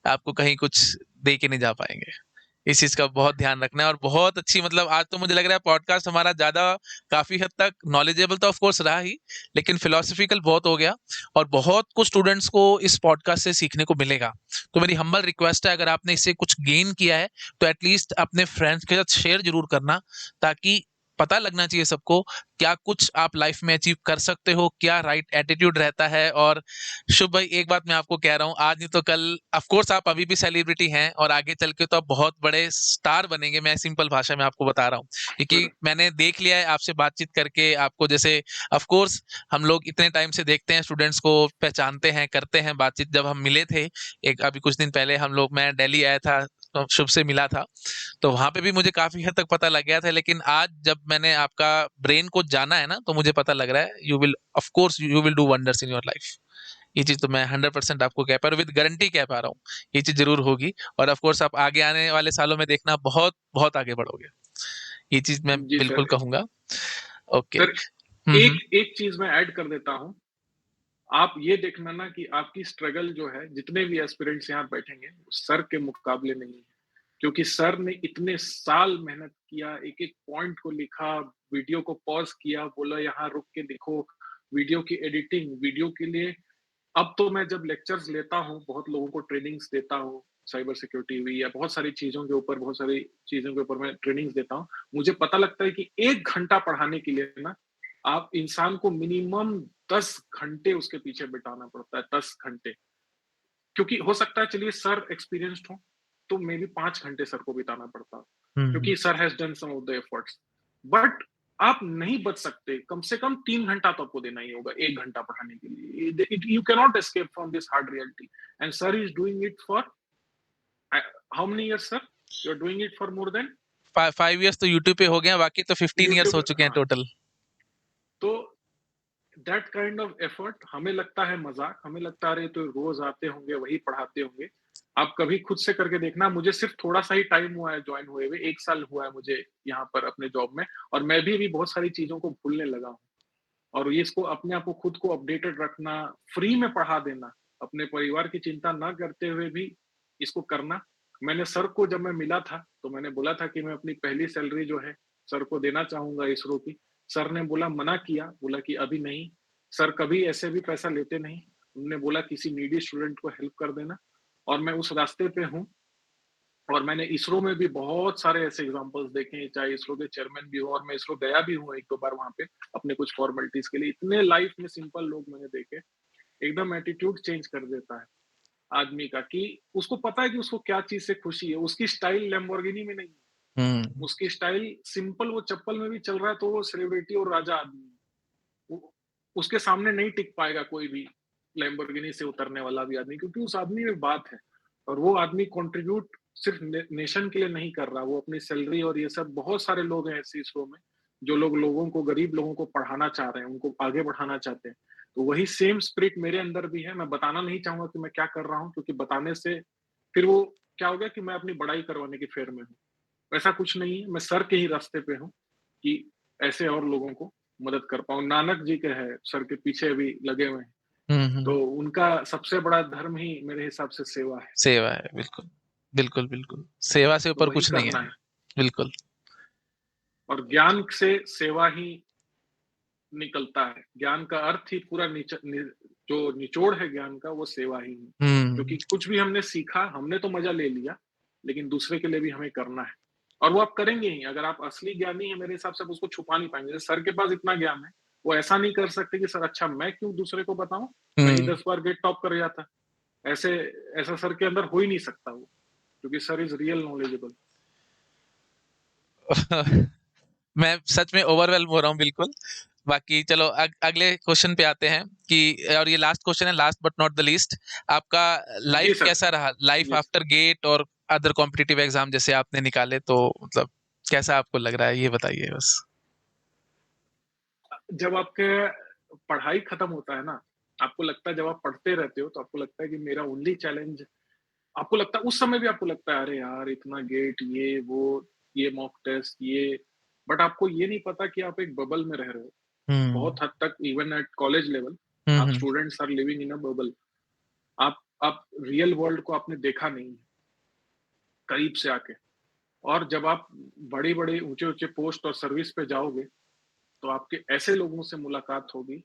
आपको कहीं कुछ दे के नहीं जा पाएंगे। इस चीज का बहुत ध्यान रखना है। और बहुत अच्छी, मतलब आज तो मुझे लग रहा है पॉडकास्ट हमारा ज्यादा, काफी हद तक नॉलेजेबल तो ऑफ कोर्स रहा ही, लेकिन फिलोसफिकल बहुत हो गया। और बहुत कुछ स्टूडेंट्स को इस पॉडकास्ट से सीखने को मिलेगा। तो मेरी हम्बल रिक्वेस्ट है, अगर आपने इससे कुछ गेन किया है तो एटलीस्ट अपने फ्रेंड्स के साथ शेयर जरूर करना, ताकि पता लगना चाहिए सबको क्या कुछ आप लाइफ में अचीव कर सकते हो, क्या राइट एटीट्यूड रहता है। और शुभ भाई एक बात मैं आपको कह रहा हूँ, आज नहीं तो कल ऑफ कोर्स आप अभी भी सेलिब्रिटी हैं, और आगे चल के तो आप बहुत बड़े स्टार बनेंगे, मैं सिंपल भाषा में आपको बता रहा हूँ। क्योंकि सर मैंने देख लिया है आपसे बातचीत करके आपको, जैसे ऑफ कोर्स हम लोग इतने टाइम से देखते हैं, स्टूडेंट्स को पहचानते हैं, करते हैं बातचीत। जब हम मिले थे एक अभी कुछ दिन पहले, हम लोग, मैं दिल्ली आया था तो शुभ से मिला था, तो वहां पे भी मुझे काफी हद तक पता लग गया था। लेकिन आज जब मैंने आपका ब्रेन को जाना है ना, तो मुझे पता लग रहा है you will of course you will do wonders in your life. ये चीज तो मैं 100% आपको कह पा रहा हूँ, विद गारंटी कह पा रहा हूँ, ये चीज जरूर होगी। और ऑफ कोर्स आप आगे आने वाले सालों में देखना बहुत बहुत आगे बढ़ोगे, ये चीज मैं जी बिल्कुल सर। कहूंगा। ओके। सर हम्म। एक एक चीज मैं ऐड कर देता हूँ। आप ये देखना ना कि आपकी स्ट्रगल जो है, जितने भी एस्पिरेंट्स यहाँ बैठेंगे वो सर के मुकाबले नहीं है। क्योंकि सर ने इतने साल मेहनत किया, एक एक पॉइंट को लिखा, वीडियो को पॉज किया, बोला यहाँ रुक के देखो, वीडियो की एडिटिंग, वीडियो के लिए। अब तो मैं जब लेक्चर्स लेता हूँ, बहुत लोगों को ट्रेनिंग्स देता हूँ, साइबर सिक्योरिटी हुई या बहुत सारी चीजों के ऊपर, बहुत सारी चीजों के ऊपर मैं ट्रेनिंग्स देता हूँ। मुझे पता लगता है कि 1 घंटा पढ़ाने के लिए ना, आप इंसान को मिनिमम 10 घंटे उसके पीछे बिताना पड़ता है, 10 घंटे। क्योंकि हो सकता है, चलिए सर एक्सपीरियंस्ड हो, तो मे बी 5 घंटे सर को बिताना पड़ता, हम्म। क्योंकि sir has done some of the efforts. But आप नहीं बच सकते, कम से कम 3 घंटा तो आपको देना ही होगा 1 घंटा पढ़ाने के लिए। You can not escape from this hard reality. And sir is doing it for how many years sir? You are doing it for more than 5 years तो यूट्यूब पे हो गया, बाकी तो 15 years हो यूट्यूब। चुके हैं हाँ, टोटल। तो दैट काइंड ऑफ एफर्ट हमें लगता है मजाक, हमें लगता है तो रोज आते होंगे, वही पढ़ाते होंगे। आप कभी खुद से करके देखना। मुझे सिर्फ थोड़ा सा ही टाइम हुआ है ज्वाइन हुए हुए, 1 साल हुआ है मुझे यहाँ पर अपने जॉब में। और मैं भी अभी बहुत सारी चीजों को भूलने लगा हूँ। और ये इसको अपने आप को, खुद को अपडेटेड रखना, फ्री में पढ़ा देना, अपने परिवार की चिंता ना करते हुए भी इसको करना। मैंने सर को जब मैं मिला था तो मैंने बोला था कि मैं अपनी पहली सैलरी जो है सर को देना चाहूंगा इसरो की। सर ने बोला, मना किया, बोला कि अभी नहीं। सर कभी ऐसे भी पैसा लेते नहीं। उन्होंने बोला किसी नीडी स्टूडेंट को हेल्प कर देना। और मैं उस रास्ते पे हूँ। और मैंने इसरो में भी बहुत सारे ऐसे एग्जांपल्स देखे हैं, चाहे इसरो के चेयरमैन भी हो, और मैं इसरो गया भी हूँ 1-2 बार वहां पे अपने कुछ फॉर्मेलिटीज के लिए। इतने लाइफ में सिंपल लोग मैंने देखे, एकदम एटीट्यूड चेंज कर देता है आदमी का, कि उसको पता है कि उसको क्या चीज से खुशी है। उसकी स्टाइल लैम्बोर्गिनी में नहीं है, हम्म। उसकी स्टाइल सिंपल, वो चप्पल में भी चल रहा है तो वो सेलिब्रिटी और राजा आदमी है। उसके सामने नहीं टिक पाएगा कोई भी लैम्बोर्गिनी से उतरने वाला भी आदमी, क्योंकि उस आदमी में बात है। और वो आदमी कंट्रीब्यूट सिर्फ नेशन के लिए नहीं कर रहा, वो अपनी सैलरी और ये सब, बहुत सारे लोग हैं ऐसे इसरो में, जो लोग लोगों को, गरीब लोगों को पढ़ाना चाह रहे हैं, उनको आगे बढ़ाना चाहते हैं। तो वही सेम स्पिरिट मेरे अंदर भी है। मैं बताना नहीं चाहूँगा कि मैं क्या कर रहा हूँ, क्योंकि बताने से फिर वो क्या हो गया कि मैं अपनी बड़ाई करवाने की फेर में हूँ। वैसा कुछ नहीं है, मैं सर के ही रास्ते पे हूँ कि ऐसे और लोगों को मदद कर पाऊँ। नानक जी के है, सर के पीछे अभी लगे हुए हैं। हुँ, तो हुँ। उनका सबसे बड़ा धर्म ही मेरे हिसाब से सेवा है। सेवा है, बिल्कुल। बिल्कुल, बिल्कुल। सेवा से तो ऊपर वही कुछ नहीं करना है। है बिल्कुल। और ज्ञान से सेवा ही निकलता है। ज्ञान का अर्थ ही पूरा जो निचोड़ है ज्ञान का, वो सेवा ही है। हुँ, क्योंकि कुछ भी हमने सीखा, हमने तो मज़ा ले लिया, लेकिन दूसरे के लिए भी हमें करना है। और वो आप करेंगे ही, अगर आप असली ज्ञानी हैं मेरे हिसाब से आप उसको छुपा नहीं पाएँगे। जैसे सर के पास इतना ज्ञान है, वो ऐसा नहीं कर सकते कि सर अच्छा मैं क्यों दूसरे को बताऊँ? मैं ही हुँ। 10 बार गेट टॉप कर जाता। ऐसे ऐसा सर के अंदर हो ही नहीं सकता वो, क्योंकि सर इज़ रियल नॉलेजेबल। मैं सच में ओवरवेल्म हो रहा हूँ बिल्कुल। बाकी चलो अगले क्वेश्चन पे आते हैं कि और ये लास्ट क्वेश्चन है, last but not the least. आपका जी लाइफ सर, कैसा रहा? लाइफ जी सर। आफ्टर गेट और अदर कॉम्पिटिटिव एग्ज़ाम जैसे आपने निकाले तो मतलब कैसा आपको लग रहा है? ये बताइए बस? जब आपके पढ़ाई खत्म होता है ना, आपको लगता है, जब आप पढ़ते रहते हो तो आपको लगता है कि मेरा ओनली चैलेंज, आपको लगता है उस समय भी आपको लगता है अरे यार इतना गेट, ये मॉक टेस्ट, ये, बट आपको ये नहीं पता कि आप एक बबल में रह रहे हो। हुँ। बहुत हद तक even at college level hmm, आप hmm. Students are living in a bubble. आप रियल वर्ल्ड को आपने देखा नहीं है करीब से आके। और जब आप बड़ी-बड़ी ऊँचे-ऊँचे पोस्ट और सर्विस पे जाओगे, तो आपके ऐसे लोगों से मुलाकात होगी,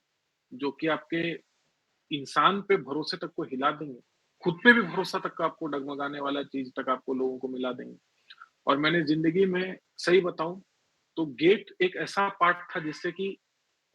जो कि आपके इंसान पे भरोसे तक को हिला देंगे। खुद पे भी भरोसा तक आपको डगमगाने वाला चीज़ तक आपको लोगों को मिला देंगे। और मैंने ज़िंदगी में सही बताऊँ तो गेट एक ऐसा पार्ट था जिससे कि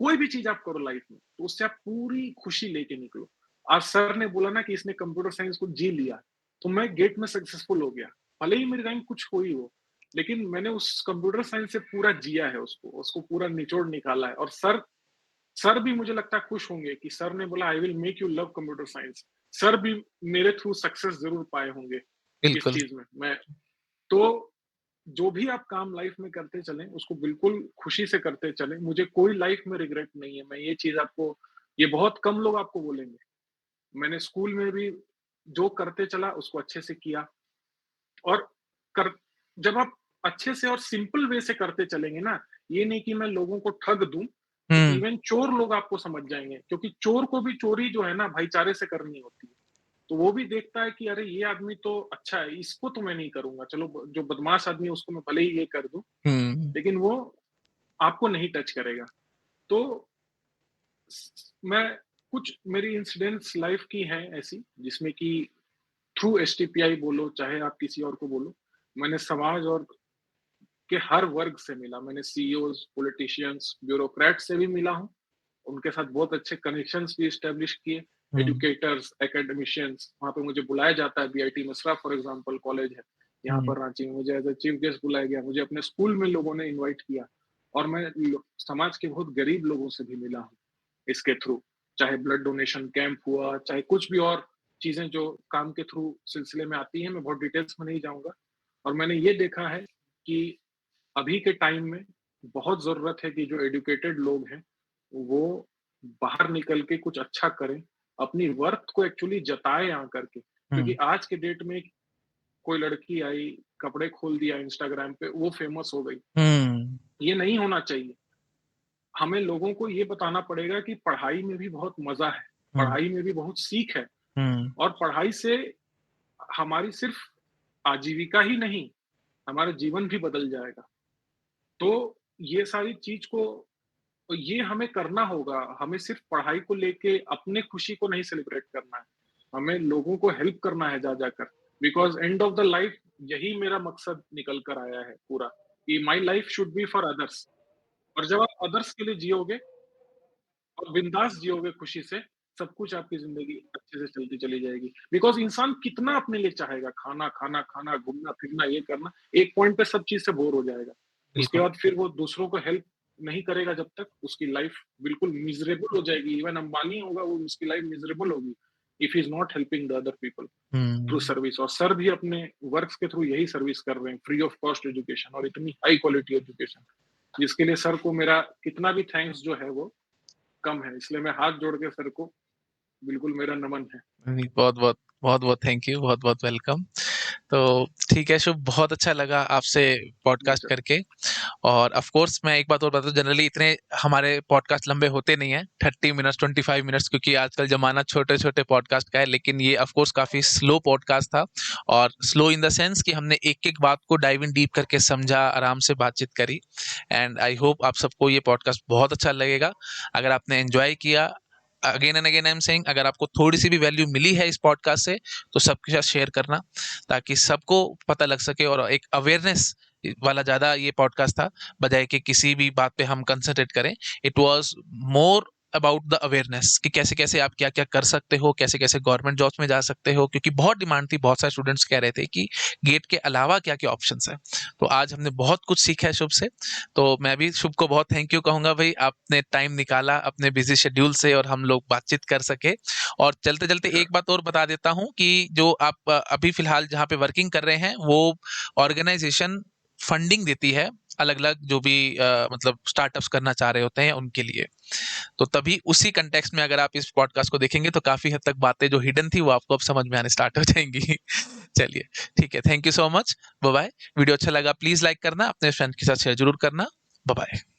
कोई भी चीज़ आप करो लाइफ़ में, तो उससे आप पूरी खुशी लेके निकलो। आज सर ने बोला ना कि इसने कंप्यूटर साइंस को जी लिया, तो मैं गेट में सक्सेसफुल हो गया। भले ही मेरी रैंक कुछ हुई हो, लेकिन मैंने उस कंप्यूटर साइंस से पूरा जिया है उसको पूरा निचोड़ निकाला है। और सर भी मुझे लगता है खुश होंगे कि सर ने बोला I will make you love computer science. Sir भी मेरे थ्रू सक्सेस ज़रूर पाए होंगे इस बिल्कुल। चीज़ में। मैं तो जो भी आप काम लाइफ में करते चलें, उसको बिल्कुल खुशी से करते चलें। मुझे कोई लाइफ में रिग्रेट नहीं है। मैं ये चीज़ आपको, ये बहुत कम लोग आपको बोलेंगे। मैंने स्कूल में भी जो करते चला उसको अच्छे से किया। और कर जब आप अच्छे से और सिंपल वे से करते चलेंगे ना, ये नहीं कि मैं लोगों को ठग दूँ, तो हुँ, इवन चोर लोग आपको समझ जाएँगे, क्योंकि चोर को भी चोरी जो है ना भाईचारे से करनी होती है। तो वो भी देखता है कि अरे ये आदमी तो अच्छा है, इसको तो मैं नहीं करूँगा, चलो जो बदमाश आदमी है उसको मैं भले ही ये कर दूँ, हुँ, लेकिन वो आपको नहीं टच करेगा। तो मैं कुछ मेरी इंसिडेंट्स लाइफ की हैं ऐसी, जिसमें कि थ्रू एसटीपीआई बोलो, चाहे आप किसी और को बोलो, मैंने समाज और के हर वर्ग से मिला। मैंने सीईओज़, पॉलिटिशियंस, ब्यूरोक्रेट से भी मिला हूँ। उनके साथ बहुत अच्छे कनेक्शंस भी एस्टेब्लिश किए। हुँ, एजुकेटर्स, एकेडमिशियंस, वहाँ पे मुझे बुलाया जाता है। BIT Mesra for example college है, यहाँ हुँ, पर रांची में मुझे एज़ अ चीफ गेस्ट बुलाया गया। मुझे अपने स्कूल में लोगों ने इनवाइट किया और मैं लो समाज के बहुत गरीब लोगों से भी मिला हूँ इसके थ्रू। चाहे ब्लड डोनेशन कैंप हुआ, चाहे कुछ भी और चीज़ें जो काम के थ्रू सिलसिले में आती हैं, मैं बहुत डिटेल्स में नहीं जाऊँगा। और मैंने ये देखा है कि अभी के टाइम में बहुत ज़रूरत है कि जो एजुकेटेड लोग हैं, वो बाहर निकल के कुछ अच्छा करें, अपनी वर्थ को एक्चुअली जताएँ आकर के। क्योंकि हुँ, आज के डेट में कोई लड़की आई, कपड़े खोल दिया इंस्टाग्राम पे, वो फेमस हो गई। हुँ, ये नहीं होना चाहिए। हमें लोगों को ये बताना पड़ेगा कि पढ़ाई में भी बहुत मज़ा है, हुँ, पढ़ाई में भी बहुत सीख है हुँ, और पढ़ाई से हमारी सिर्फ़ आजीविका ही नहीं, हमारा जीवन भी बदल जाएगा। तो ये सारी चीज़ को, तो ये हमें करना होगा। हमें सिर्फ़ पढ़ाई को लेके अपने खुशी को नहीं सेलिब्रेट करना है। हमें लोगों को हेल्प करना है जा-जा कर। Because and of the life यही मेरा मकसद निकल कर आया है पूरा, कि my life should be for others. और जब आप अदर्स के लिए जियोगे और बिंदास जियोगे खुशी से, सब कुछ आपकी ज़िंदगी अच्छे से चलती चली जाएगी। बिकॉज़ इंसान कितना अपने लिए चाहेगा, खाना, खाना, खाना, घूमना-फिरना, ये करना, एक पॉइंट पे सब चीज़ से बोर हो जाएगा। उसके बिल्कुल। बाद फिर वो दूसरों को हेल्प नहीं करेगा जब तक, उसकी लाइफ़ बिल्कुल मिज़रेबल हो जाएगी। इवन अंबानी होगा, वो उसकी लाइफ़ मिज़रेबल होगी। If he is not helping the other people through service. और सर भी अपने वर्क्स के थ्रू यही सर्विस कर रहे हैं, फ्री ऑफ कॉस्ट एजुकेशन और इतनी हाई क्वालिटी एजुकेशन, जिसके लिए सर को मेरा कितना भी थैंक्स जो है वो कम है। इसलिए मैं हाथ जोड़ के सर को बिल्कुल मेरा नमन है। बहुत बहुत बहुत बहुत थैंक यू, बहुत बहुत वेलकम। तो ठीक है शुभ, बहुत अच्छा लगा आपसे पॉडकास्ट करके। और ऑफ कोर्स मैं एक बात और बता दूं, जनरली इतने हमारे पॉडकास्ट लंबे होते नहीं हैं, 30 मिनट्स 25 मिनट्स, क्योंकि आजकल जमाना छोटे छोटे पॉडकास्ट का है। लेकिन ये ऑफ कोर्स काफ़ी स्लो पॉडकास्ट था, और स्लो इन द सेंस कि हमने एक एक बात को डाइव इन डीप करके समझा, आराम से बातचीत करी। एंड आई होप आप सबको ये पॉडकास्ट बहुत अच्छा लगेगा। अगर आपने एंजॉय किया, again and again I am saying, अगर आपको थोड़ी सी भी वैल्यू मिली है इस पॉडकास्ट से, तो सबके साथ शेयर करना, ताकि सबको पता लग सके। और एक अवेयरनेस वाला ज़्यादा ये पॉडकास्ट था, बजाय कि किसी भी बात पे हम कंसंट्रेट करें। It was more about the awareness कि कैसे कैसे आप क्या क्या कर सकते हो, कैसे कैसे गवर्नमेंट जॉब्स में जा सकते हो, क्योंकि बहुत डिमांड थी, बहुत सारे स्टूडेंट्स कह रहे थे कि गेट के अलावा क्या क्या ऑप्शंस है। तो आज हमने बहुत कुछ सीखा है शुभ से। तो मैं भी शुभ को बहुत थैंक यू कहूंगा भाई, आपने टाइम निकाला अपने बिजी शेड्यूल से और हम लोग बातचीत कर सके। और चलते चलते एक बात और बता देता हूँ कि जो आप अभी फिलहाल जहाँ पे वर्किंग कर रहे हैं, वो ऑर्गेनाइजेशन फंडिंग देती है अलग अलग जो भी मतलब स्टार्टअप्स करना चाह रहे होते हैं उनके लिए। तो तभी उसी कंटेक्स्ट में अगर आप इस पॉडकास्ट को देखेंगे, तो काफी हद तक बातें जो हिडन थी वो आपको अब समझ में आने स्टार्ट हो जाएंगी। चलिए ठीक है, thank you so much, bye bye. Video अच्छा लगा प्लीज लाइक करना, अपने फ्रेंड्स के साथ शेयर जरूर करना। Bye bye.